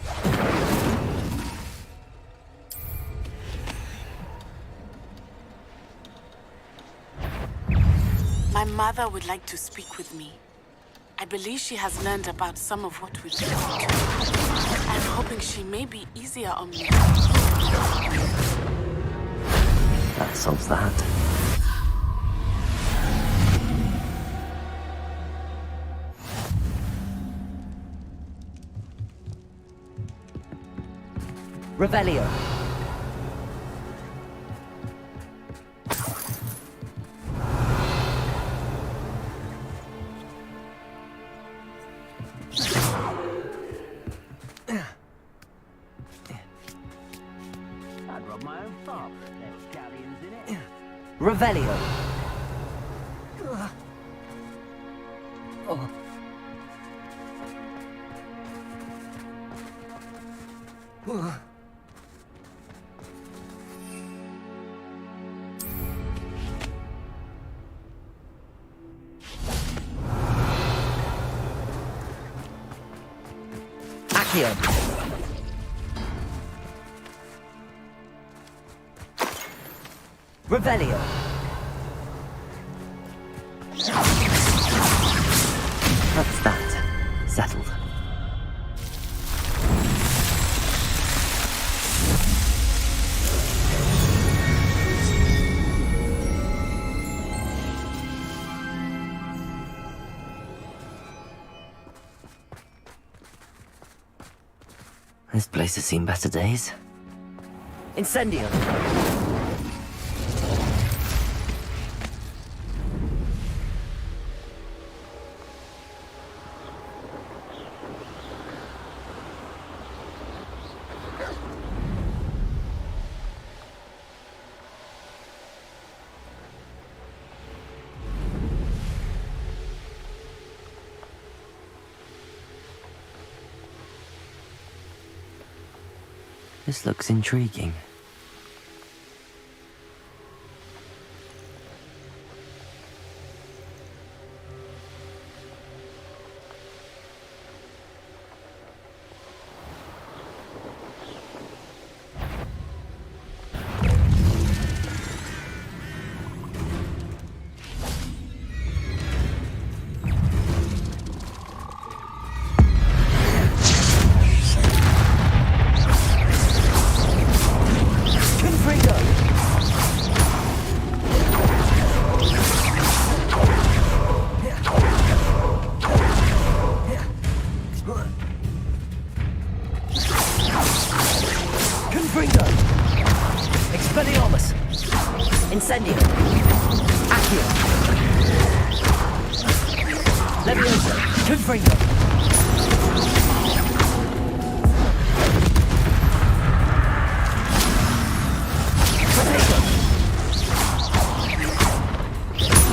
I: My mother would like to speak with me. I believe she has learned about some of what we've been through. I'm hoping she may be easier on me.
E: That solves that. Revelio.
M: I'd rub my own farm. There's galleons in it.
E: Revelio. Oh. Accio. Revelio. That's that. Settled. This place has seen better days. Incendio! This looks intriguing. Leviosa! Confringo! Potato!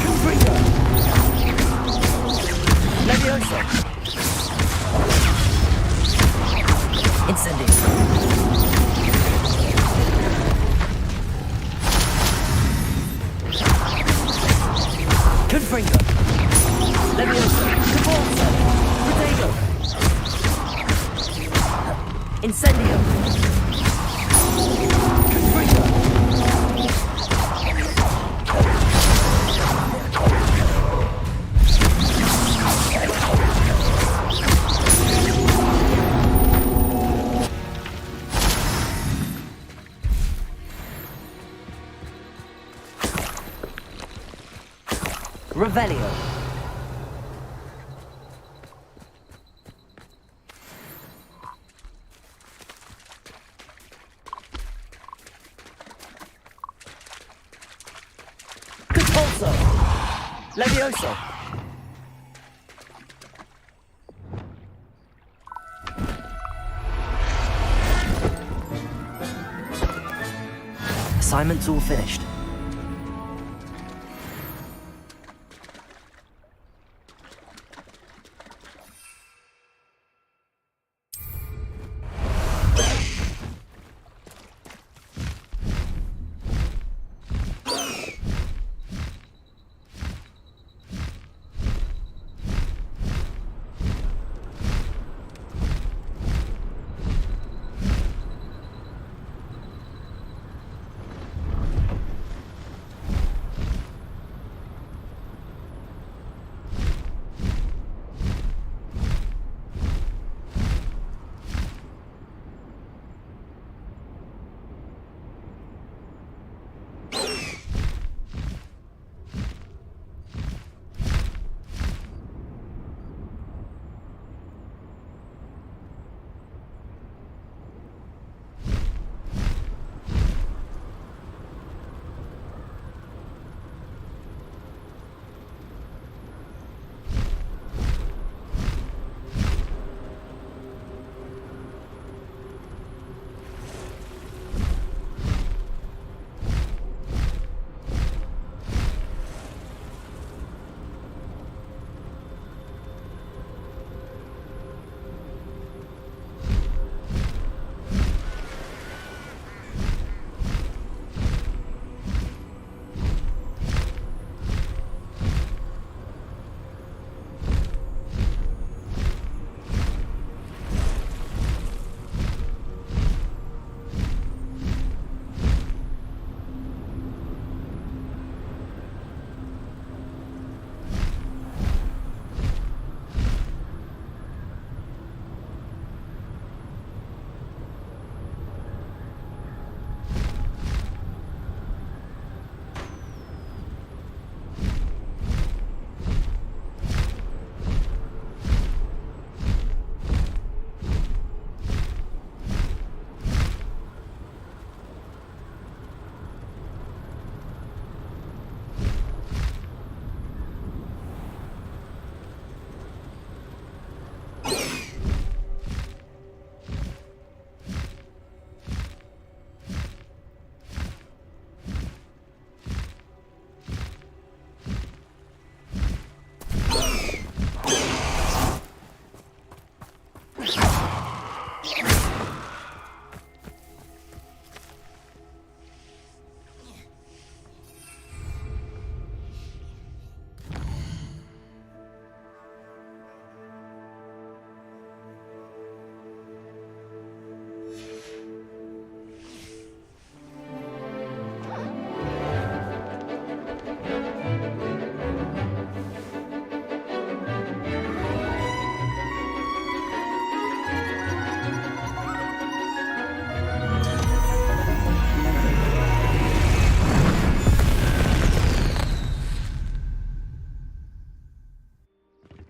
E: Confringo! Leviosa! Incendio! Confringo! Leviosa! Cavolza! Potato! Incendio! Confringo! Revelio! Convulso! Levioso! Assignment's all finished.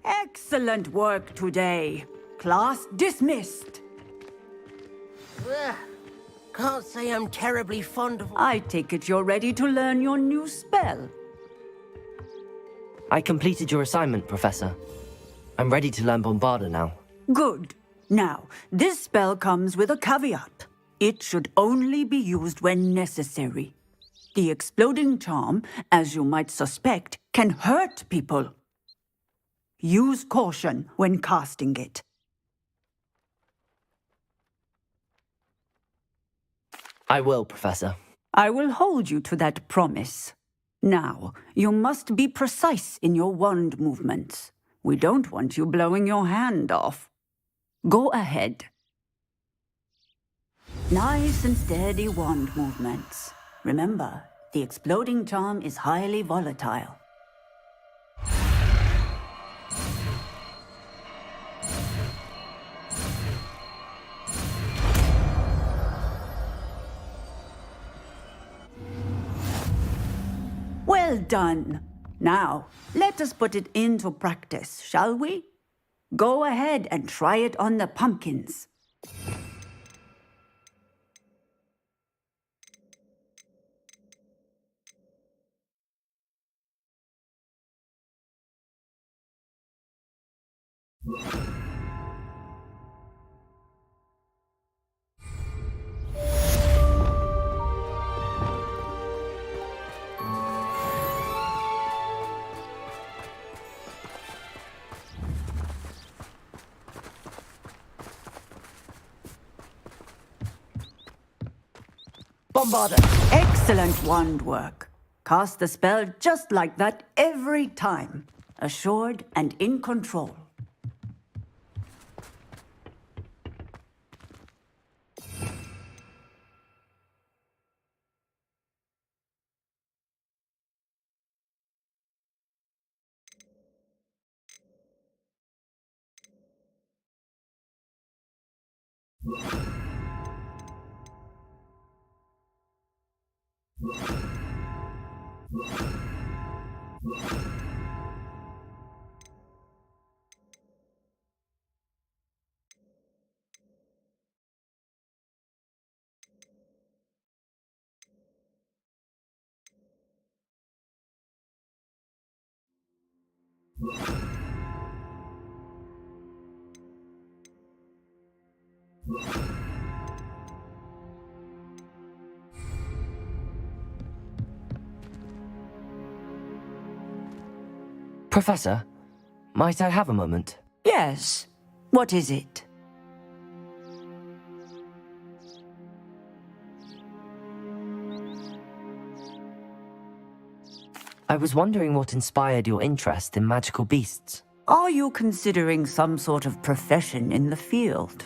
N: Excellent work today. Class dismissed.
M: Can't say I'm terribly fond of...
N: I take it you're ready to learn your new spell.
E: I completed your assignment, Professor. I'm ready to learn Bombarda now.
N: Good. Now, this spell comes with a caveat. It should only be used when necessary. The exploding charm, as you might suspect, can hurt people. Use caution when casting it.
E: I will, Professor.
N: I will hold you to that promise. Now, you must be precise in your wand movements. We don't want you blowing your hand off. Go ahead. Nice and steady wand movements. Remember, the exploding charm is highly volatile. Well done. Now, let us put it into practice, shall we? Go ahead and try it on the pumpkins.
E: Bombarda!
N: Excellent wand work. Cast the spell just like that every time. Assured and in control.
E: Professor, might I have a moment?
N: Yes. What is it?
E: I was wondering what inspired your interest in magical beasts.
N: Are you considering some sort of profession in the field?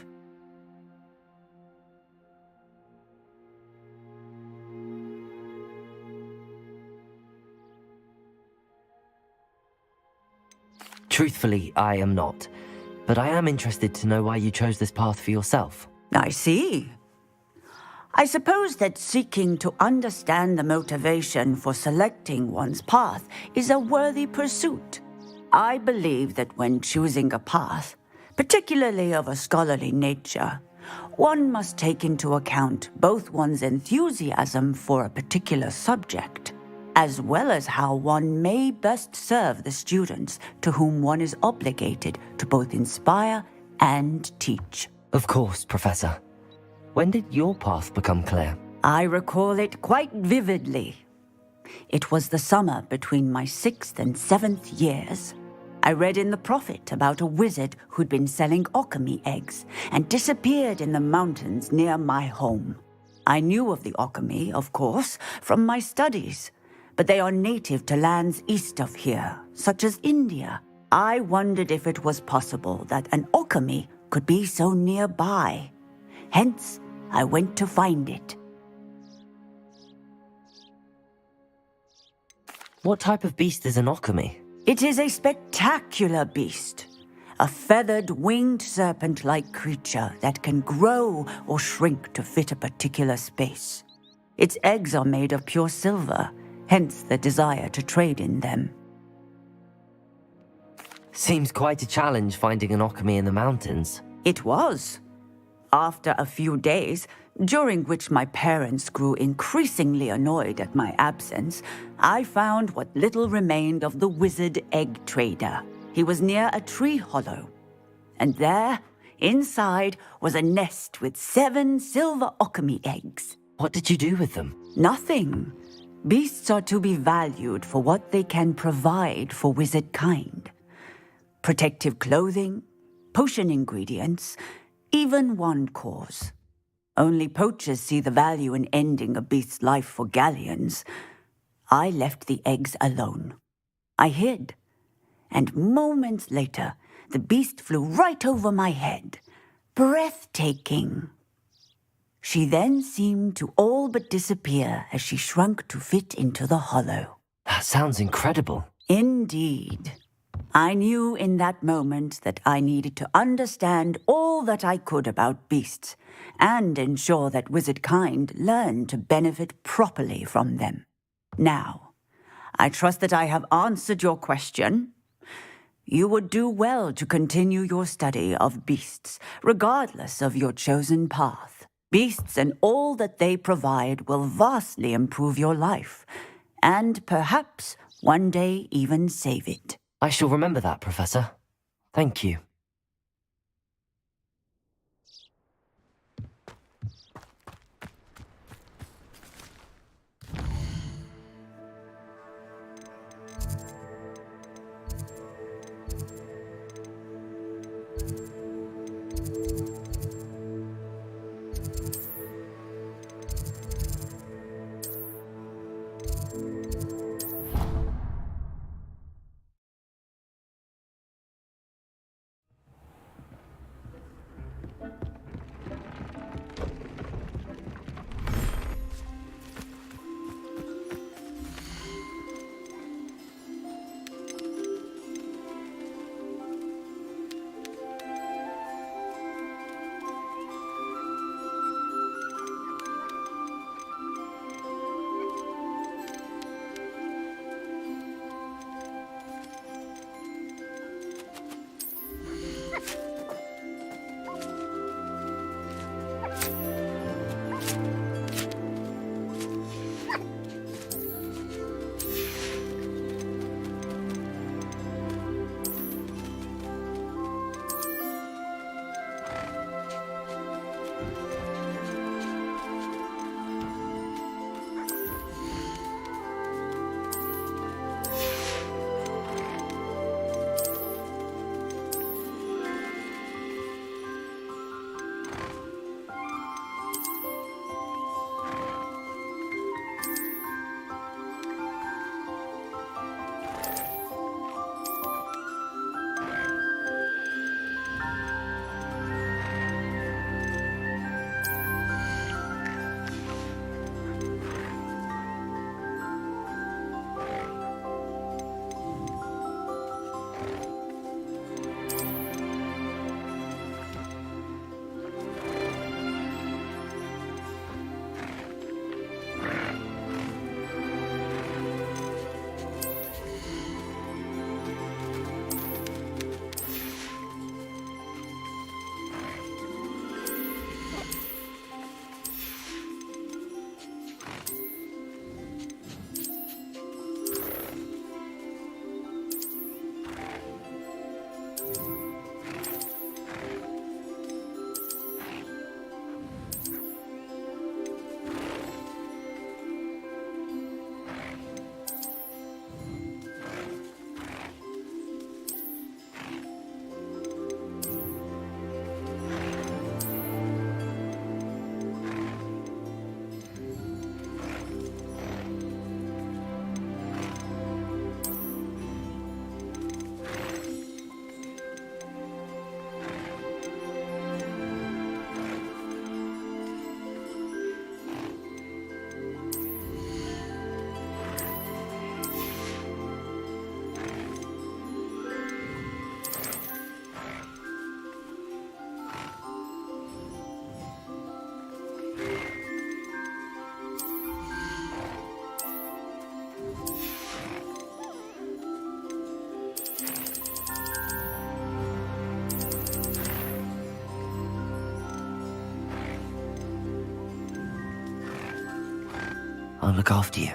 E: Truthfully, I am not. But I am interested to know why you chose this path for yourself.
N: I see. I suppose that seeking to understand the motivation for selecting one's path is a worthy pursuit. I believe that when choosing a path, particularly of a scholarly nature, one must take into account both one's enthusiasm for a particular subject, as well as how one may best serve the students to whom one is obligated to both inspire and teach.
E: Of course, Professor. When did your path become clear?
N: I recall it quite vividly. It was the summer between my 6th and 7th years. I read in the Prophet about a wizard who'd been selling alchemy eggs and disappeared in the mountains near my home. I knew of the alchemy, of course, from my studies, but they are native to lands east of here, such as India. I wondered if it was possible that an alchemy could be so nearby. Hence, I went to find it.
E: What type of beast is an alchemy?
N: It is a spectacular beast. A feathered, winged serpent-like creature that can grow or shrink to fit a particular space. Its eggs are made of pure silver, hence the desire to trade in them.
E: Seems quite a challenge finding an alchemy in the mountains.
N: It was. After a few days, during which my parents grew increasingly annoyed at my absence, I found what little remained of the wizard egg trader. He was near a tree hollow, and there, inside, was a nest with 7 silver okami eggs.
E: What did you do with them?
N: Nothing. Beasts are to be valued for what they can provide for wizard kind. Protective clothing, potion ingredients, even wand cores. Only poachers see the value in ending a beast's life for galleons. I left the eggs alone. I hid, and moments later, the beast flew right over my head. Breathtaking. She then seemed to all but disappear as she shrunk to fit into the hollow.
E: That sounds incredible.
N: Indeed. I knew in that moment that I needed to understand all that I could about beasts and ensure that wizard kind learned to benefit properly from them. Now, I trust that I have answered your question. You would do well to continue your study of beasts, regardless of your chosen path. Beasts and all that they provide will vastly improve your life, and perhaps one day even save it.
E: I shall remember that, Professor. Thank you. I'll look after you.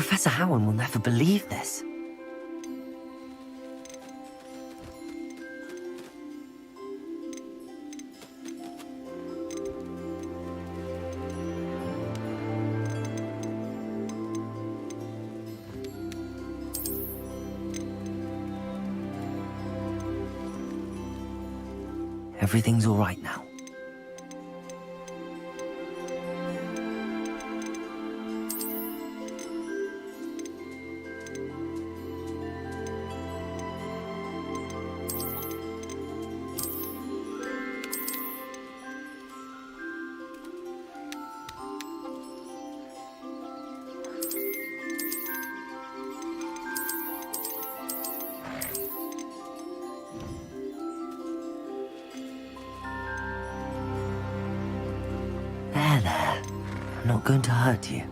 E: Professor Howard will never believe this. Everything's all right now. There. I'm not going to hurt you.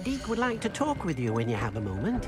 R: Deke would like to talk with you when you have a moment.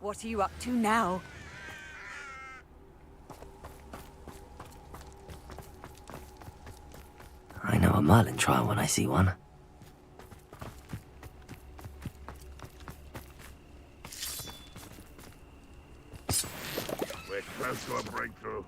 B: What are you up to now?
E: I know a Merlin trial when I see one.
C: We're close to a breakthrough.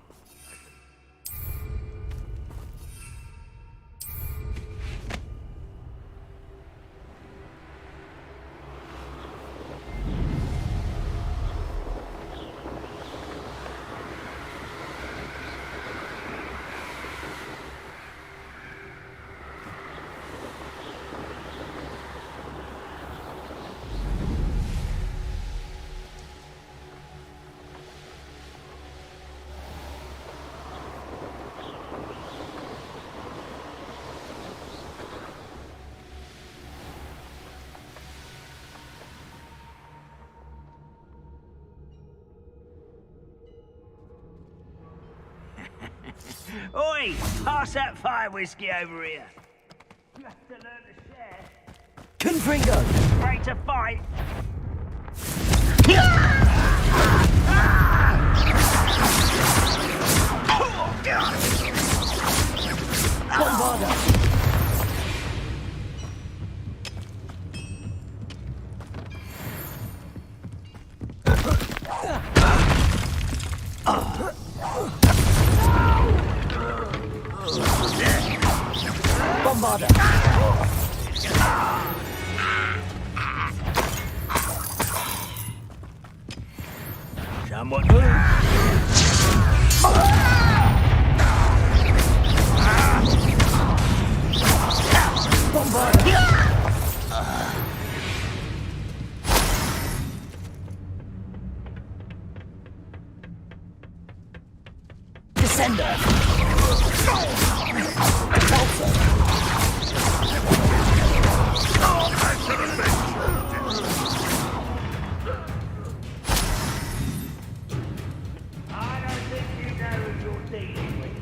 G: Oi! Pass that fire whiskey over here. You have to learn to share.
E: Confringo!
G: Afraid to fight?
E: Bombarda! Bombarda!
G: Somewhat.
E: Descender!
G: I don't think you know who you're dealing with.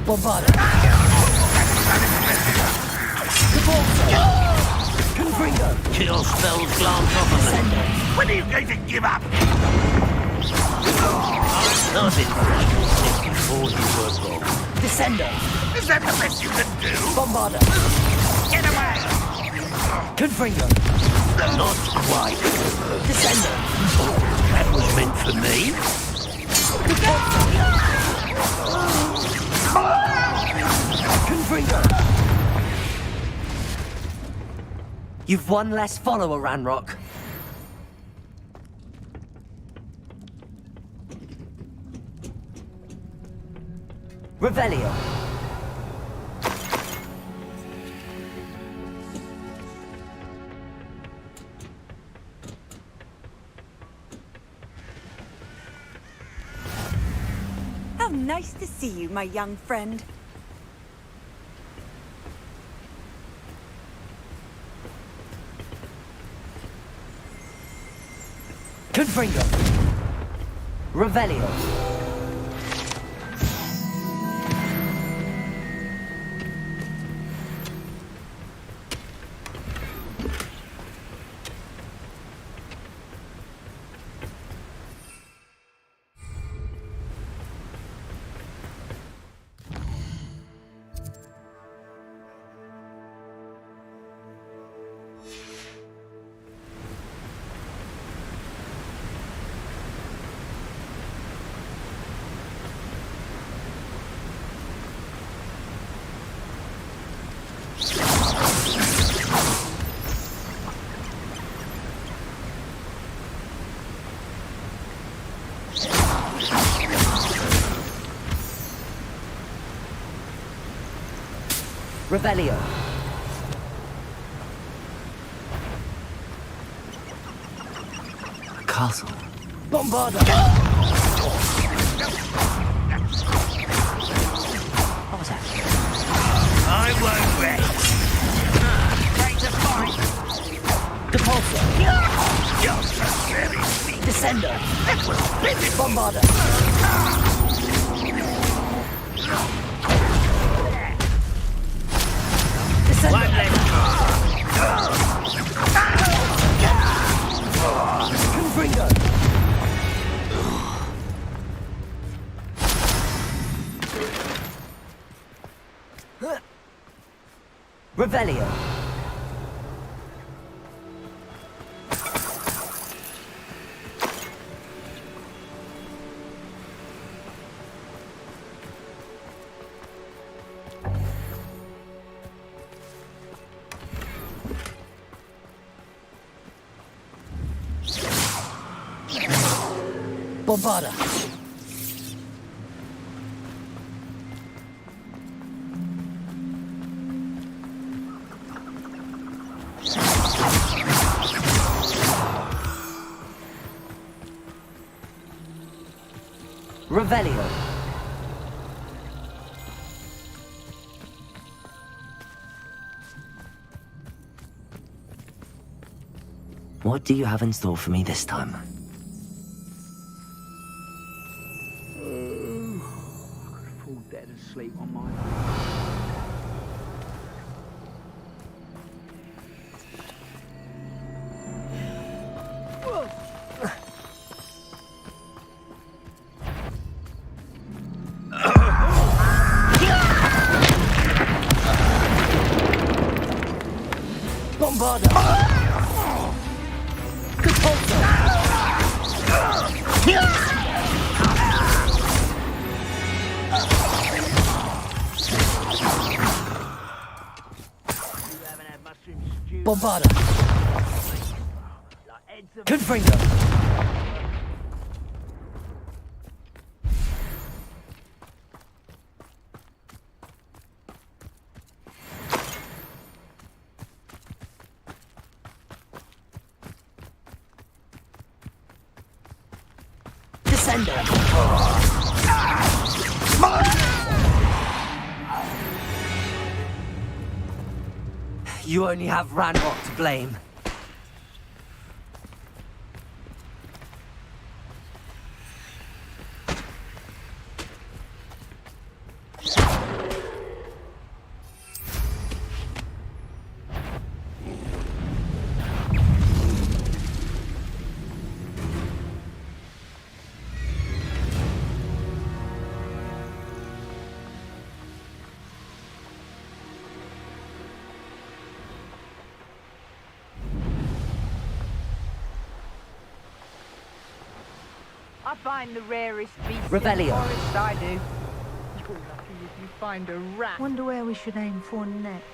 E: Bombarda! Confringo!
G: Kill spells glance off of them.
C: When are you going to give up?
G: Not interested before you were born.
E: Descender!
C: Is that the best you can do?
E: Bombarda!
C: Get away!
E: Confringo!
G: Not quite.
E: Descender!
G: That was meant for me.
E: Confringo! You've one less follower, Ranrock. Revelio.
B: How nice to see you, my young friend.
E: Confringo. Revelio. Revelio. A castle. Bombarda! What was that?
G: I won't rest. Ready to fight.
E: Depulsor.
G: Just a silly feat.
E: Descender.
G: That was busy.
E: Bombarda. Revelio. Bombarda. Revelio. What do you have in store for me this time?
G: Fall dead asleep on my...
E: Bombarda! Bombarda! Confringo! You only have Ranrock to blame.
K: I find the rarest beast
E: Revelio.
K: in the forest, I do. You're lucky if you find a rat. Wonder where we should aim for next.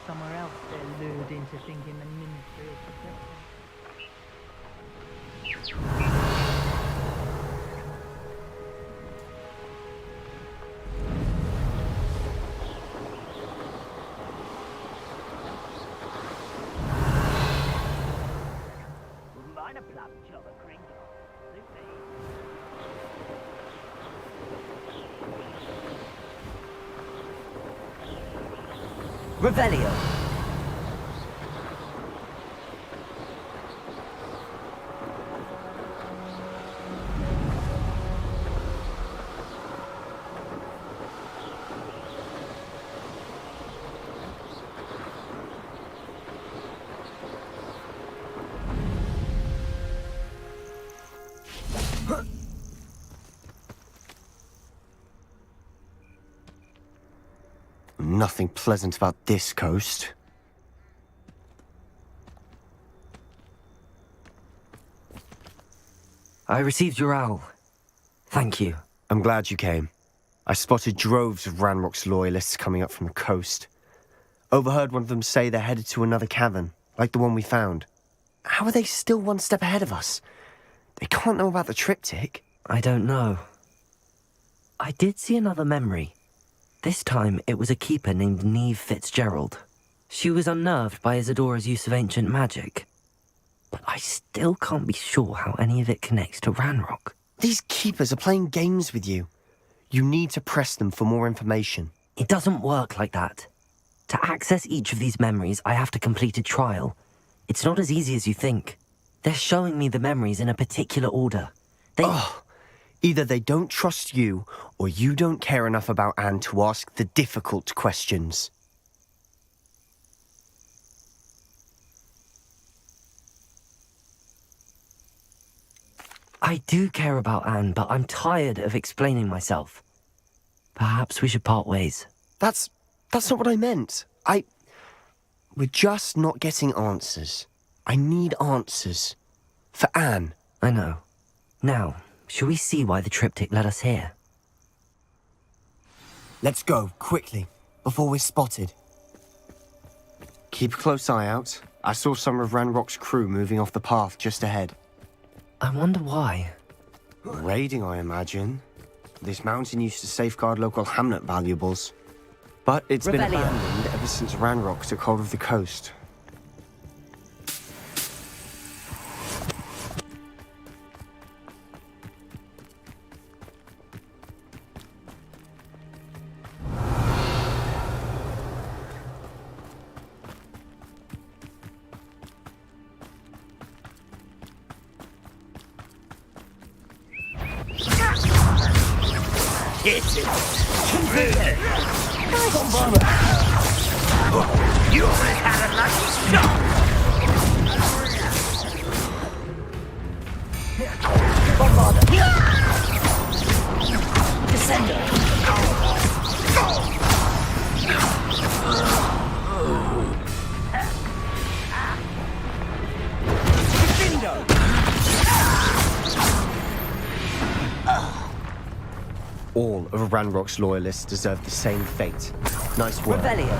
K: Somewhere else they're lured into thinking the Ministry of Protection.
E: Revelio.
A: Nothing pleasant about this coast.
E: I received your owl. Thank you.
A: I'm glad you came. I spotted droves of Ranrock's loyalists coming up from the coast. Overheard one of them say they're headed to another cavern, like the one we found. How are they still one step ahead of us? They can't know about the triptych.
E: I don't know. I did see another memory. This time, it was a keeper named Neve Fitzgerald. She was unnerved by Isadora's use of ancient magic. But I still can't be sure how any of it connects to Ranrock.
A: These keepers are playing games with you. You need to press them for more information.
E: It doesn't work like that. To access each of these memories, I have to complete a trial. It's not as easy as you think. They're showing me the memories in a particular order.
A: Either they don't trust you, or you don't care enough about Anne to ask the difficult questions.
E: I do care about Anne, but I'm tired of explaining myself. Perhaps we should part ways.
A: That's not what I meant. We're just not getting answers. I need answers. For Anne.
E: I know. Now, shall we see why the triptych led us here?
A: Let's go, quickly, before we're spotted. Keep a close eye out. I saw some of Ranrock's crew moving off the path just ahead.
E: I wonder why.
A: Raiding, I imagine. This mountain used to safeguard local hamlet valuables. But it's been abandoned ever since Ranrock took hold of the coast.
G: Hit it! You almost had a lucky shot! Bombarder! Descender!
A: All of Ranrock's loyalists deserve the same fate. Nice work.
E: Revelio.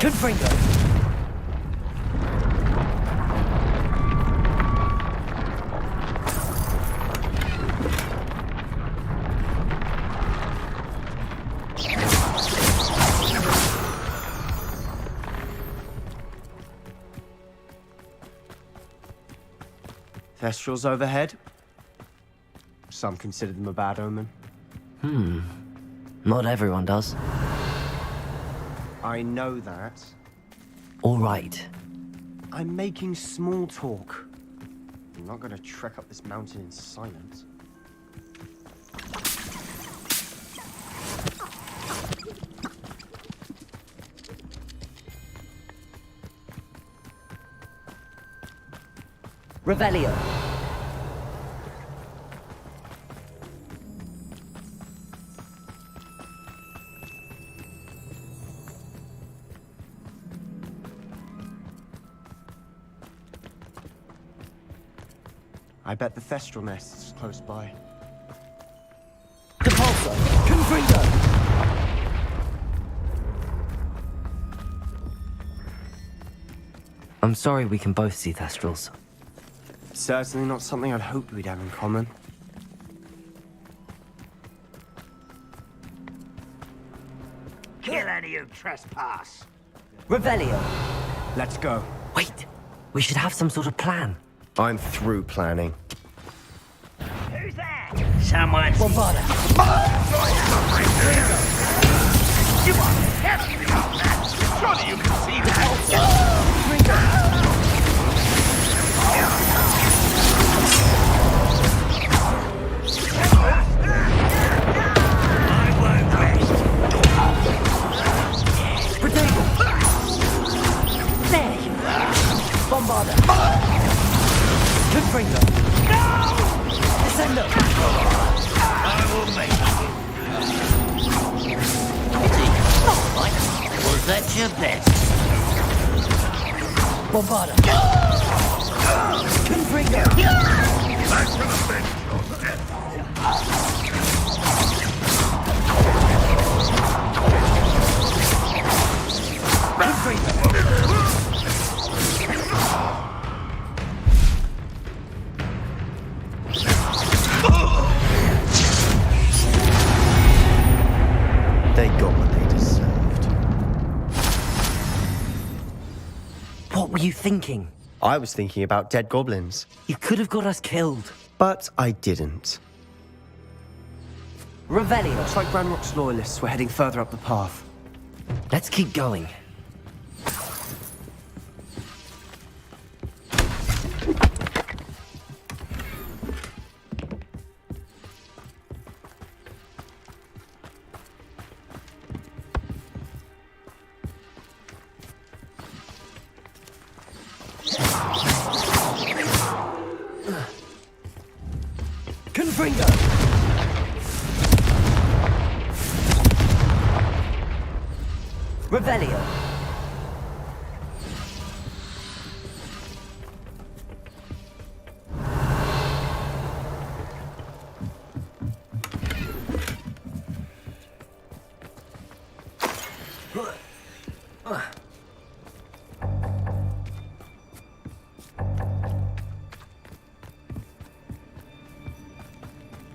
E: Confringo.
A: Thestrals overhead. Some consider them a bad omen.
E: Not everyone does.
A: I know that.
E: All right.
A: I'm making small talk. I'm not gonna trek up this mountain in silence.
E: Revelio.
A: I bet the Thestral nest is close by.
E: Depulso. Confringo. I'm sorry we can both see Thestrals.
A: Certainly not something I'd hoped we'd have in common.
G: Kill any who trespass!
E: Revelio.
A: Let's go.
E: Wait. We should have some sort of plan.
A: I'm through planning.
G: Who's there? Someone.
E: Bombarder.
G: You are heavy, man! Surely you can see that! I won't rest.
E: Potato. There you are. Bombarder. Confringo.
G: No!
E: Descendo.
G: I will make it. Was that your best?
E: Bombarder. Confringo.
G: Back to the bench.
A: They got what they deserved.
E: What were you thinking?
A: I was thinking about dead goblins.
E: You could have got us killed.
A: But I didn't.
E: Revelio.
A: Looks like Ranrock's loyalists were heading further up the path.
E: Let's keep going. Revelio.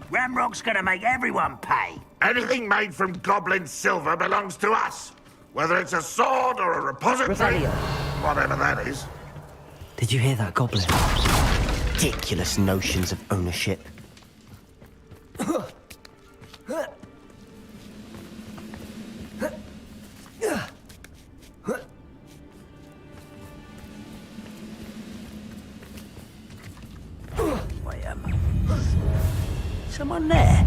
G: Ramrock's gonna make everyone pay.
C: Anything made from goblin silver belongs to us. Whether it's a sword or a repository,
E: Revelio.
C: whatever that is.
E: Did you hear that, Goblin?
A: Ridiculous notions of ownership.
G: Someone there?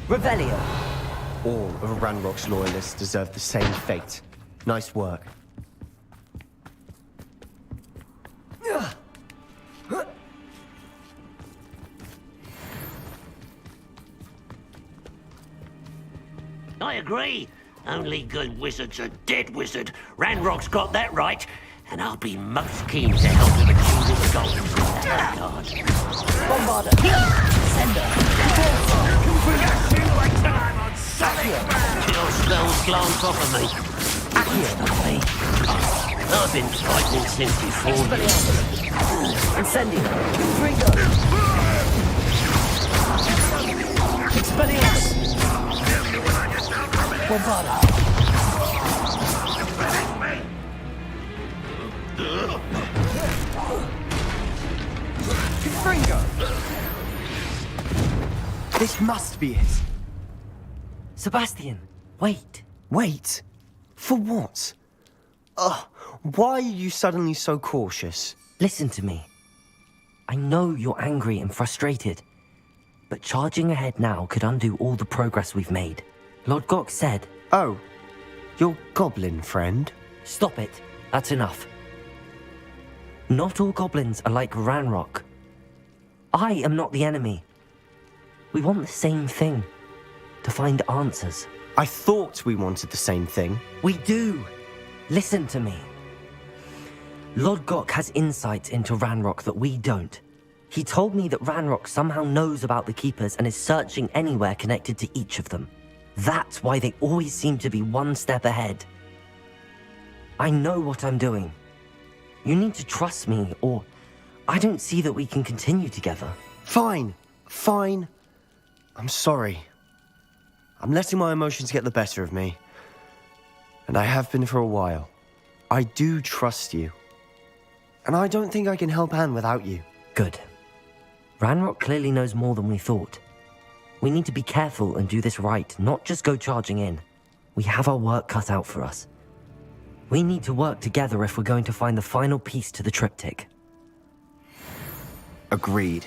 E: Revelio.
A: All of Ranrock's loyalists deserve the same fate. Nice work.
R: I agree. Only good wizards are dead wizard. Ranrock's got that right. And I'll be most keen to help him achieve his goals with that card.
E: Bombarder. Sender.
R: Your spells glance off of me. I've been fighting since before you.
E: Incendio. Expelliarmus. Bombarder.
A: This must be it.
E: Sebastian, wait.
A: Wait? For what? Why are you suddenly so cautious?
E: Listen to me. I know you're angry and frustrated, but charging ahead now could undo all the progress we've made. Lord Gok said...
A: Oh, your goblin friend?
E: Stop it. That's enough. Not all goblins are like Ranrock. I am not the enemy. We want the same thing. To find answers.
A: I thought we wanted the same thing.
E: We do. Listen to me. Lord Gok has insights into Ranrock that we don't. He told me that Ranrock somehow knows about the Keepers and is searching anywhere connected to each of them. That's why they always seem to be one step ahead. I know what I'm doing. You need to trust me, or I don't see that we can continue together.
A: Fine. Fine. I'm sorry. I'm letting my emotions get the better of me. And I have been for a while. I do trust you. And I don't think I can help Anne without you.
E: Good. Ranrock clearly knows more than we thought. We need to be careful and do this right, not just go charging in. We have our work cut out for us. We need to work together if we're going to find the final piece to the triptych.
A: Agreed.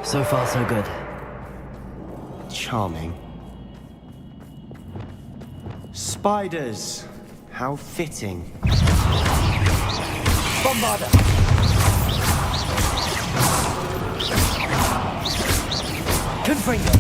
E: So far, so good.
A: Charming. Spiders! How fitting.
E: Bombarder! Confringo!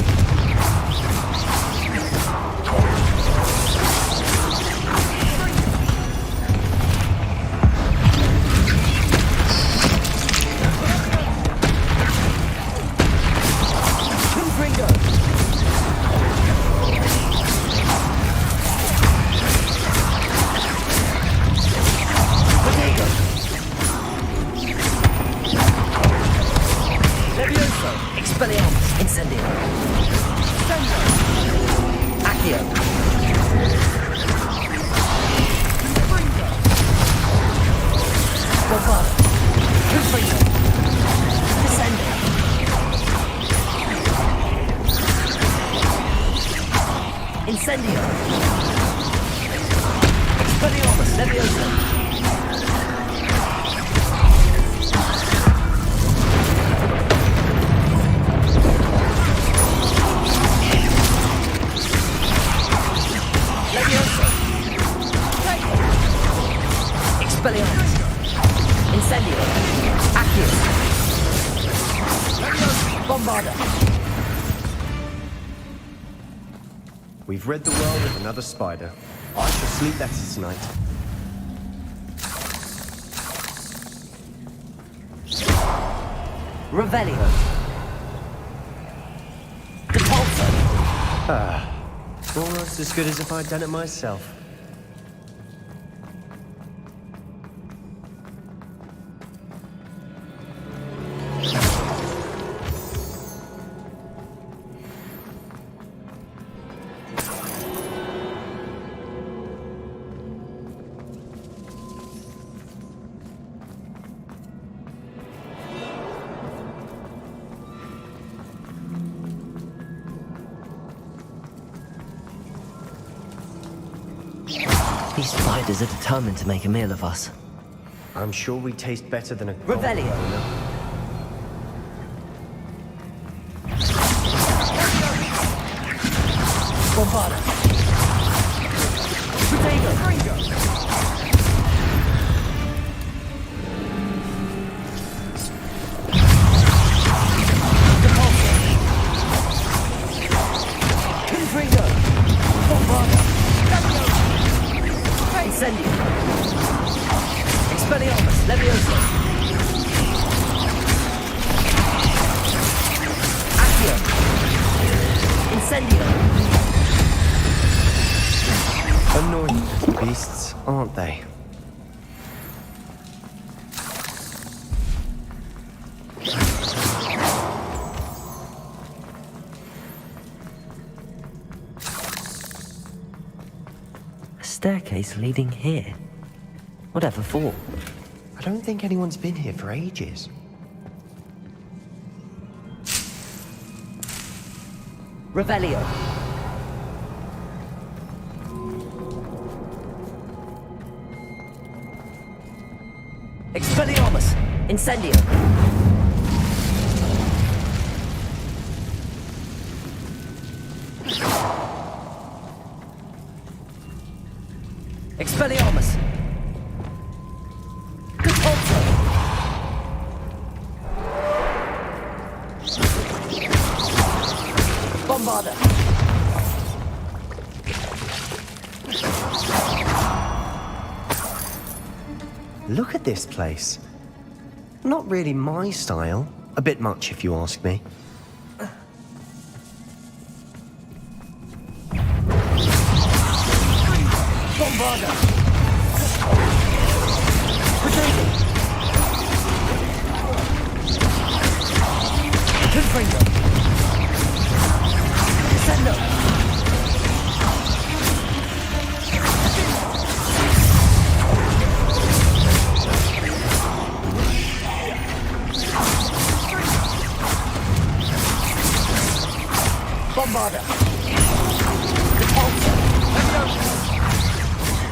E: Expelliarmus, Incendio. Accio. Bombarda. Confringo. Descendo. Incendio. Expelliarmus, Levioso. Expelliarmus. Incendio. Accio. Bombarda.
A: We've rid the world of another spider. I shall sleep better tonight.
E: Revelio. Depulso.
A: Almost as good as if I'd done it myself.
E: These spiders are determined to make a meal of us.
A: I'm sure we taste better than a
E: Revelio. Bombarda. Protego. Confringo. Bombarda. Incendio. Expelliarmus, Levioso. Accio. Incendio.
A: Annoying little beasts, aren't they?
E: Staircase leading here. Whatever for?
A: I don't think anyone's been here for ages.
E: Revelio. Expelliarmus. Incendio. Expelliarmus. Depulso. Bombarda.
A: Look at this place. Not really my style. A bit much, if you ask me.
E: Bombarda. Protego. Confringo. Descendo. Bombarda. Depulso.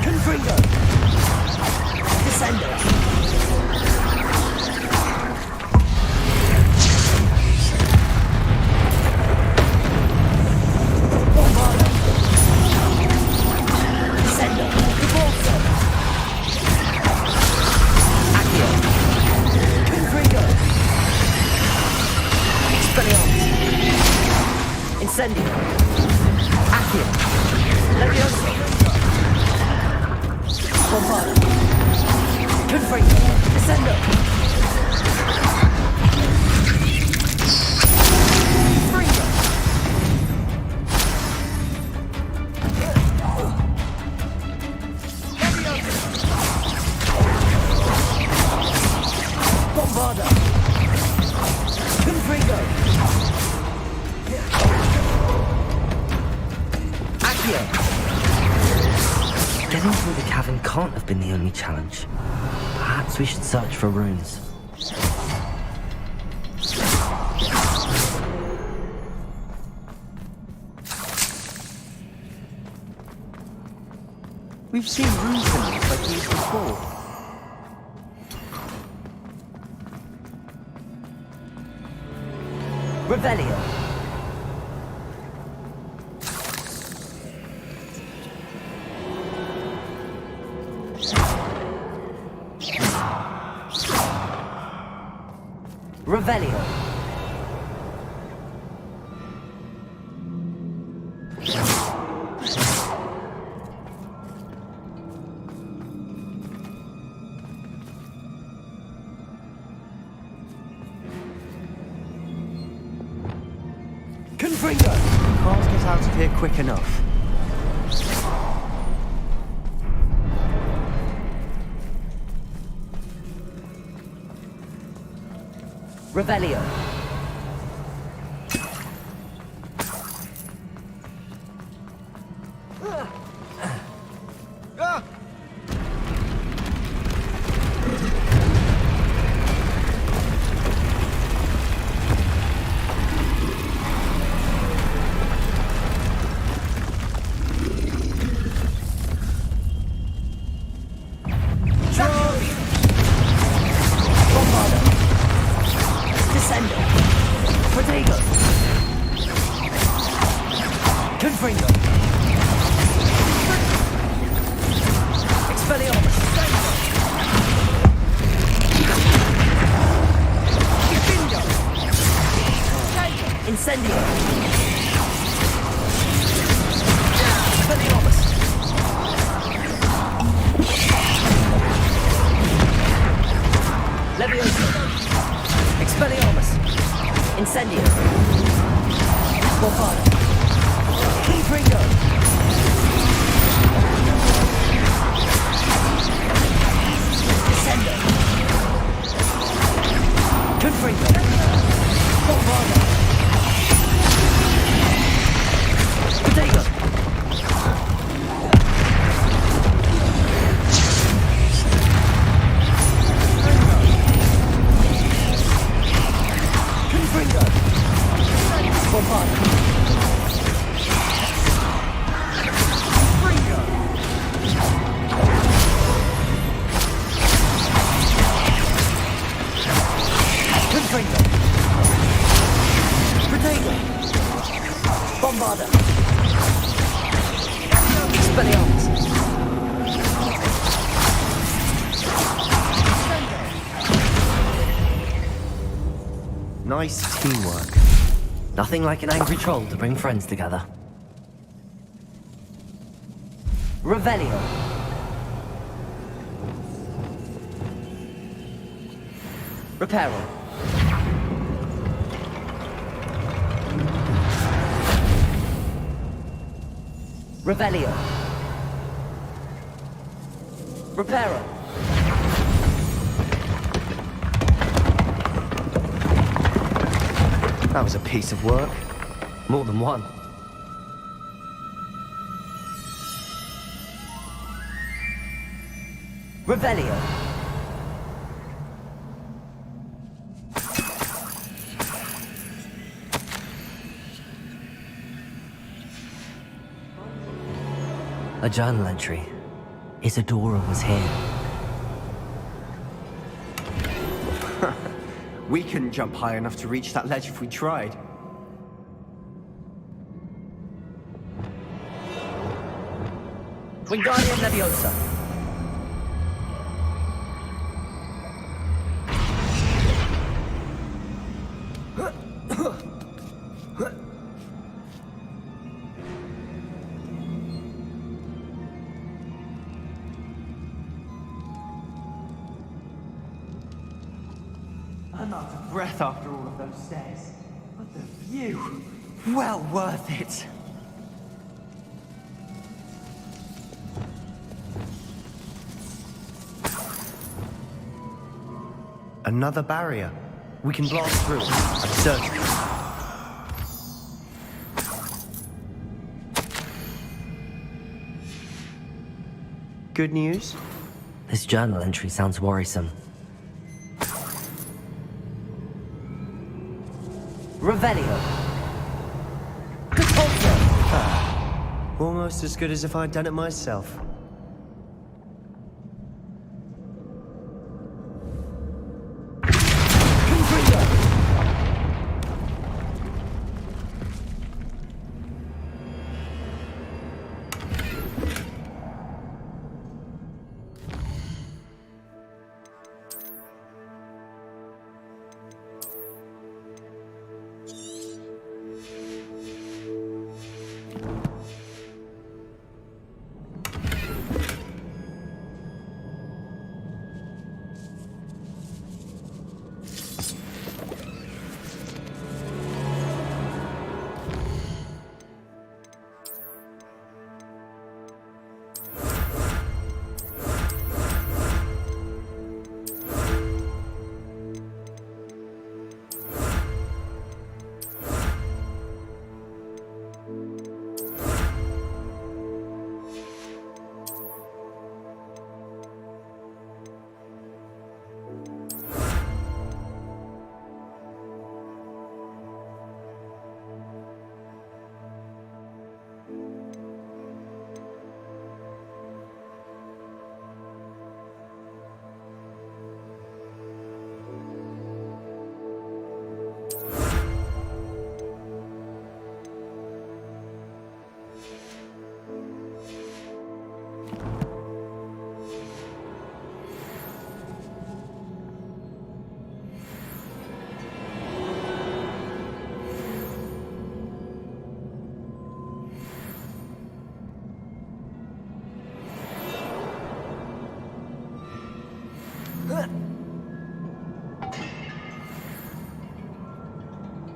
E: Confringo. Descendo. Incendio. Accio. Levioso. Bombardo. Confringo. Descendo. Fringo. Bombardo. Confringo. Accio. Getting through the cavern can't have been the only challenge. Perhaps we should search for runes.
A: We've seen rune symbols like these before.
E: Revelio. Revelio.
A: Confringo! Can't get out of here quick enough.
E: Revelio. Confringo. Expelliarmus. Defendo. Incendio. Expelliarmus. Levioso. Expelliarmus. Incendio. Bombardo. Confringo. Descendo. Confringo. Bombardo. Potato. Confringo. Bombardo. Confringo. Potato. Bombardo. Expelliarmus.
A: Nice teamwork.
E: Nothing like an angry troll to bring friends together. Revelio. Reparo. Revelio. Reparo.
A: That was a piece of work.
E: More than one. Revelio. A journal entry. Isadora was here.
A: We couldn't jump high enough to reach that ledge if we tried.
E: Wingardium Leviosa.
A: I'm out of breath after all of those stairs. But the view, well worth it. Another barrier. We can blast through it and search it. Good news?
E: This journal entry sounds worrisome. Revelio.
A: Almost as good as if I'd done it myself.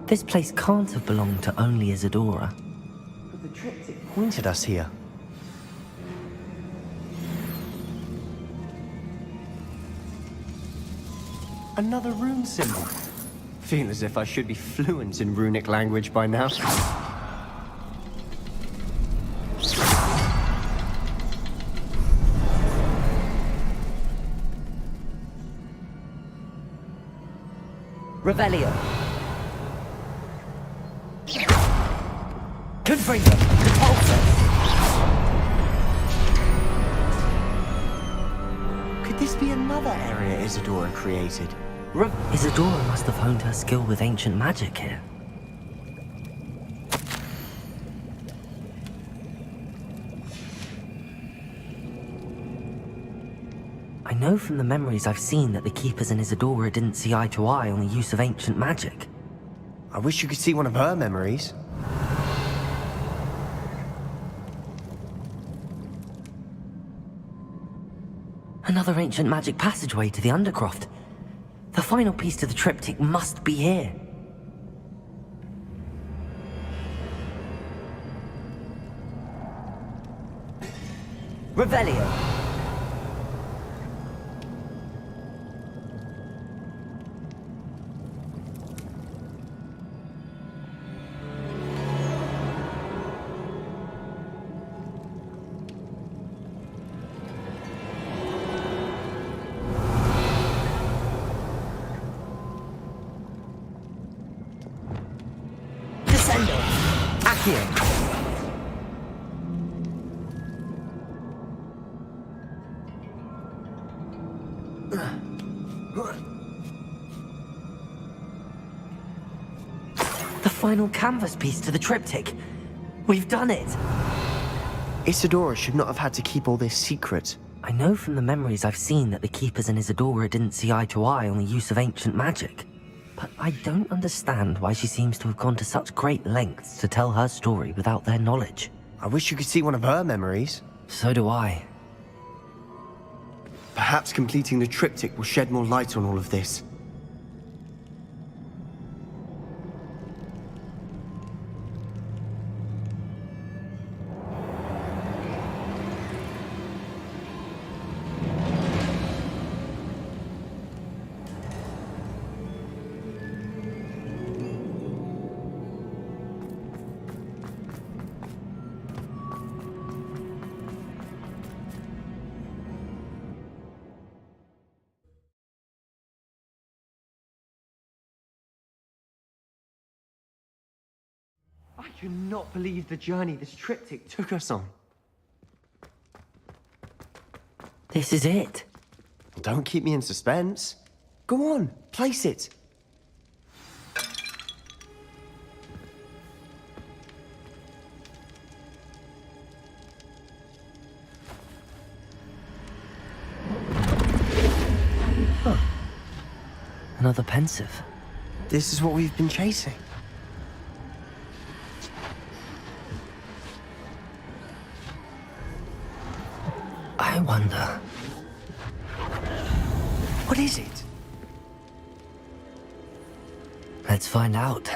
E: This place can't have belonged to only Isadora.
A: But the triptych pointed us here. Another rune symbol. Feel as if I should be fluent in runic language by now.
E: Revelio. Confringo. Repulsor.
A: Could this be another area Isadora created?
E: Isadora must have honed her skill with ancient magic here. I know from the memories I've seen that the Keepers and Isadora didn't see eye to eye on the use of ancient magic.
A: I wish you could see one of her memories.
E: Another ancient magic passageway to the Undercroft. The final piece to the triptych must be here. Revelio. The final canvas piece to the triptych. We've done it!
A: Isadora should not have had to keep all this secret.
E: I know from the memories I've seen that the Keepers and Isadora didn't see eye to eye on the use of ancient magic. But I don't understand why she seems to have gone to such great lengths to tell her story without their knowledge.
A: I wish you could see one of her memories.
E: So do I.
A: Perhaps completing the triptych will shed more light on all of this. I cannot believe the journey this triptych took us on.
E: This is it.
A: Don't keep me in suspense. Go on, place it.
E: Another pensive.
A: This is what we've been chasing.
E: I wonder.
A: What is it?
E: Let's find out.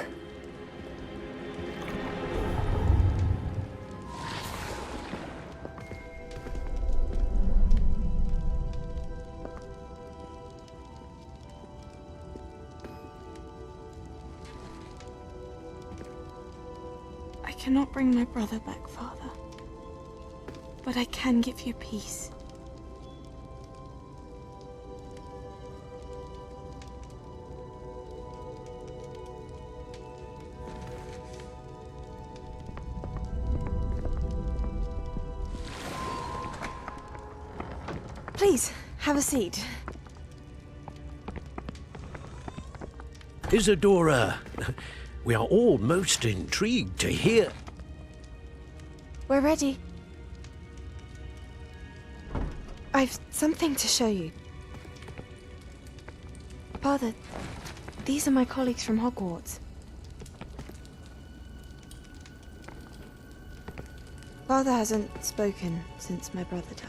U: I cannot bring my brother back, Father. But I can give you peace. Please, have a seat.
R: Isadora, we are all most intrigued to hear.
U: We're ready. I've something to show you. Father, these are my colleagues from Hogwarts. Father hasn't spoken since my brother died.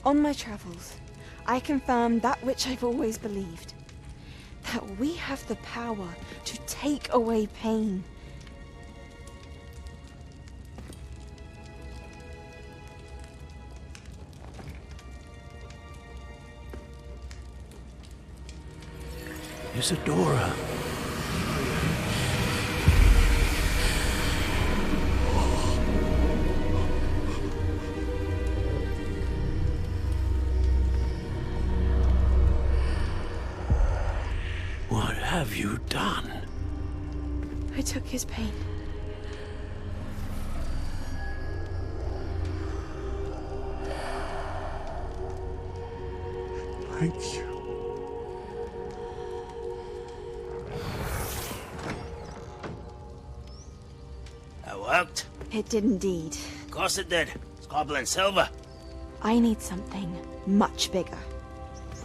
U: On my travels, I confirmed that which I've always believed. That we have the power to take away pain.
R: Isadora. What have you done?
U: I took his pain.
C: Thank you.
G: That worked?
U: It did indeed.
G: Of course it did. It's goblin silver.
U: I need something much bigger.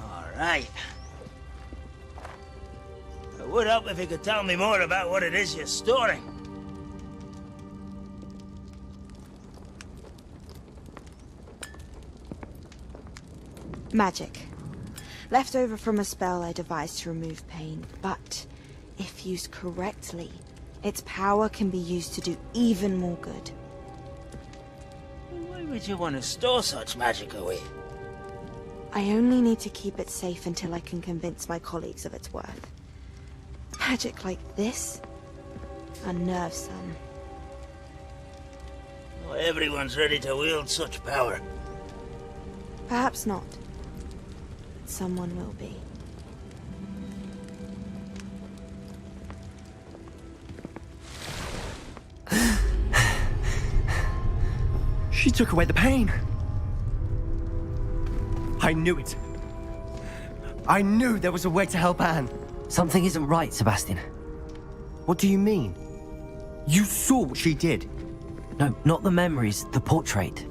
G: All right. It would help if you could tell me more about what it is you're storing.
U: Magic. Left over from a spell I devised to remove pain, but if used correctly, its power can be used to do even more good.
G: Why would you want to store such magic away?
U: I only need to keep it safe until I can convince my colleagues of its worth. Magic like this unnerves some.
G: Not everyone's ready to wield such power.
U: Perhaps not. But someone will be.
A: She took away the pain. I knew it. I knew there was a way to help Anne.
E: Something isn't right, Sebastian.
A: What do you mean? You saw what she did.
E: No, not the memories, the portrait.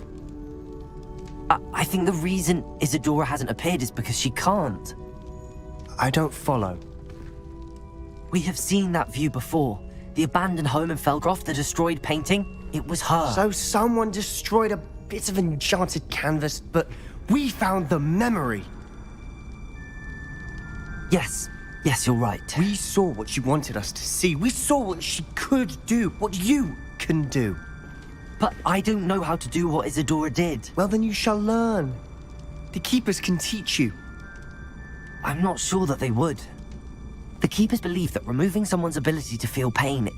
E: I think the reason Isadora hasn't appeared is because she can't.
A: I don't follow.
E: We have seen that view before. The abandoned home in Felgroth, the destroyed painting. It was her.
A: So someone destroyed a bit of enchanted canvas, but we found the memory.
E: Yes, you're right.
A: We saw what she wanted us to see. We saw what she could do, what you can do.
E: But I don't know how to do what Isadora did.
A: Well, then you shall learn. The Keepers can teach you.
E: I'm not sure that they would. The Keepers believe that removing someone's ability to feel pain,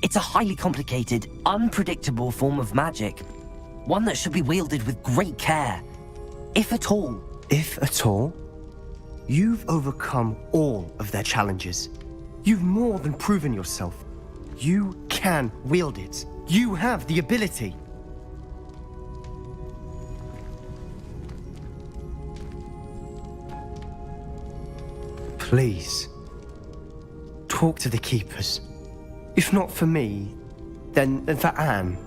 E: it's a highly complicated, unpredictable form of magic. One that should be wielded with great care. If at all.
A: If at all? You've overcome all of their challenges. You've more than proven yourself. You can wield it. You have the ability. Please, talk to the keepers. If not for me, then for Anne.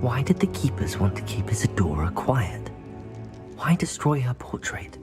E: Why did the keepers want to keep Isadora quiet? Why destroy her portrait?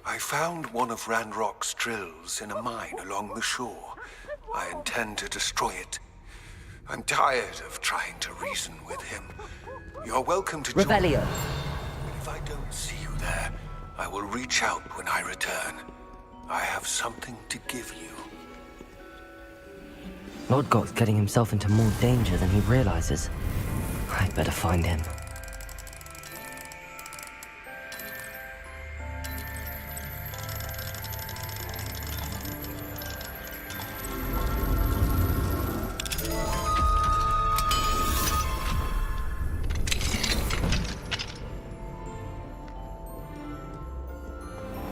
L: I found one of Ranrock's drills in a mine along the shore. I intend to destroy it. I'm tired of trying to reason with him. You're welcome to join.
E: Revelio.
L: If I don't see you there, I will reach out when I return. I have something to give you.
E: Lodgok's getting himself into more danger than he realizes. I'd better find him.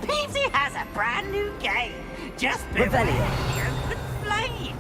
G: Peavesy has a brand new game. Just
E: Revelio.
G: the open flame.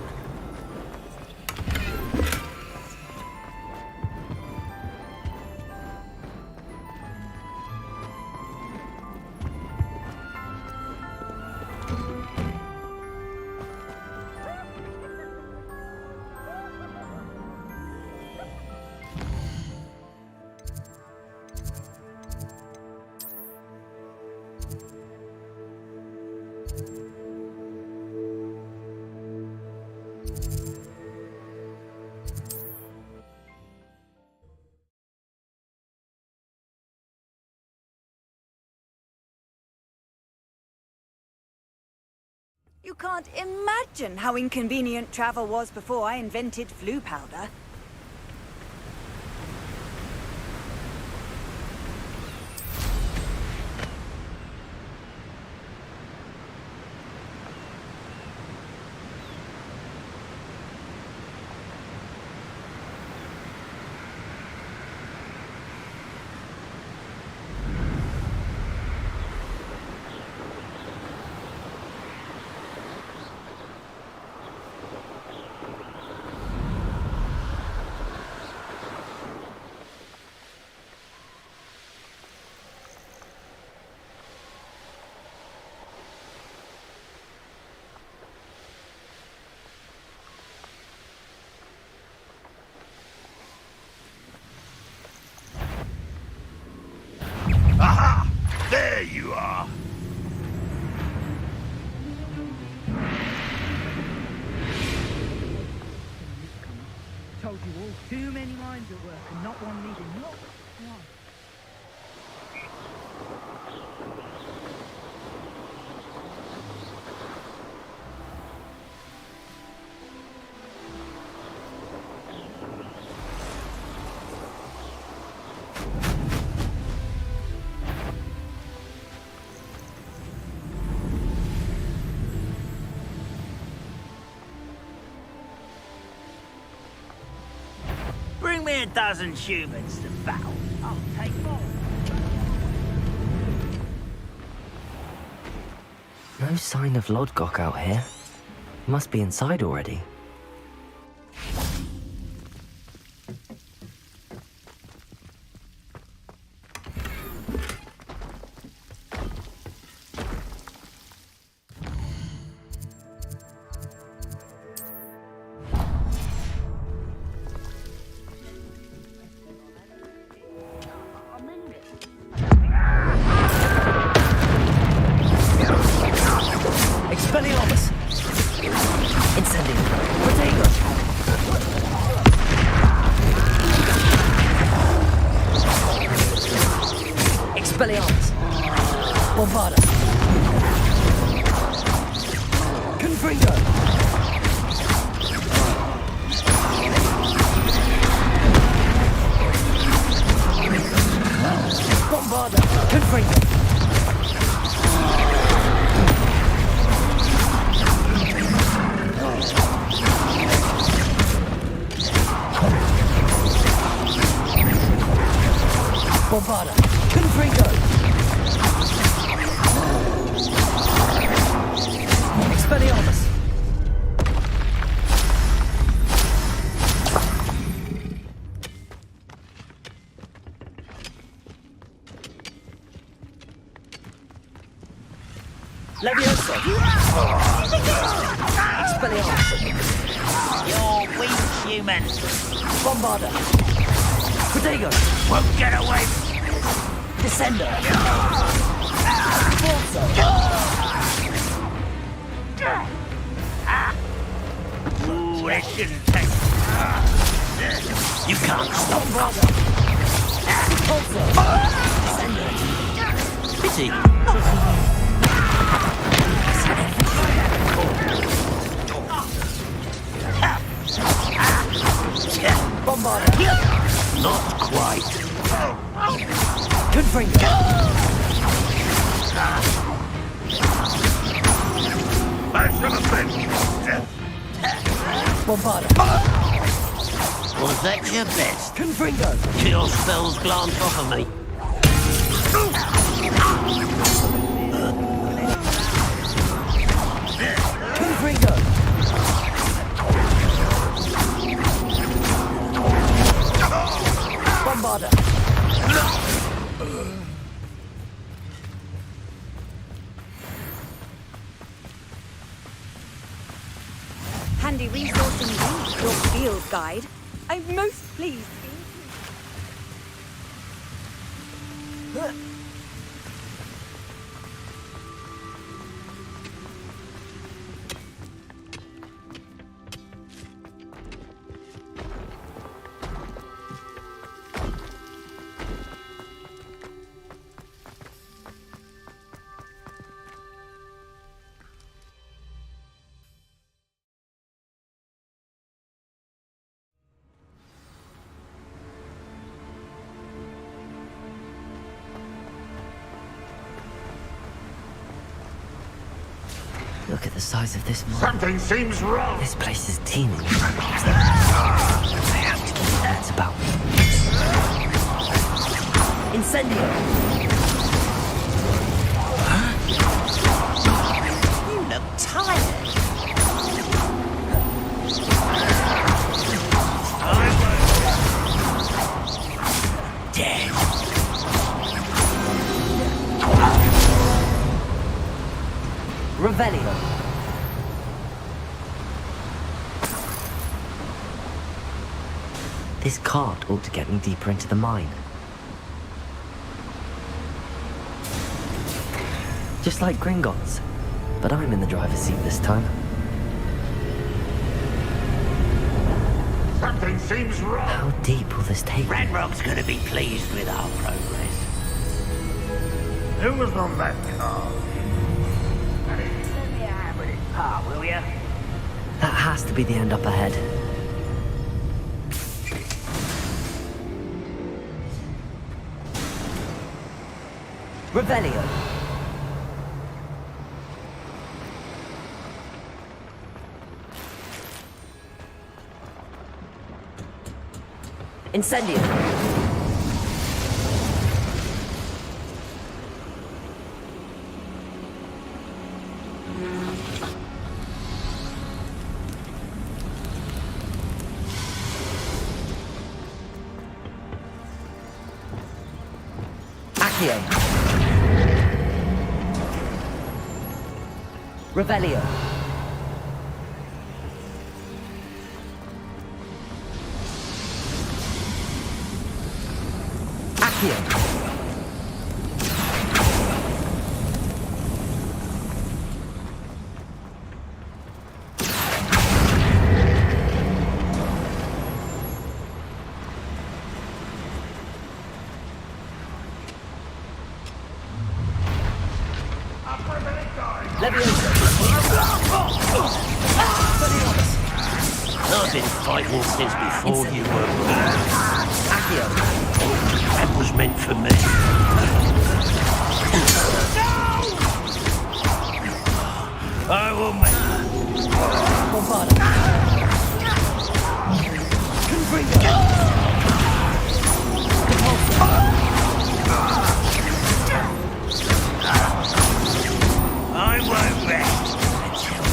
V: You can't imagine how inconvenient travel was before I invented flu powder.
C: Aha! There you are!
K: Told you all, too many minds at work and not one leading, not one.
G: Bring me a dozen humans to battle. I'll take more.
E: No sign of Lodgok out here. He must be inside already. Expelliarmus. Bombarda. Confringo. Bombarda. Confringo. Bombarda. Confringo. Expelliarmus. Levioso. Expelliarmus.
R: You're weak, human.
E: Bombarda. Protego.
R: Won't get away.
E: Descender. Forza.
R: Ooh, that shouldn't take. You can't stop.
E: Forza. Descender.
R: Pity.
E: Bombarda.
R: Not quite.
E: Confringo.
R: I should have been.
E: Bombarda.
R: Was that your best?
E: Confringo.
R: Kill spells glance off of me.
E: Confringo. Bombarda.
V: Handy resource indeed, your field guide. I'm most pleased.
E: Look at the size of this mine.
C: Something seems wrong.
E: This place is teeming with Ranrock's. I have to keep my wits about me. Incendio!
R: You look tired. Dead.
E: Revelio. This cart ought to get me deeper into the mine. Just like Gringotts, but I'm in the driver's seat this time.
C: Something seems wrong.
E: How deep will this take me?
R: Ranrock's gonna be pleased with our progress.
C: Who was on that car?
R: Let me have it, Pa, will ya?
E: That has to be the end up ahead. Revelio. Incendio. Accio. Revelio. Accio.
R: I've been fighting since before you were born. That was meant for me. I will make... I won't rest until...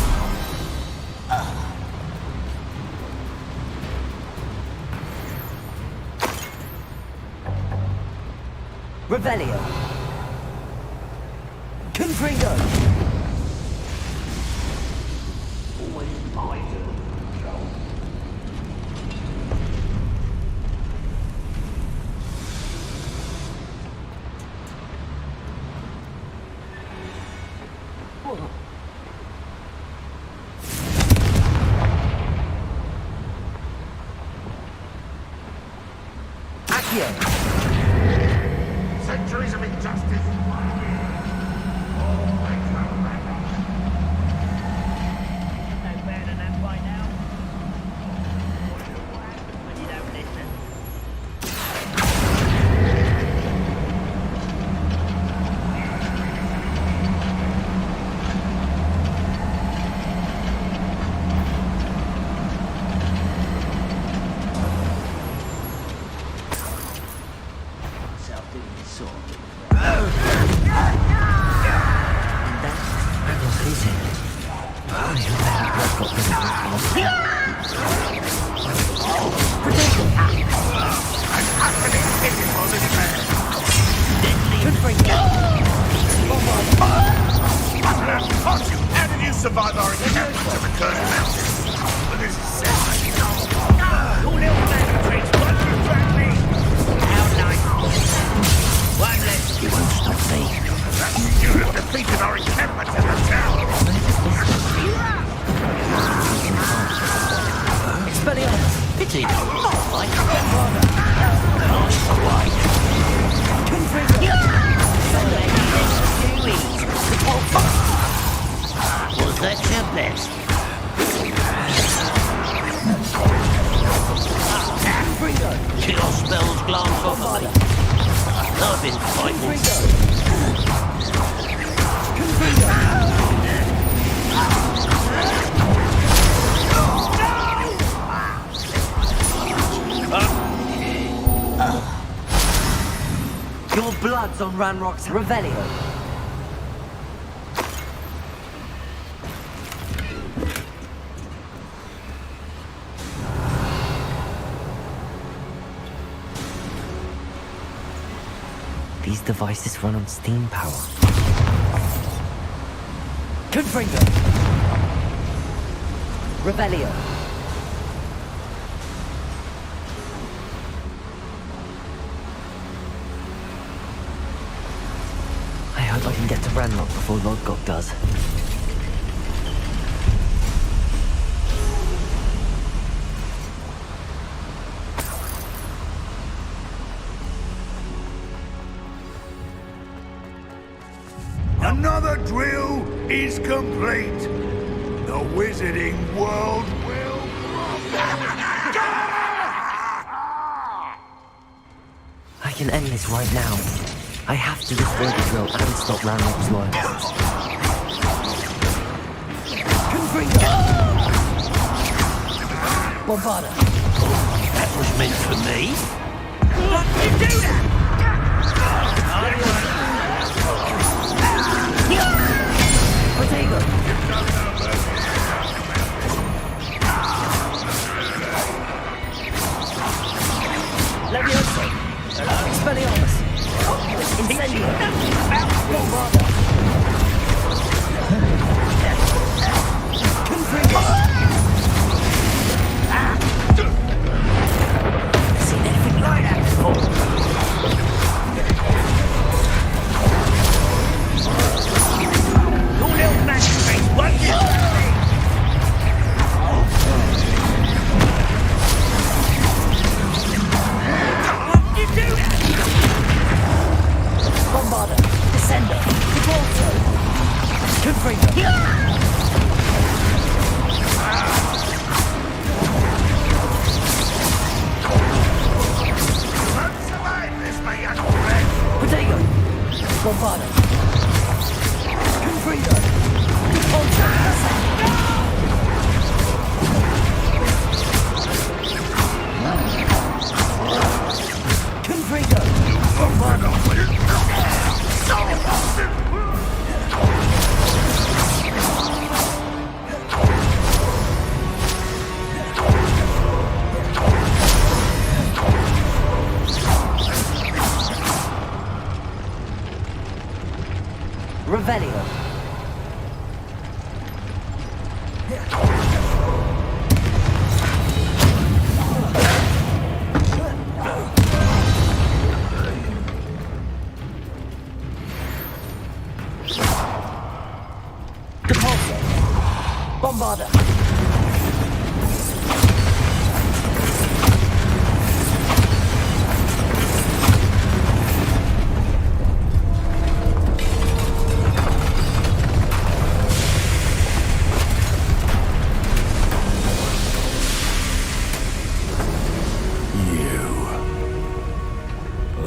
E: Revelio. Confringo.
R: Always my turn to control.
C: Centuries of injustice. How did you survive our encounter to the Curse Mountains? Well, this is sad.
G: Your little magistrates, what you drag me? How nice. One less.
R: You won't stop me.
C: You have defeated our encampment in the town.
E: Expelliarmus.
R: Pity. I can't bother. Nice fight. Was that your best? Kill spells glance off of me. I've been fighting.
E: Your blood's on Ranrock's Revelio. These devices run on steam power. Confringo. Revelio. I hope I can get to Ranrock before Lodgok does.
C: Another drill is complete. The wizarding world will...
E: I can end this right now. I have to destroy the drill and stop Ranrock's works. Confringo! Bombarda!
R: That was meant for me.
G: What did you do that?
E: Protego! Levioso! Expelliarmus! Incendio! Bombarda! Confringo! I've seen anything like that before.
G: Your little magistrates, what you do?
E: Bombarda, Descendo, Gibraltar, Confringo.
G: Potato! Bombada! Confrito! Confrito! Bombada!
E: Revelio.
G: Depulso! Bombada!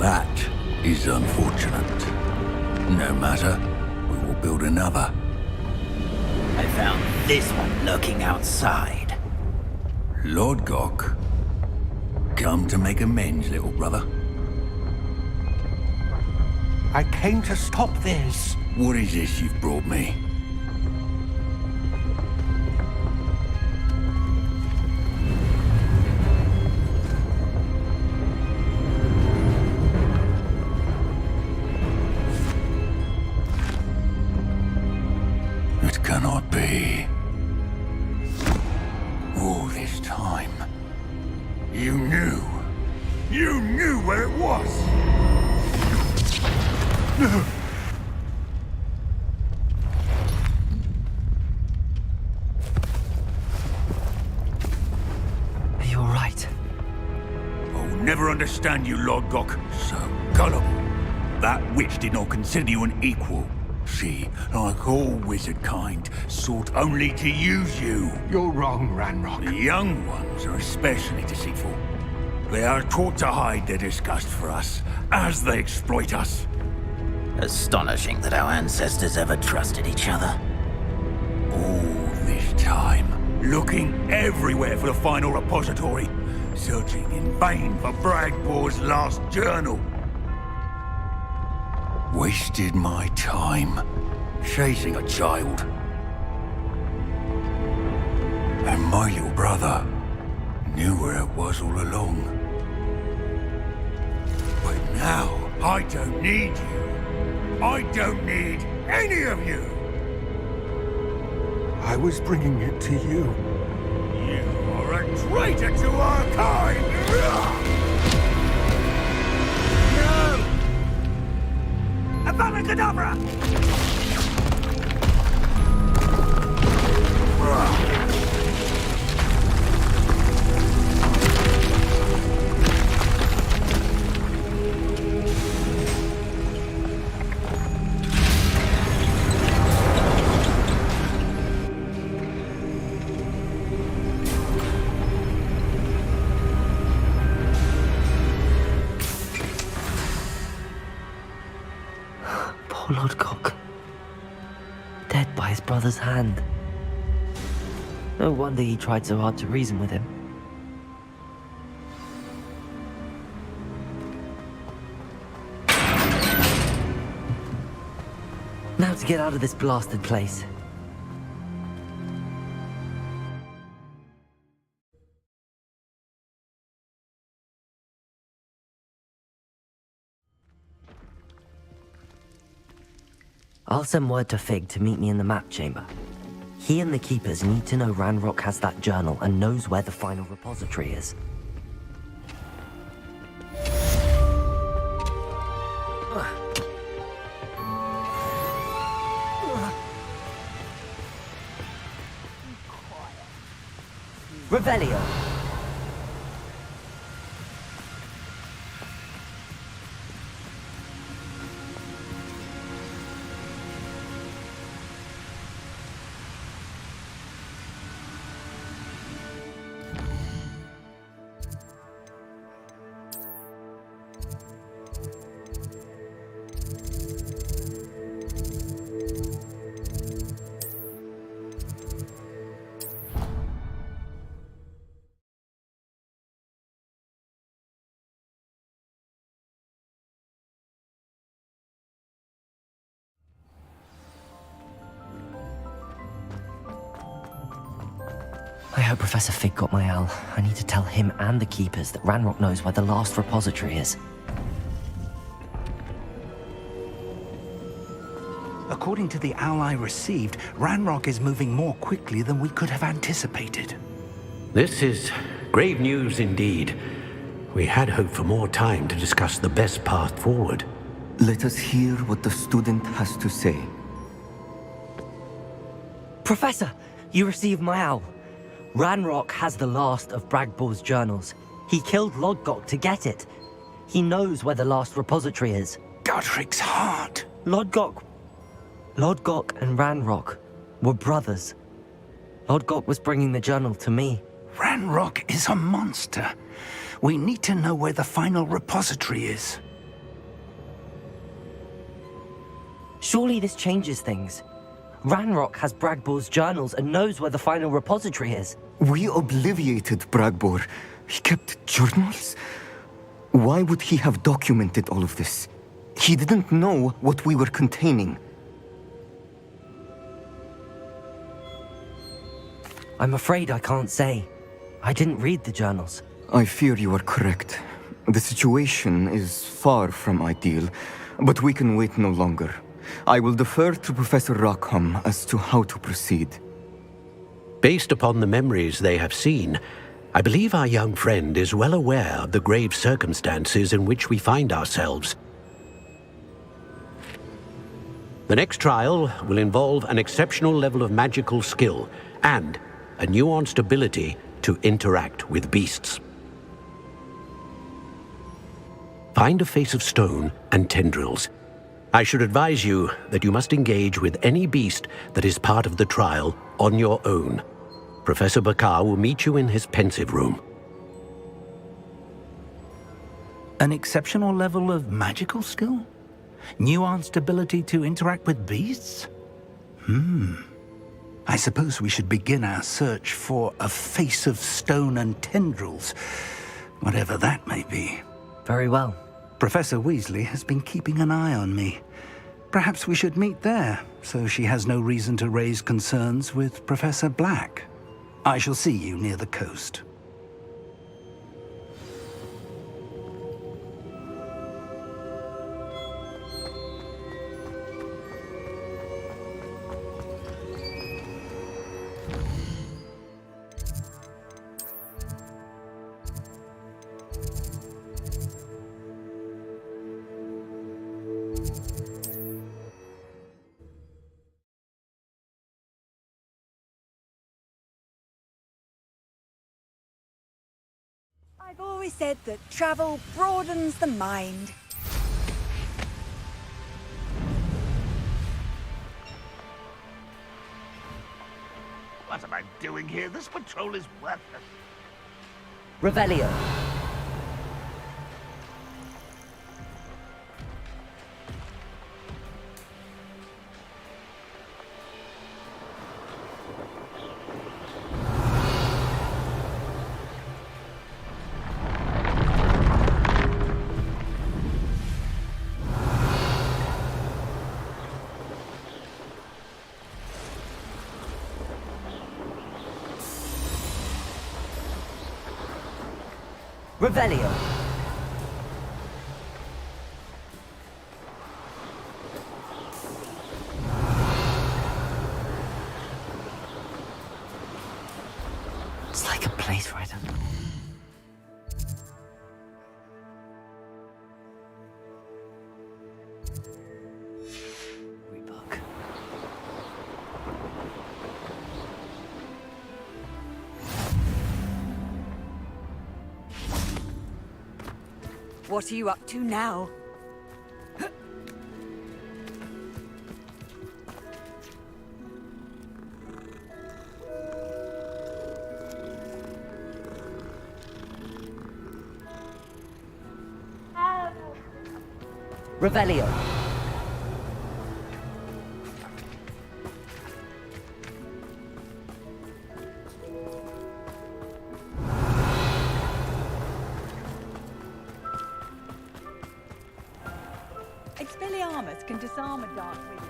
J: That is unfortunate. No matter, we will build another.
G: I found this one lurking outside.
J: Lord Gok, come to make amends, little brother.
C: I came to stop this.
J: What is this you've brought me? It cannot be. All this time, you knew. You knew where it was. No.
E: Are you alright?
J: I'll never understand you, Lord Gok. So gullible. That witch did not consider you an equal. She, like all wizard kind, sought only to use you.
C: You're wrong, Ranrock.
J: The young ones are especially deceitful. They are taught to hide their disgust for us, as they exploit us.
G: Astonishing that our ancestors ever trusted each other.
J: All this time, looking everywhere for the final repository, searching in vain for Bragbor's last journal. Wasted my time, chasing a child. And my little brother knew where it was all along. But now, I don't need you. I don't need any of you.
C: I was bringing it to you.
J: You are a traitor to our kind!
G: No! Avada Kedavra!
E: Poor Lord Gok. Dead by his brother's hand. No wonder he tried so hard to reason with him. Now to get out of this blasted place. I'll send word to Fig to meet me in the map chamber. He and the Keepers need to know Ranrock has that journal and knows where the final repository is. Revelio! hope Professor Fig got my owl. I need to tell him and the Keepers that Ranrock knows where the last repository is.
O: According to the owl I received, Ranrock is moving more quickly than we could have anticipated.
P: This is grave news indeed. We had hoped for more time to discuss the best path forward.
D: Let us hear what the student has to say.
E: Professor, you received my owl. Ranrock has the last of Bragbor's journals. He killed Lodgok to get it. He knows where the last repository is.
O: Godric's heart.
E: Lodgok and Ranrock were brothers. Lodgok was bringing the journal to me.
O: Ranrock is a monster. We need to know where the final repository is.
E: Surely this changes things. Ranrock has Bragbor's journals and knows where the final repository is.
D: We obliviated Bragbor. He kept journals? Why would he have documented all of this? He didn't know what we were containing.
E: I'm afraid I can't say. I didn't read the journals.
D: I fear you are correct. The situation is far from ideal, but we can wait no longer. I will defer to Professor Rockham as to how to proceed.
P: Based upon the memories they have seen, I believe our young friend is well aware of the grave circumstances in which we find ourselves. The next trial will involve an exceptional level of magical skill and a nuanced ability to interact with beasts. Find a face of stone and tendrils. I should advise you that you must engage with any beast that is part of the trial on your own. Professor Bakar will meet you in his pensive room.
O: An exceptional level of magical skill? Nuanced ability to interact with beasts? I suppose we should begin our search for a face of stone and tendrils, whatever that may be.
E: Very well.
O: Professor Weasley has been keeping an eye on me. Perhaps we should meet there, so she has no reason to raise concerns with Professor Black. I shall see you near the coast.
V: I've always said that travel broadens the mind.
C: What am I doing here? This patrol is worthless.
E: Revelio. Revelio. It's like a place right under.
V: What are you up to now?
E: Revelio.
V: Expelliarmus can disarm a dark wizard.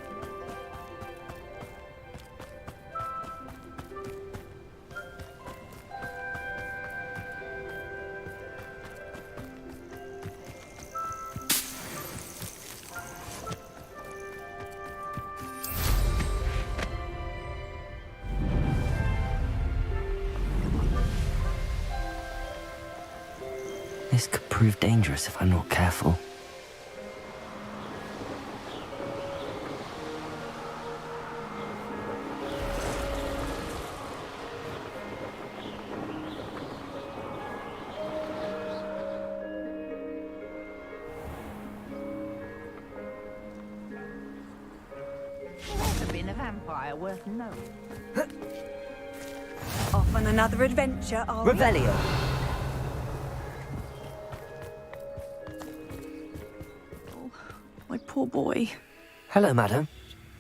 E: This could prove dangerous if I'm not careful.
K: Have been a vampire worth knowing.
V: Off on another adventure, are we?
E: Revelio.
S: My poor boy.
E: Hello, madam.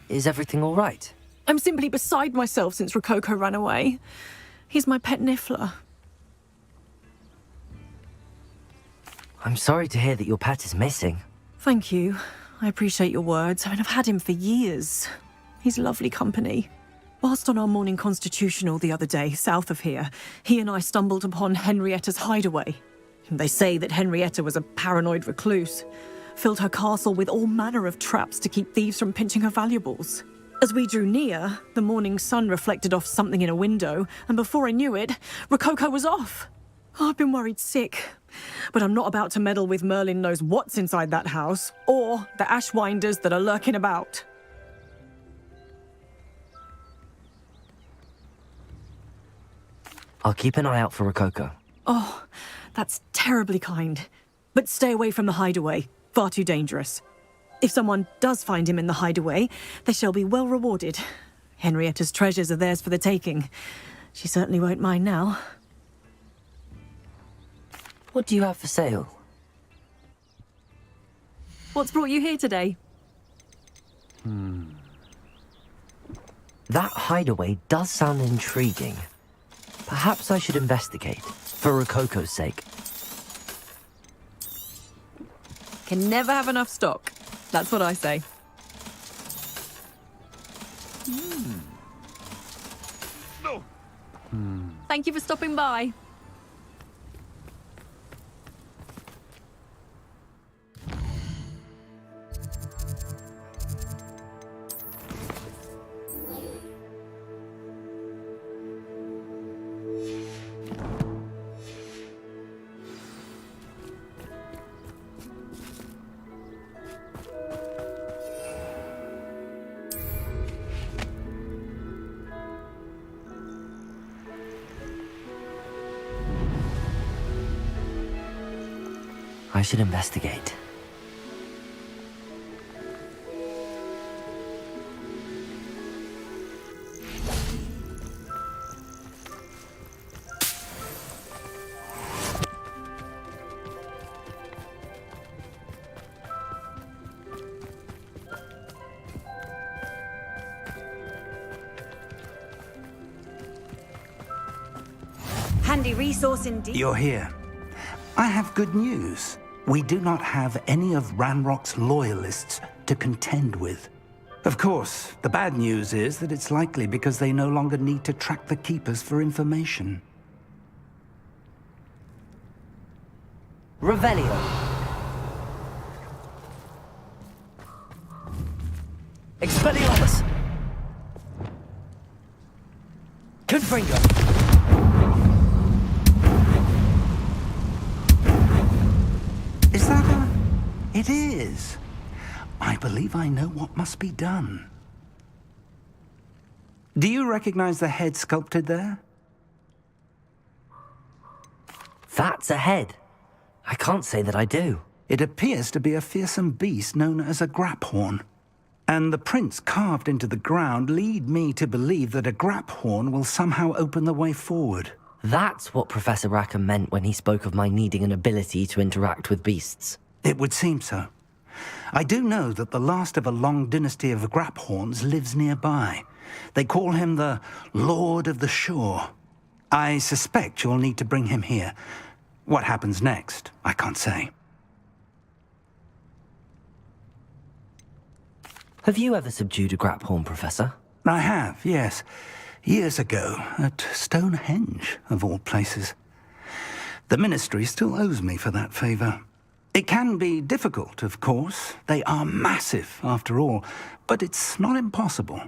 E: Is everything all right?
S: I'm simply beside myself since Rococo ran away. He's my pet niffler.
E: I'm sorry to hear that your pet is missing.
S: Thank you. I appreciate your words. I mean, I've had him for years. He's lovely company. Whilst on our morning constitutional the other day, south of here, he and I stumbled upon Henrietta's hideaway. They say that Henrietta was a paranoid recluse, filled her castle with all manner of traps to keep thieves from pinching her valuables. As we drew near, the morning sun reflected off something in a window, and before I knew it, Rococo was off. I've been worried sick, but I'm not about to meddle with Merlin knows what's inside that house, or the ashwinders that are lurking about.
E: I'll keep an eye out for Rococo.
S: Oh, that's terribly kind. But stay away from the hideaway. Far too dangerous. If someone does find him in the hideaway, they shall be well rewarded. Henrietta's treasures are theirs for the taking. She certainly won't mind now.
E: What do you have for sale?
S: What's brought you here today?
E: That hideaway does sound intriguing. Perhaps I should investigate, for Rococo's sake.
S: Can never have enough stock. That's what I say. Thank you for stopping by.
E: I should investigate.
V: Handy resource indeed.
O: You're here. I have good news. We do not have any of Ranrock's loyalists to contend with. Of course, the bad news is that it's likely because they no longer need to track the Keepers for information.
E: Revelio. Expelliarmus. Confringo.
O: Is that a... It is. I believe I know what must be done. Do you recognize the head sculpted there?
E: That's a head. I can't say that I do.
O: It appears to be a fearsome beast known as a graphorn. And the prints carved into the ground lead me to believe that a graphorn will somehow open the way forward.
E: That's what Professor Rackham meant when he spoke of my needing an ability to interact with beasts.
O: It would seem so. I do know that the last of a long dynasty of graphorns lives nearby. They call him the Lord of the Shore. I suspect you'll need to bring him here. What happens next, I can't say.
E: Have you ever subdued a graphorn, Professor?
O: I have, yes. Years ago, at Stonehenge, of all places. The Ministry still owes me for that favor. It can be difficult, of course. They are massive, after all, but it's not impossible.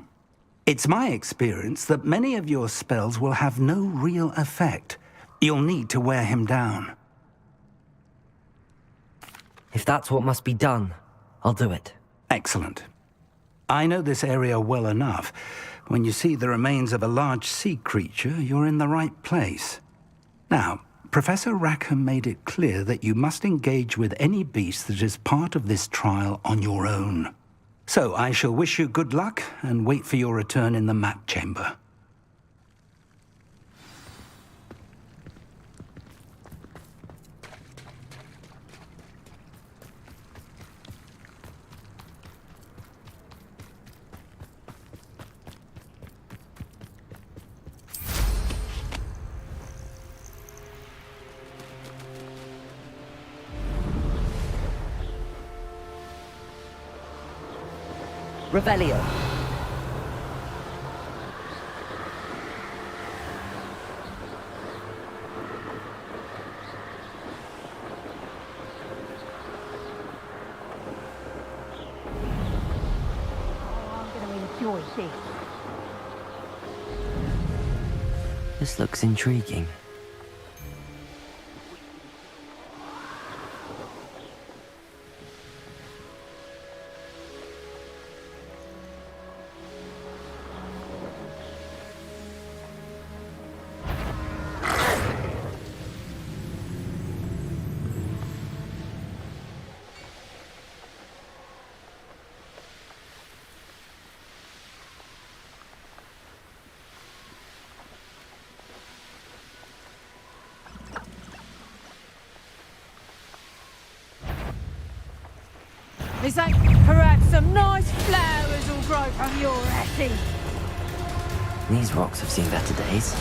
O: It's my experience that many of your spells will have no real effect. You'll need to wear him down.
E: If that's what must be done, I'll do it.
O: Excellent. I know this area well enough. When you see the remains of a large sea creature, you're in the right place. Now, Professor Rackham made it clear that you must engage with any beast that is part of this trial on your own. So I shall wish you good luck and wait for your return in the map chamber.
E: Revelio.
K: Enjoy this.
E: This looks intriguing.
B: Is that perhaps some nice flowers will grow from your attic?
E: These rocks have seen better days.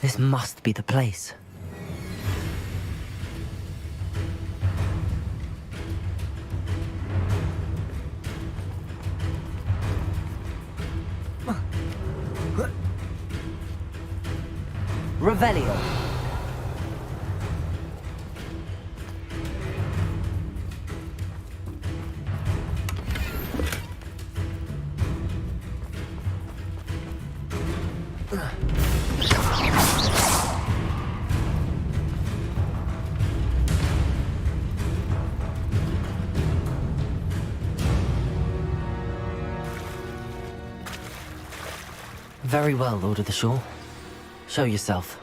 E: This must be the place. Revelio. Very well, Lord of the Shore. Show yourself.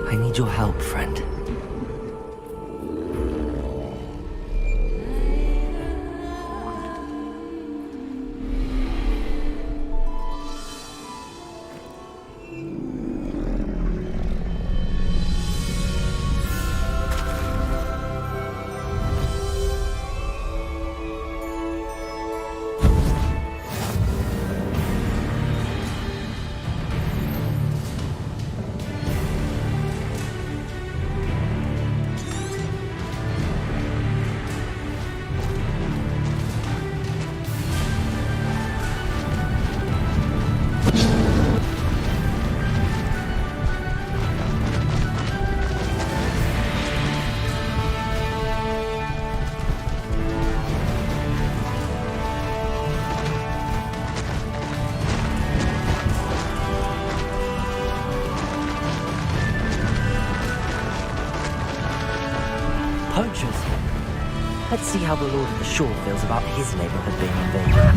E: I need your help, friend. Poachers? Let's see how the Lord of the Shore feels about his neighborhood being invaded.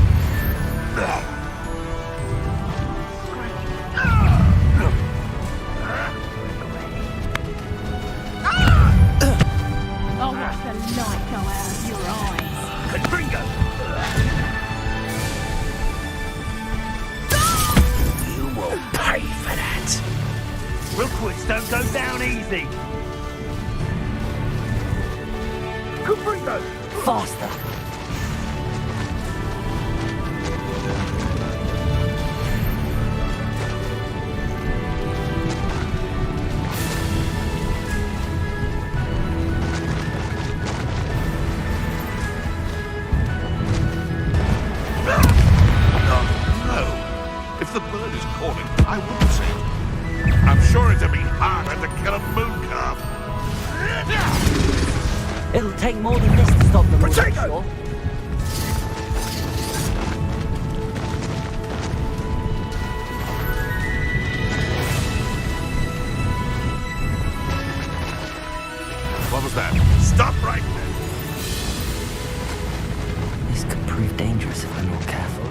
K: I'll watch the light go out of your eyes.
J: Confringo! You will pay for that. Rookwoods don't go down easy. Confringo!
E: Faster!
C: If the bird is calling, I wouldn't say it. I'm sure it'd be harder to kill a moon calf.
E: It'll take more than this to stop the Lord of the
C: Potato!
E: Shore.
C: What was that? Stop right there.
E: This could prove dangerous if we're not careful.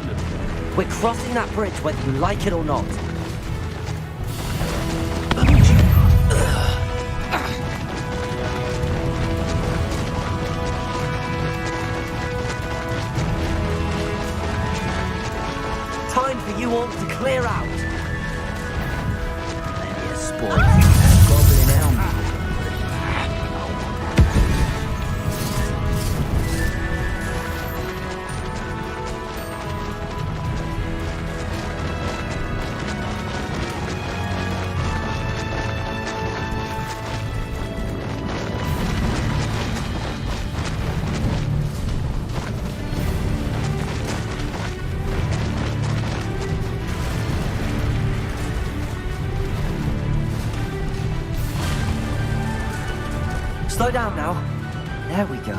E: We're crossing that bridge whether you like it or not. Time for you all to clear out. Plenty of spoils in that goblin elm. Slow down now. There we go.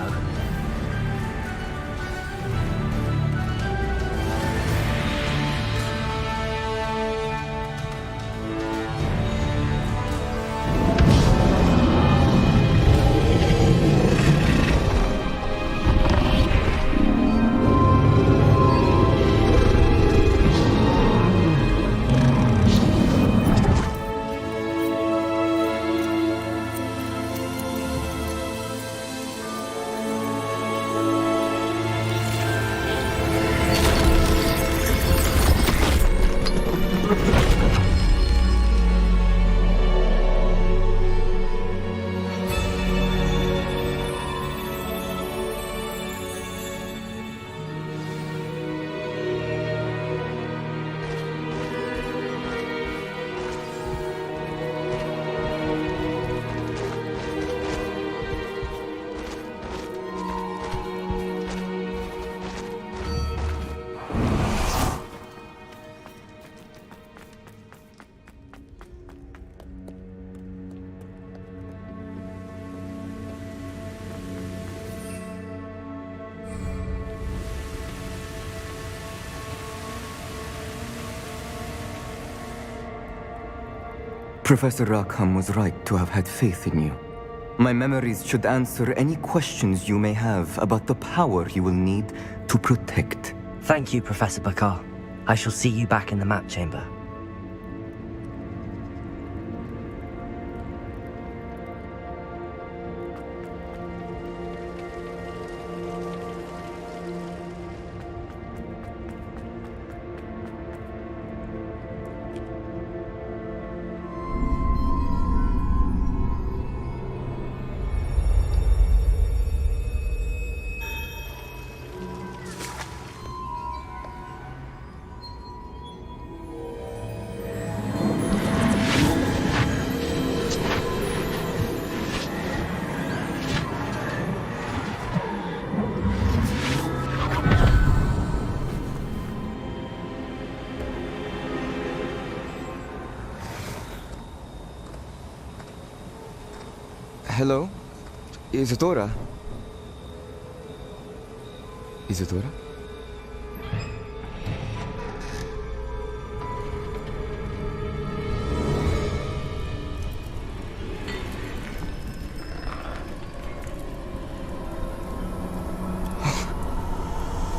D: Professor Rackham was right to have had faith in you. My memories should answer any questions you may have about the power you will need to protect.
E: Thank you, Professor Bakar. I shall see you back in the map chamber.
Q: Hello? Isadora? Isadora?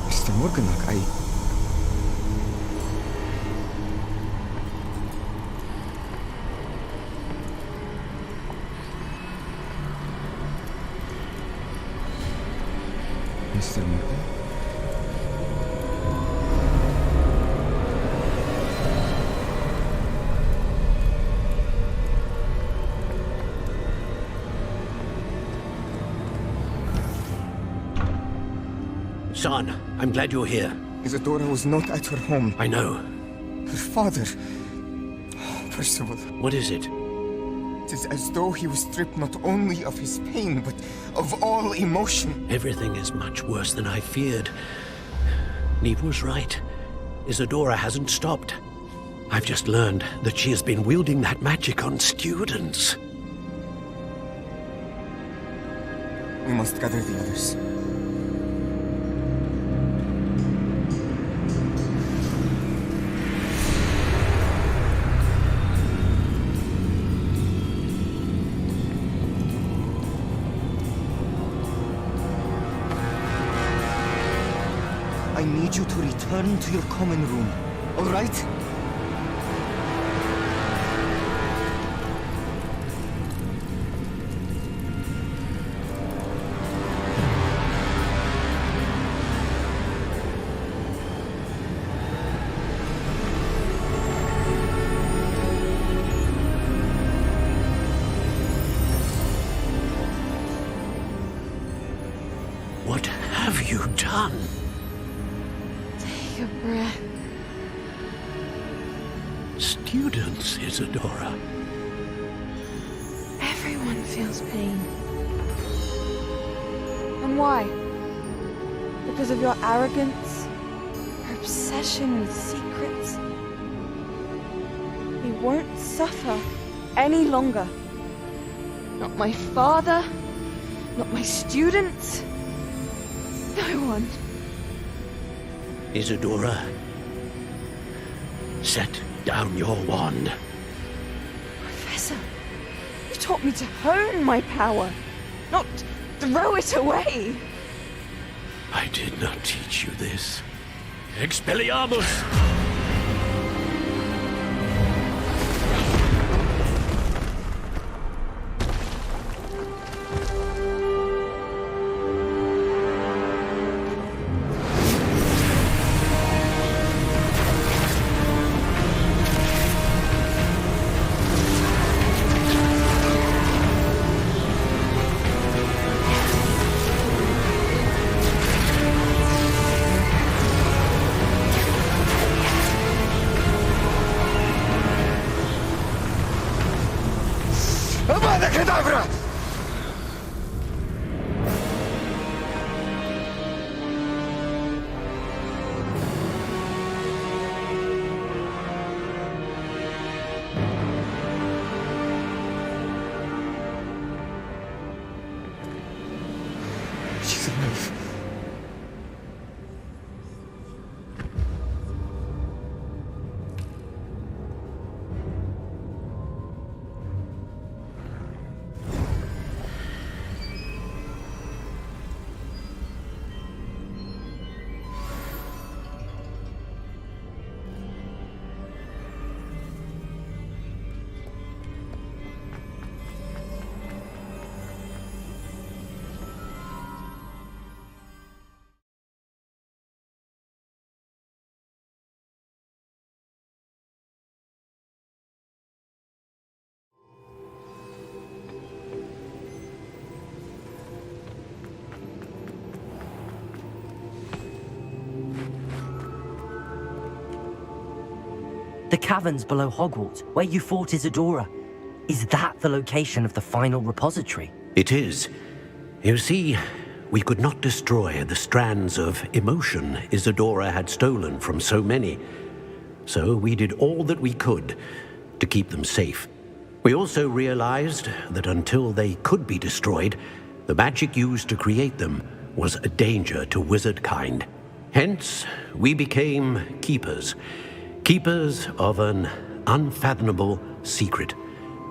Q: Mr. Morganach, Mr. Morgan?
P: Son, I'm glad you're here.
Q: Isadora was not at her home.
P: I know.
Q: Her father... Percival.
P: What is it?
Q: It is as though he was stripped not only of his pain, but of all emotion.
P: Everything is much worse than I feared. Neve was right. Isadora hasn't stopped. I've just learned that she has been wielding that magic on students.
Q: We must gather the others. I need you to return to your common room, all right?
P: What have you done?
U: Take a breath.
P: Students, Isadora.
U: Everyone feels pain. And why? Because of your arrogance? Your obsession with secrets? He won't suffer any longer. Not my father, not my students, no one.
P: Isadora, set down your wand.
U: Professor, you taught me to hone my power, not throw it away.
P: I did not teach you this. Expelliarmus!
Q: Avada Kedavra! She's alive.
E: The caverns below Hogwarts, where you fought Isadora. Is that the location of the final repository?
P: It is. You see, we could not destroy the strands of emotion Isadora had stolen from so many. So we did all that we could to keep them safe. We also realized that until they could be destroyed, the magic used to create them was a danger to wizard kind. Hence, we became keepers. Keepers of an unfathomable secret.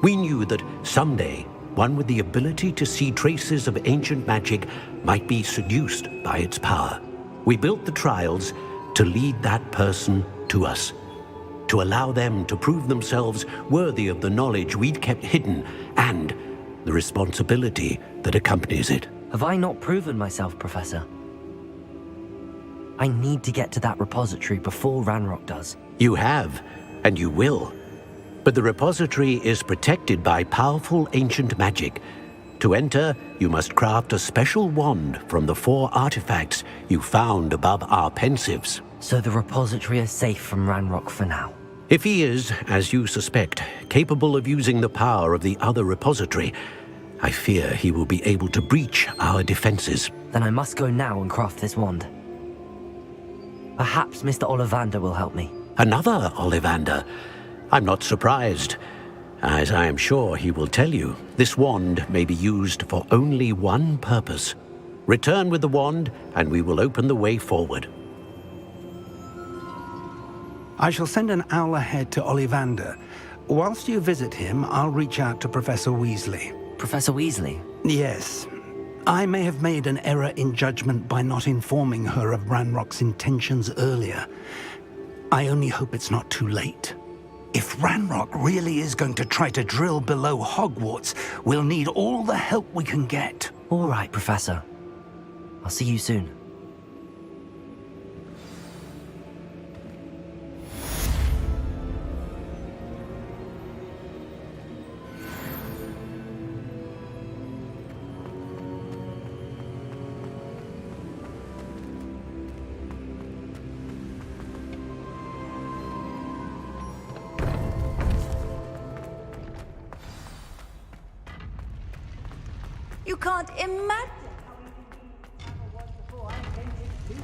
P: We knew that someday, one with the ability to see traces of ancient magic might be seduced by its power. We built the trials to lead that person to us, to allow them to prove themselves worthy of the knowledge we'd kept hidden and the responsibility that accompanies it.
E: Have I not proven myself, Professor? I need to get to that repository before Ranrock does.
P: You have, and you will. But the repository is protected by powerful ancient magic. To enter, you must craft a special wand from the 4 artifacts you found above our pensives.
E: So the repository is safe from Ranrock for now?
P: If he is, as you suspect, capable of using the power of the other repository, I fear he will be able to breach our defenses.
E: Then I must go now and craft this wand. Perhaps Mr. Ollivander will help me.
P: Another Ollivander? I'm not surprised. As I am sure he will tell you, this wand may be used for only one purpose. Return with the wand, and we will open the way forward.
O: I shall send an owl ahead to Ollivander. Whilst you visit him, I'll reach out to Professor Weasley.
E: Professor Weasley?
O: Yes. I may have made an error in judgment by not informing her of Ranrock's intentions earlier. I only hope it's not too late. If Ranrock really is going to try to drill below Hogwarts, we'll need all the help we can get.
E: All right, Professor. I'll see you soon.
V: You can't imagine how easy was before I invented food.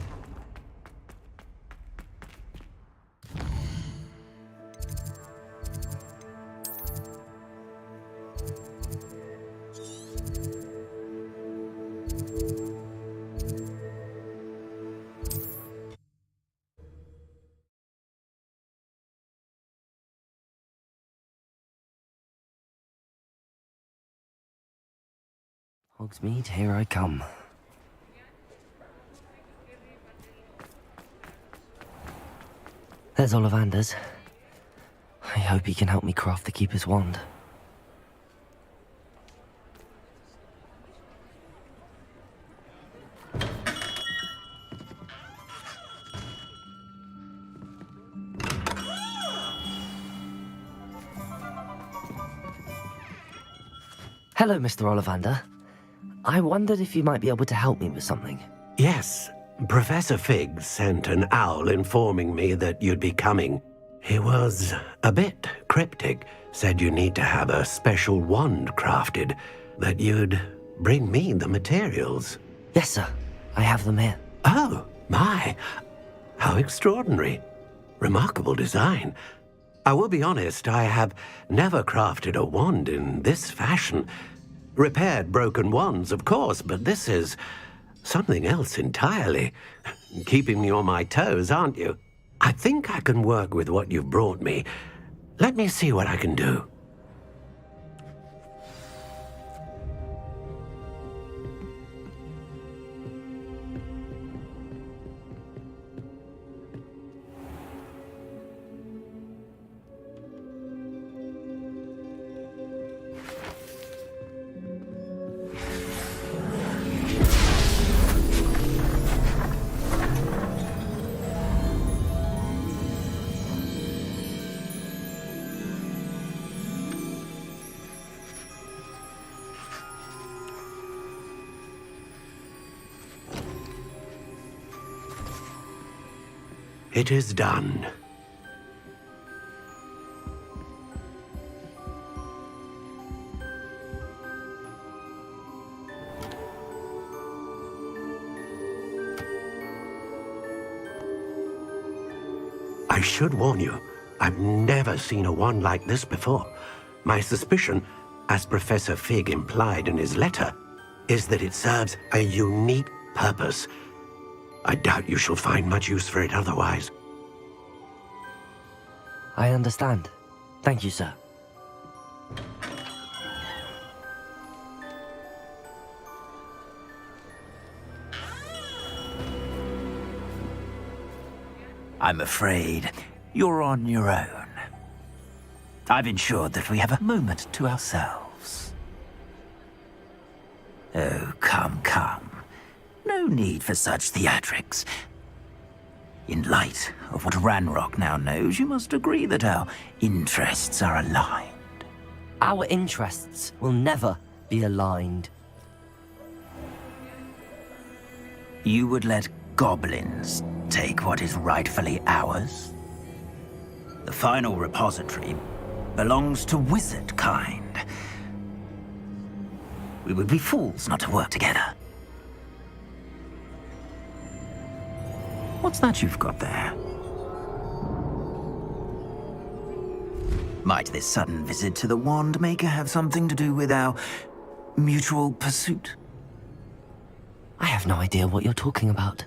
E: Hogsmeade, here I come. There's Ollivander's. I hope he can help me craft the Keeper's wand. Hello, Mr. Ollivander. I wondered if you might be able to help me with something.
P: Yes, Professor Fig sent an owl informing me that you'd be coming. He was a bit cryptic, said you need to have a special wand crafted, that you'd bring me the materials.
E: Yes, sir. I have them here.
P: Oh, my. How extraordinary. Remarkable design. I will be honest, I have never crafted a wand in this fashion. Repaired broken wands, of course, but this is something else entirely. Keeping me on my toes, aren't you? I think I can work with what you've brought me. Let me see what I can do. It is done. I should warn you, I've never seen a wand like this before. My suspicion, as Professor Fig implied in his letter, is that it serves a unique purpose. I doubt you shall find much use for it otherwise.
E: I understand. Thank you, sir.
H: I'm afraid you're on your own. I've ensured that we have a moment to ourselves. Oh, come, come. No need for such theatrics. In light of what Ranrock now knows, you must agree that our interests are aligned.
E: Our interests will never be aligned.
H: You would let goblins take what is rightfully ours? The final repository belongs to wizard kind. We would be fools not to work together. What's that you've got there? Might this sudden visit to the Wand Maker have something to do with our mutual pursuit?
E: I have no idea what you're talking about.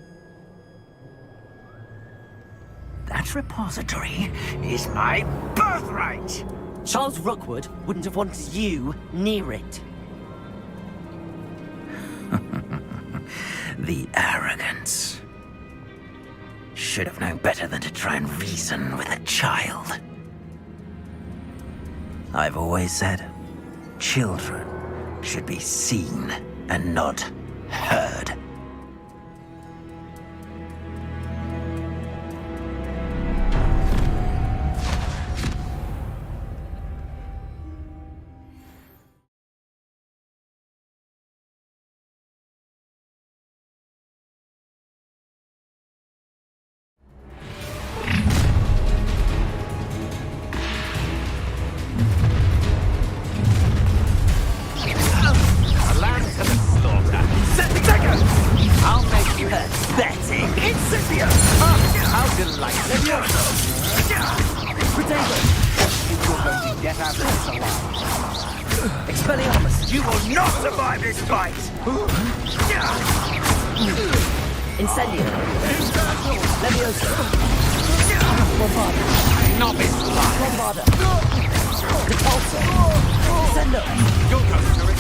H: That repository is my birthright!
E: Charles Rookwood wouldn't have wanted you near it.
H: The arrogance. Should have known better than to try and reason with a child. I've always said, children should be seen and not heard.
G: Expelliarmus! You will not survive this fight!
E: Incendio! Leviosa! Bombarda!
G: Novice!
E: Bombarda! Repulsor! Sendo!
G: You'll go through it!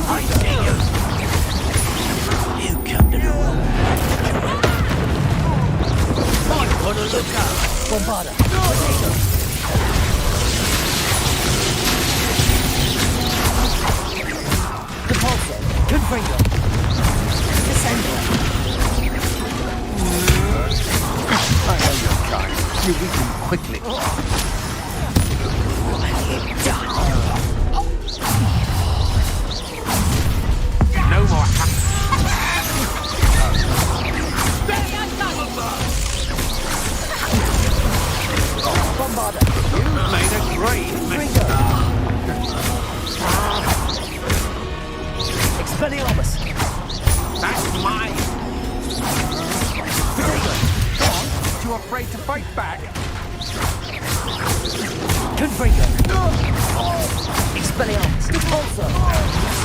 G: I see you!
H: You come to know.
G: I'm gonna look out!
E: Bombarda! Potato! Repulsor! Confringo! Descendo!
C: I know your kind. You eat them quickly. No more
E: Bombarda!
C: You made a great mistake.
E: Expelliarmus!
C: That's mine. You afraid to fight back?
E: Confringo! Expelliarmus! Repulsor!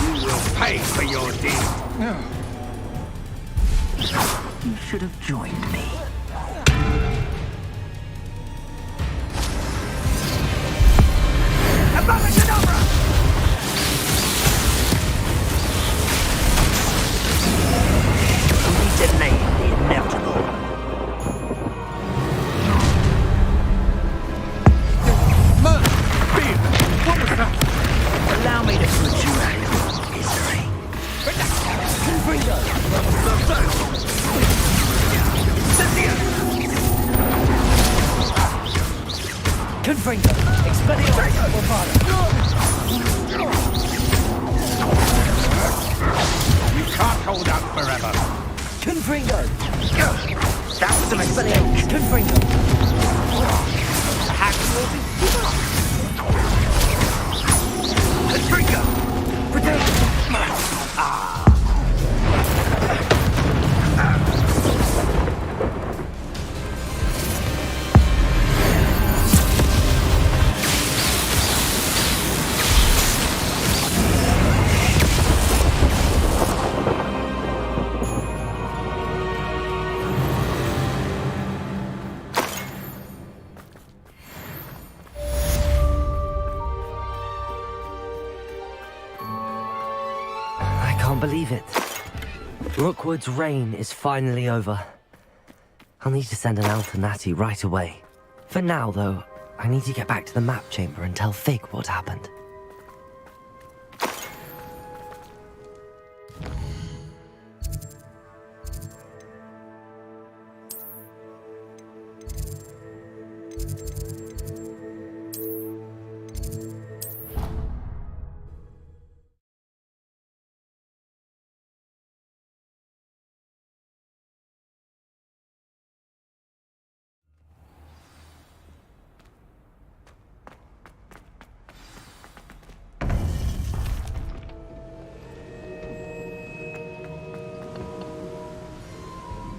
C: You will pay for your deed.
H: You should have joined me.
G: Abracadabra!
H: We delayed the inevitable.
C: What was that?
H: Allow me to put you out of your misery.
E: Confringo! Confringo! Expelliarmus! Bombarda!
C: You can't hold out forever.
E: Confringo!
H: That was an
E: Expelliarmus! Confringo!
H: Perhaps you'll be Confringo!
E: Potato! can't believe it. Rookwood's reign is finally over. I'll need to send an owl to Natty right away. For now, though, I need to get back to the map chamber and tell Fig what happened.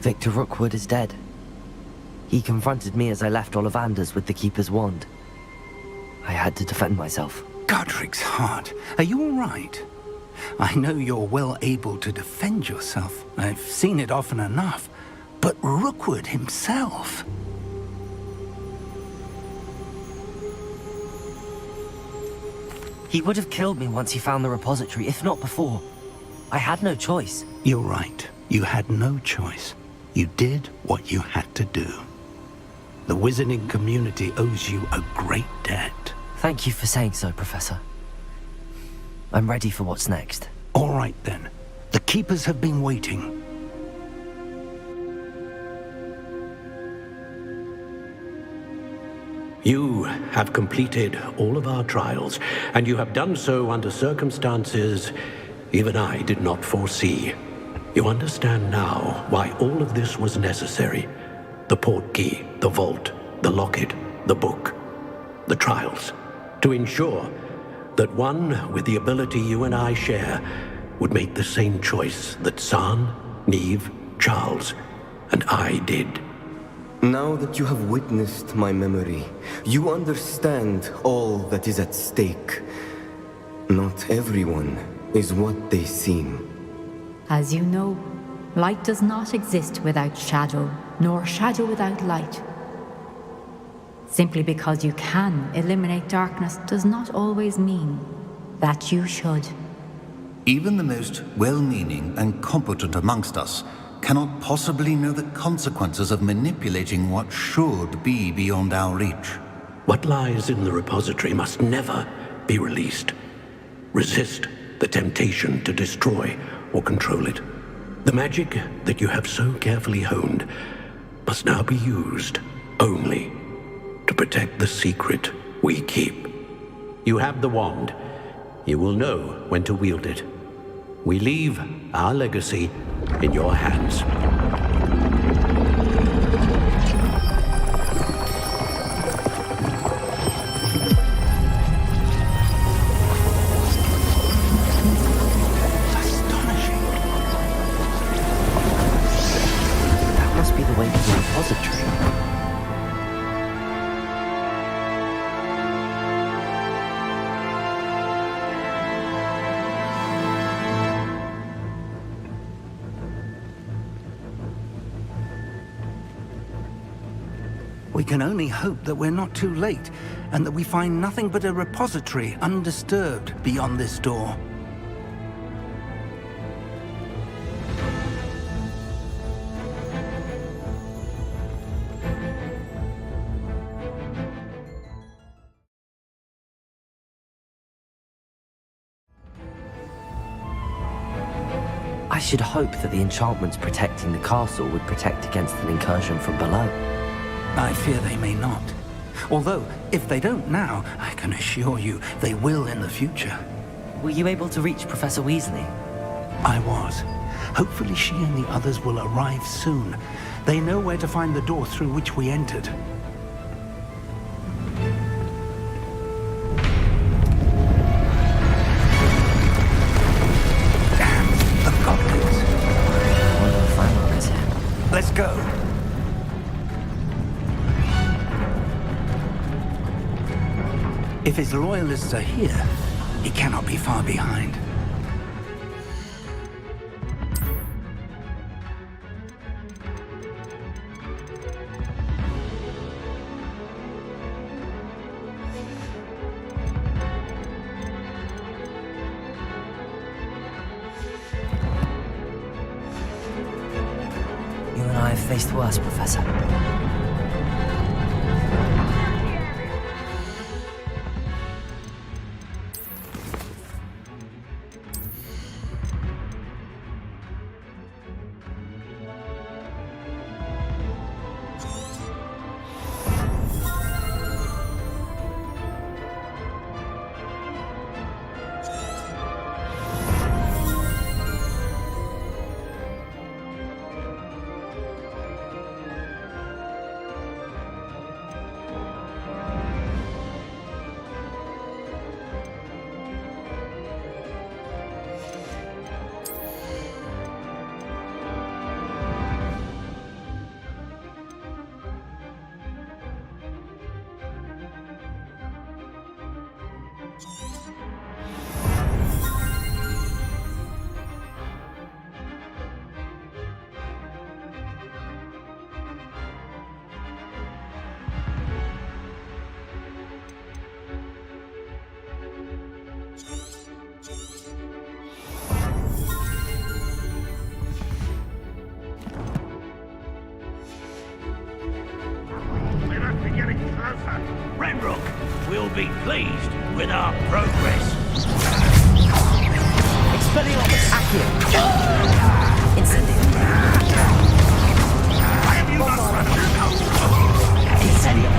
E: Victor Rookwood is dead. He confronted me as I left Ollivander's with the Keeper's wand. I had to defend myself.
O: Godric's heart, are you all right? I know you're well able to defend yourself. I've seen it often enough. But Rookwood himself...
E: He would have killed me once he found the repository, if not before. I had no choice.
O: You're right. You had no choice. You did what you had to do. The wizarding community owes you a great debt.
E: Thank you for saying so, Professor. I'm ready for what's next.
O: All right, then. The Keepers have been waiting.
P: You have completed all of our trials, and you have done so under circumstances even I did not foresee. You understand now why all of this was necessary. The portkey, the vault, the locket, the book, the trials. To ensure that one with the ability you and I share would make the same choice that San, Neve, Charles, and I did.
D: Now that you have witnessed my memory, you understand all that is at stake. Not everyone is what they seem.
F: As you know, light does not exist without shadow, nor shadow without light. Simply because you can eliminate darkness does not always mean that you should.
T: Even the most well-meaning and competent amongst us cannot possibly know the consequences of manipulating what should be beyond our reach.
P: What lies in the repository must never be released. Resist the temptation to destroy or control it. The magic that you have so carefully honed must now be used only to protect the secret we keep. You have the wand. You will know when to wield it. We leave our legacy in your hands.
E: That must be the way to the repository.
O: We can only hope that we're not too late, and that we find nothing but a repository undisturbed beyond this door.
E: I should hope that the enchantments protecting the castle would protect against an incursion from below.
O: I fear they may not. Although, if they don't now, I can assure you they will in the future.
E: Were you able to reach Professor Weasley?
O: I was. Hopefully she and the others will arrive soon. They know where to find the door through which we entered. Let's go. If his loyalists are here, he cannot be far behind.
E: I have faced worse, Professor.
R: Ranrock will be pleased with our progress.
E: Expelliarmus, Accio! Incendio! Incendio!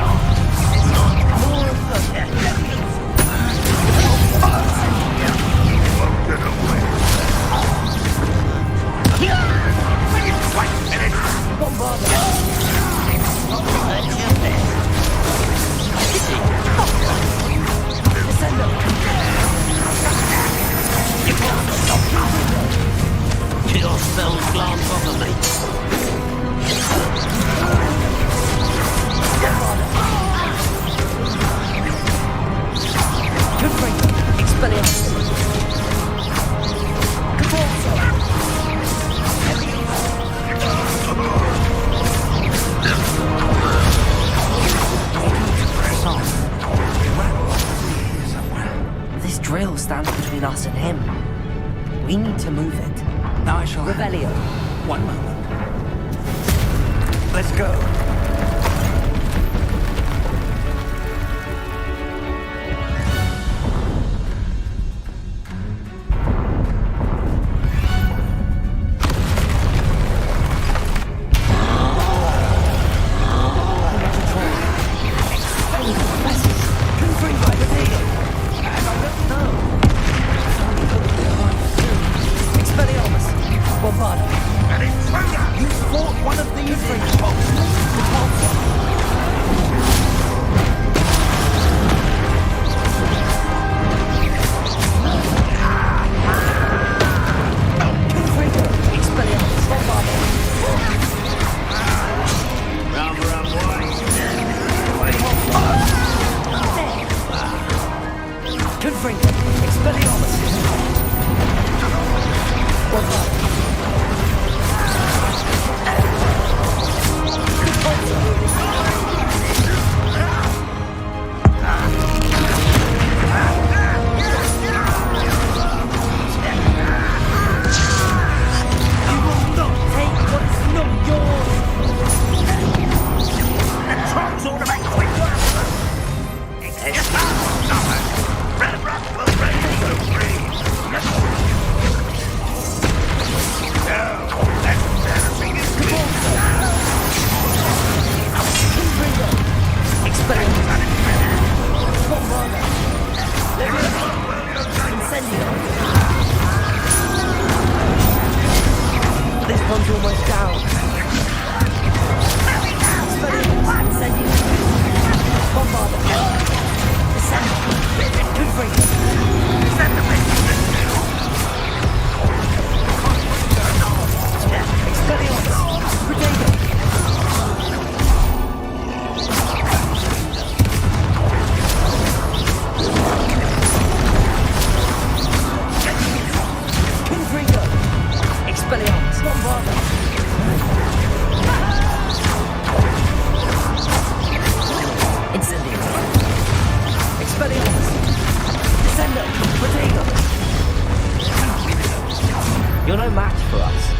E: More of the...
R: Your spells glance over me.
E: Expelliarmus! This drill stands between us and him. We need to move it.
O: Now I shall...
E: Revelio.
O: One moment. Let's go.
E: You're no match for us.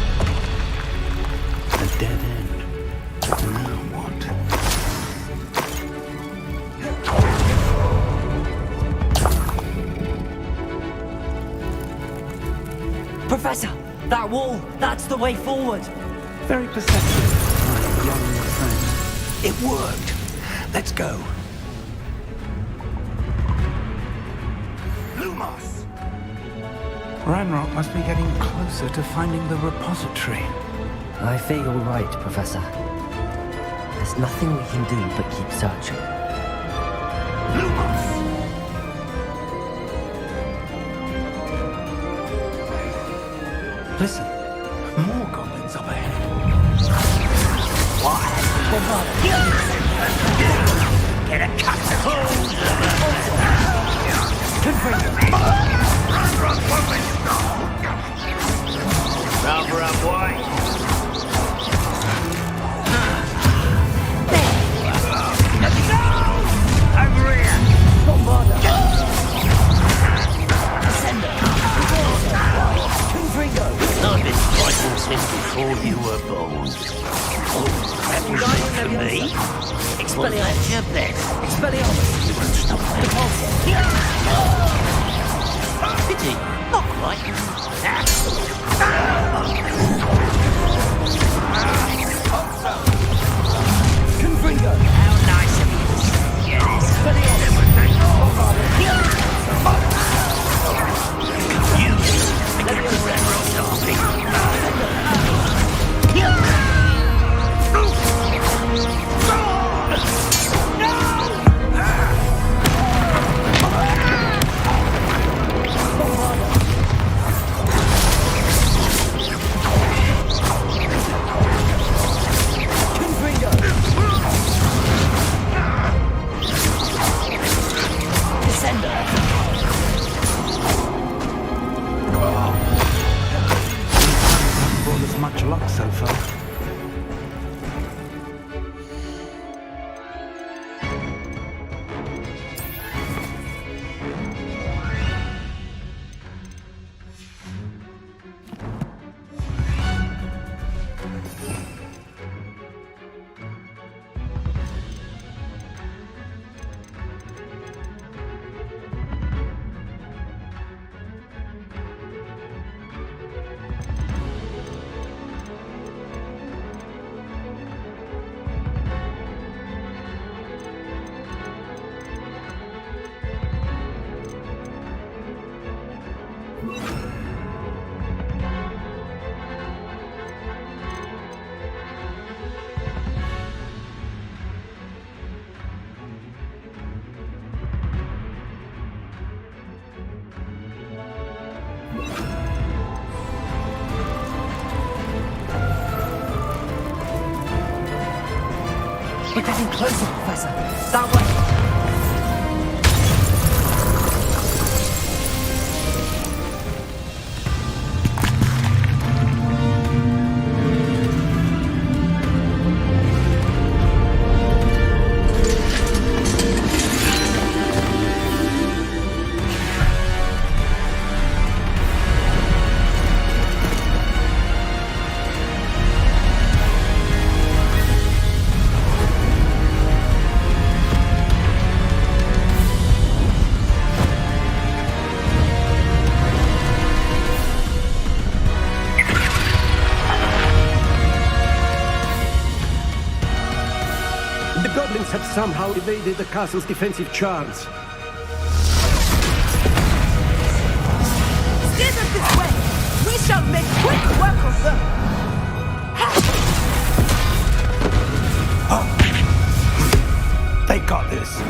O: A dead end.
E: Professor, that wall, that's the way forward.
O: Very perceptive, my young friend.
J: It worked. Let's go. Lumos!
O: Ranrock must be getting closer to finding the repository.
E: I fear you're right, Professor. There's nothing we can do but keep searching.
J: Lumos!
O: Listen, more goblins up ahead.
G: What? Get a cut of Rubber up, boy. Let's go! Over here! Bombarder! Descender! Confringo!
R: I've been frightened since before you were born. Oh, that was it for me. Well, that's your best.
E: Expelliarmus!
R: You won't stop there. Pity. Not quite.
E: Confringo!
G: How nice of you. Get this. You get the red rocks off me.
O: Brought us much luck so far.
E: We're getting closer, Professor. That way.
P: The goblins have somehow evaded the castle's defensive charms.
U: Steer them this way! We shall make quick work of them!
O: They got this.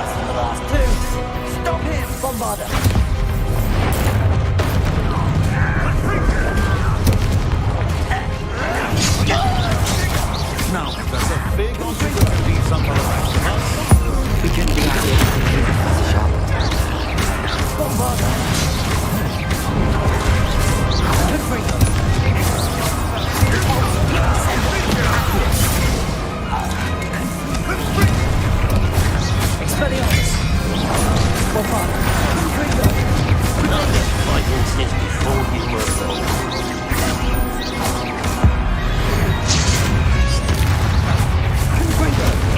E: less than the last two. Stop him, Bombarder!
J: Now, Professor, big on you to leave some for the rest of us.
E: We couldn't be happier to see you, Professor Sharp. Bombarder! Confringo! Expelliarmus! Bombarder! Confringo!
R: Fighting since before you were born.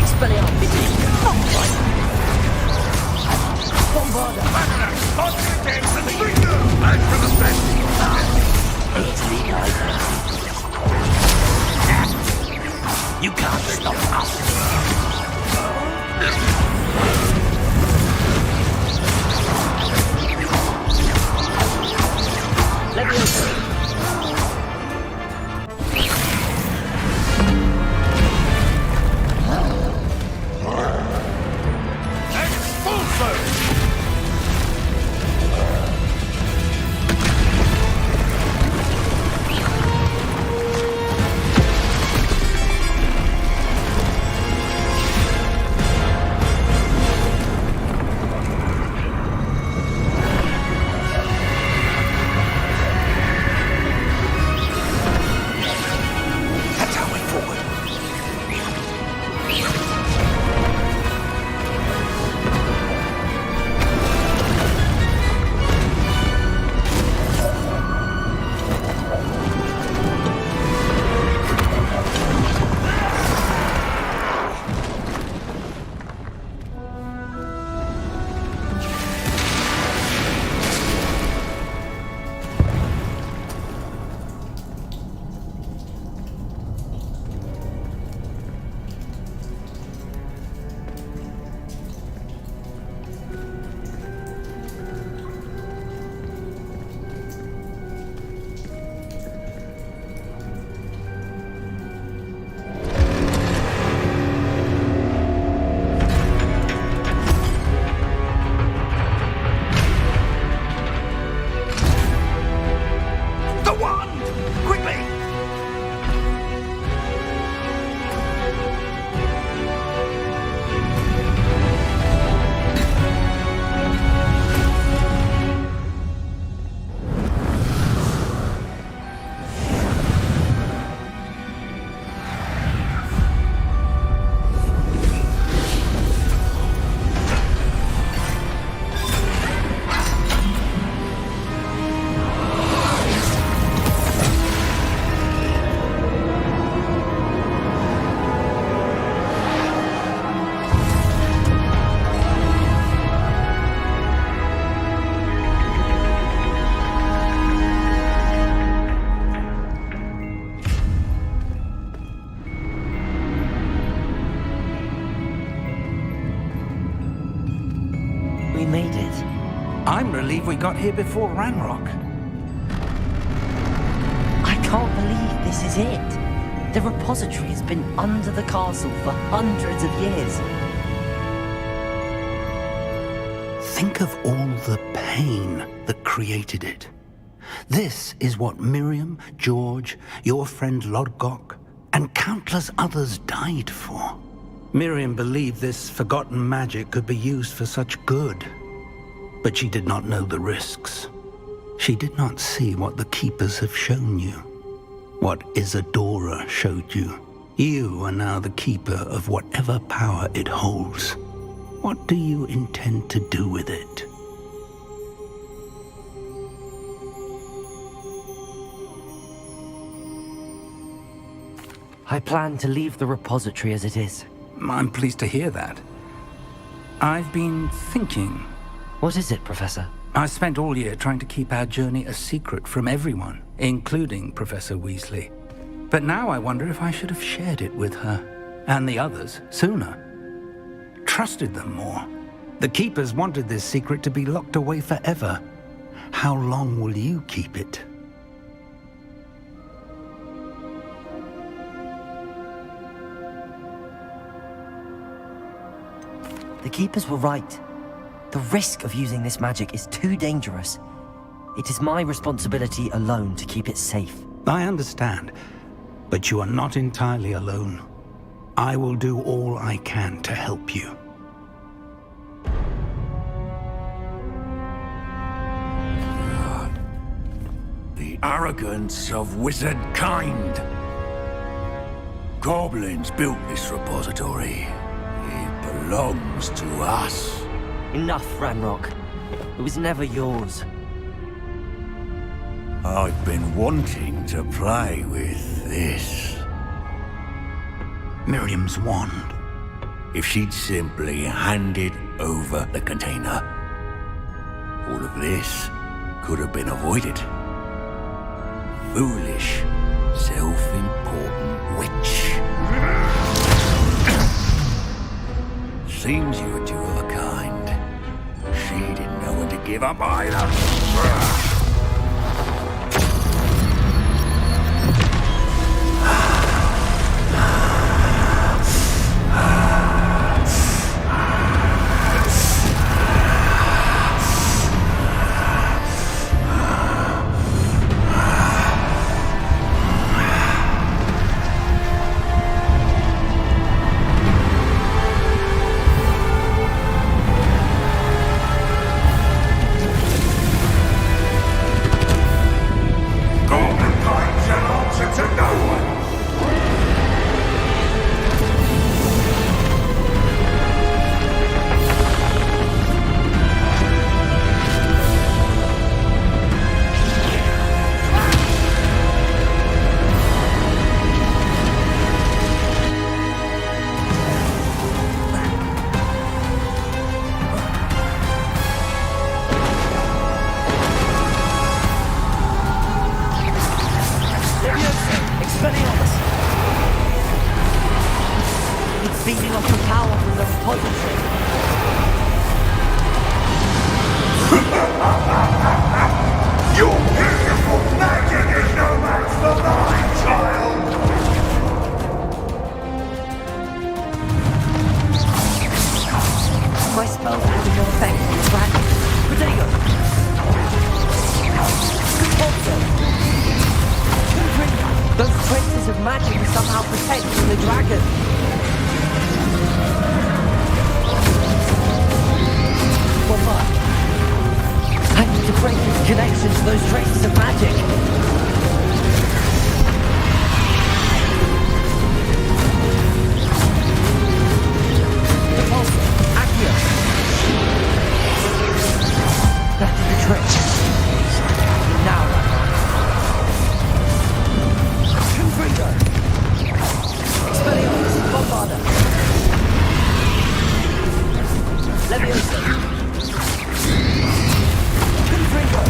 E: Expelliarmus! Bombarder!
R: Italy guys. You can't stop us.
E: Let me open. We made it.
O: I'm relieved we got here before Ranrock.
E: I can't believe this is it. The repository has been under the castle for hundreds of years.
O: Think of all the pain that created it. This is what Miriam, George, your friend Lodgok, and countless others died for. Miriam believed this forgotten magic could be used for such good, but she did not know the risks. She did not see what the Keepers have shown you, what Isadora showed you. You are now the Keeper of whatever power it holds. What do you intend to do with it?
E: I plan to leave the repository as it is.
O: I'm pleased to hear that. I've been thinking.
E: What is it, Professor?
O: I spent all year trying to keep our journey a secret from everyone, including Professor Weasley. But now I wonder if I should have shared it with her, and the others, sooner. Trusted them more. The Keepers wanted this secret to be locked away forever. How long will you keep it?
E: The Keepers were right. The risk of using this magic is too dangerous. It is my responsibility alone to keep it safe.
O: I understand, but you are not entirely alone. I will do all I can to help you.
J: The arrogance of wizard kind. Goblins built this repository. It belongs to us.
E: Enough, Ranrock. It was never yours.
J: I've been wanting to play with this.
O: Miriam's wand.
J: If she'd simply handed over the container, all of this could have been avoided. Foolish, self-important witch. Seems you were two of a kind. She didn't know when to give up either.
E: Feeding off the power from the repository.
G: Your beautiful magic is no match for mine, child!
E: My spells are having no effect on the dragon. Protego! Confringo! Those traces of magic are somehow protecting the dragon. I need to break this connection to those traces of magic. The pulse, Accio. That did the trick. Now, Confringo. Expelliarmus, Bombarda. Leviosa. Confringo.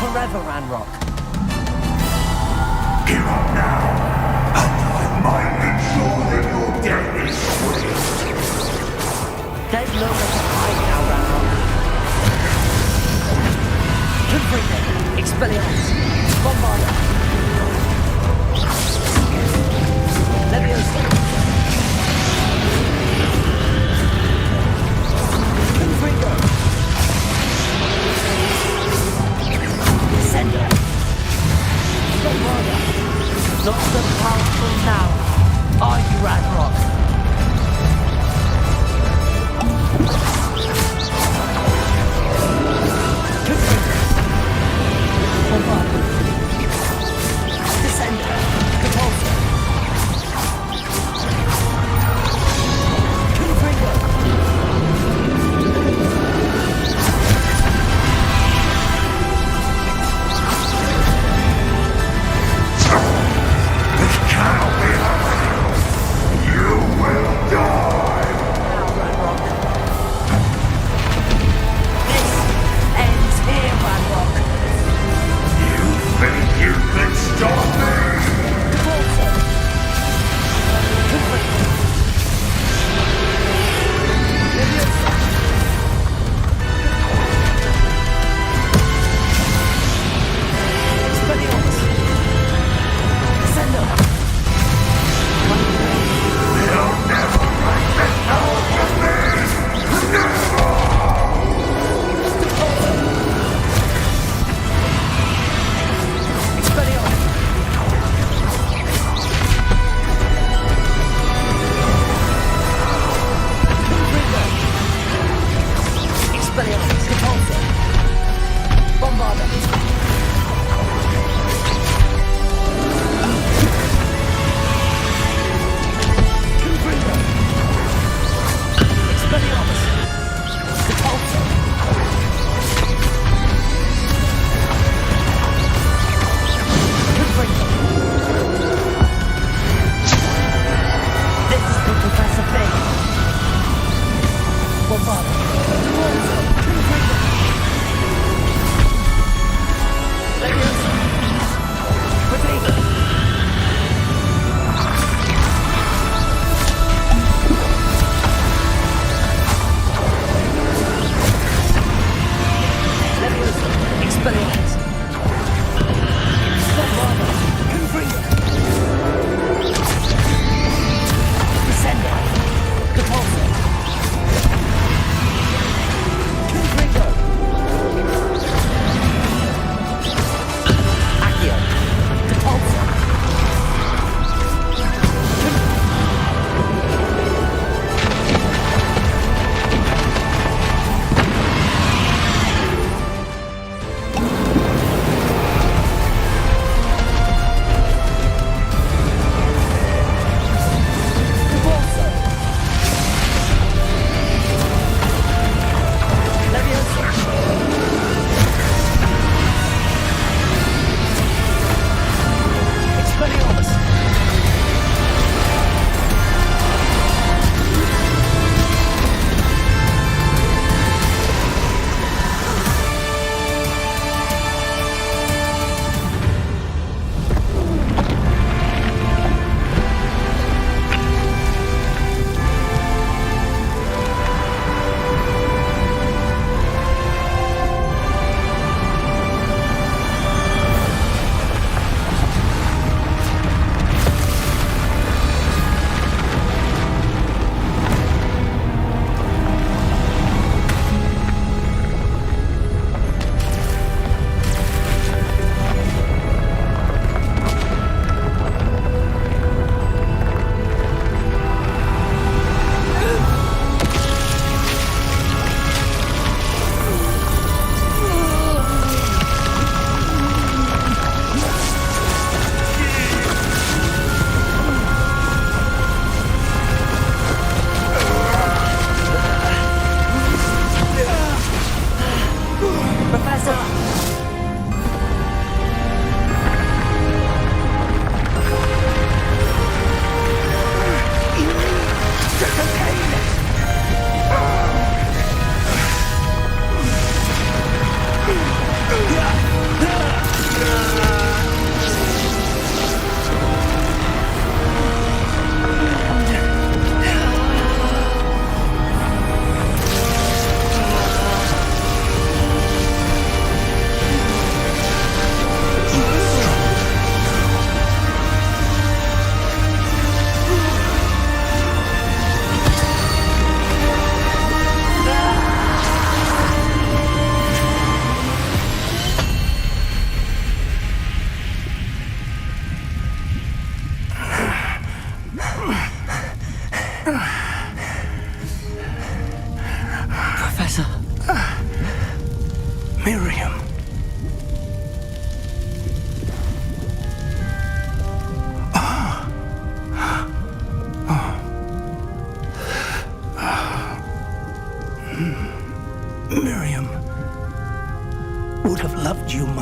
E: Forever, Ranrock.
J: Give up now, and I might ensure that your death is swift.
E: There's nowhere to hide now, Ranrock. Confringo, Expelliarmus, Bombarda. Leviosa. Confringo. Descender. Bombarda. Not so powerful now, are you, Ranrock? Descender. Repulsor. Confringo.
J: This cannot be happening. You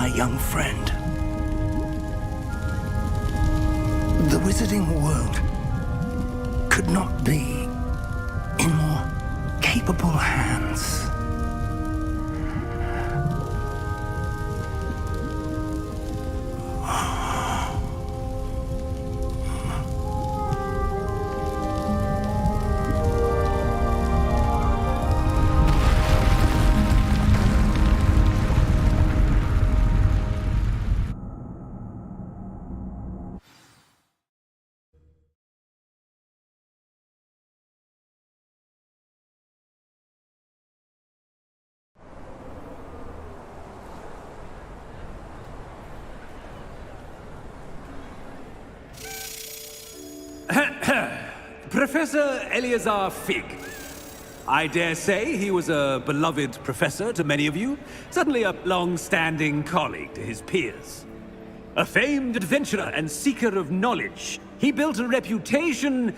O: young friend. The wizarding world could not be in more capable hands.
I: Professor Eleazar Fig. I dare say he was a beloved professor to many of you, certainly a long-standing colleague to his peers. A famed adventurer and seeker of knowledge, he built a reputation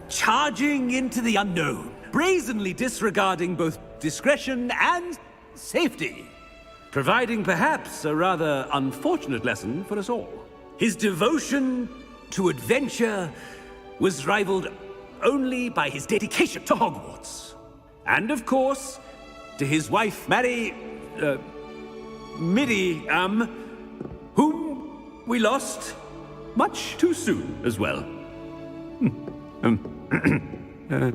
I: charging into the unknown, brazenly disregarding both discretion and safety, providing perhaps a rather unfortunate lesson for us all. His devotion to adventure was rivaled only by his dedication to Hogwarts. And of course, to his wife, Midi, whom we lost much too soon as well. Yeah.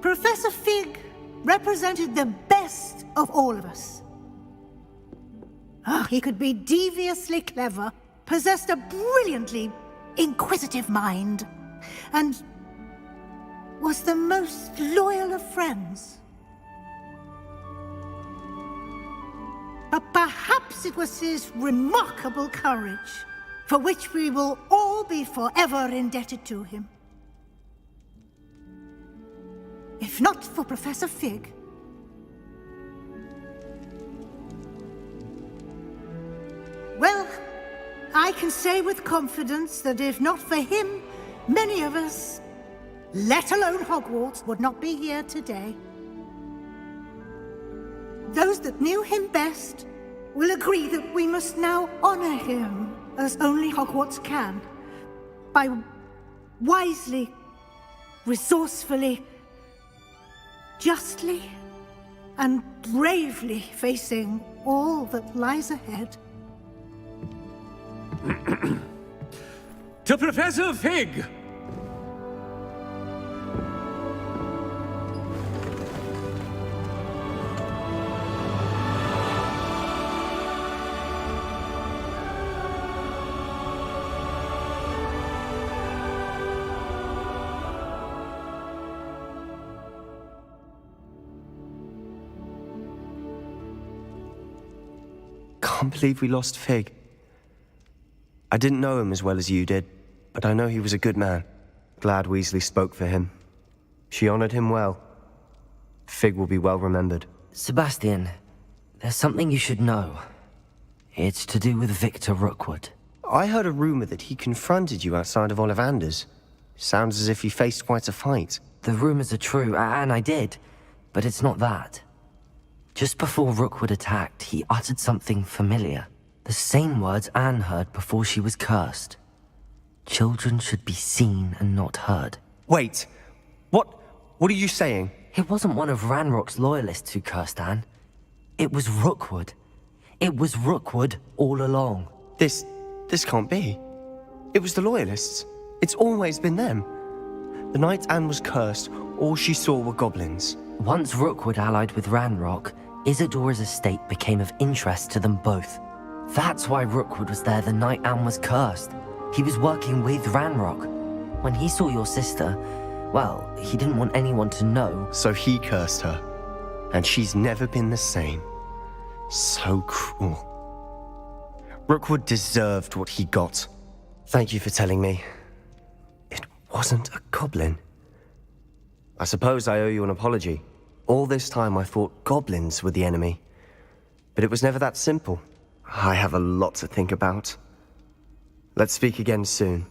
M: Professor Fig represented the best of all of us. He could be deviously clever, possessed a brilliantly inquisitive mind, and was the most loyal of friends. But perhaps it was his remarkable courage, for which we will all be forever indebted to him. If not for Professor Fig, well, I can say with confidence that if not for him, many of us, let alone Hogwarts, would not be here today. Those that knew him best will agree that we must now honor him as only Hogwarts can, by wisely, resourcefully, justly and bravely facing all that lies ahead.
I: To Professor Fig!
A: Can't believe we lost Fig. I didn't know him as well as you did, but I know he was a good man. Glad Weasley spoke for him. She honored him well. Fig will be well remembered.
E: Sebastian, there's something you should know. It's to do with Victor Rookwood.
A: I heard a rumor that he confronted you outside of Ollivander's. Sounds as if you faced quite a fight.
E: The rumors are true, and I did, but it's not that. Just before Rookwood attacked, he uttered something familiar. The same words Anne heard before she was cursed. Children should be seen and not heard.
A: Wait, what are you saying?
E: It wasn't one of Ranrock's loyalists who cursed Anne. It was Rookwood. It was Rookwood all along.
A: This can't be. It was the loyalists. It's always been them. The night Anne was cursed, all she saw were goblins.
E: Once Rookwood allied with Ranrock, Isadora's estate became of interest to them both. That's why Rookwood was there the night Anne was cursed. He was working with Ranrock. When he saw your sister, well, he didn't want anyone to know.
A: So he cursed her. And she's never been the same. So cruel. Rookwood deserved what he got. Thank you for telling me. It wasn't a goblin. I suppose I owe you an apology. All this time I thought goblins were the enemy. But it was never that simple. I have a lot to think about. Let's speak again soon.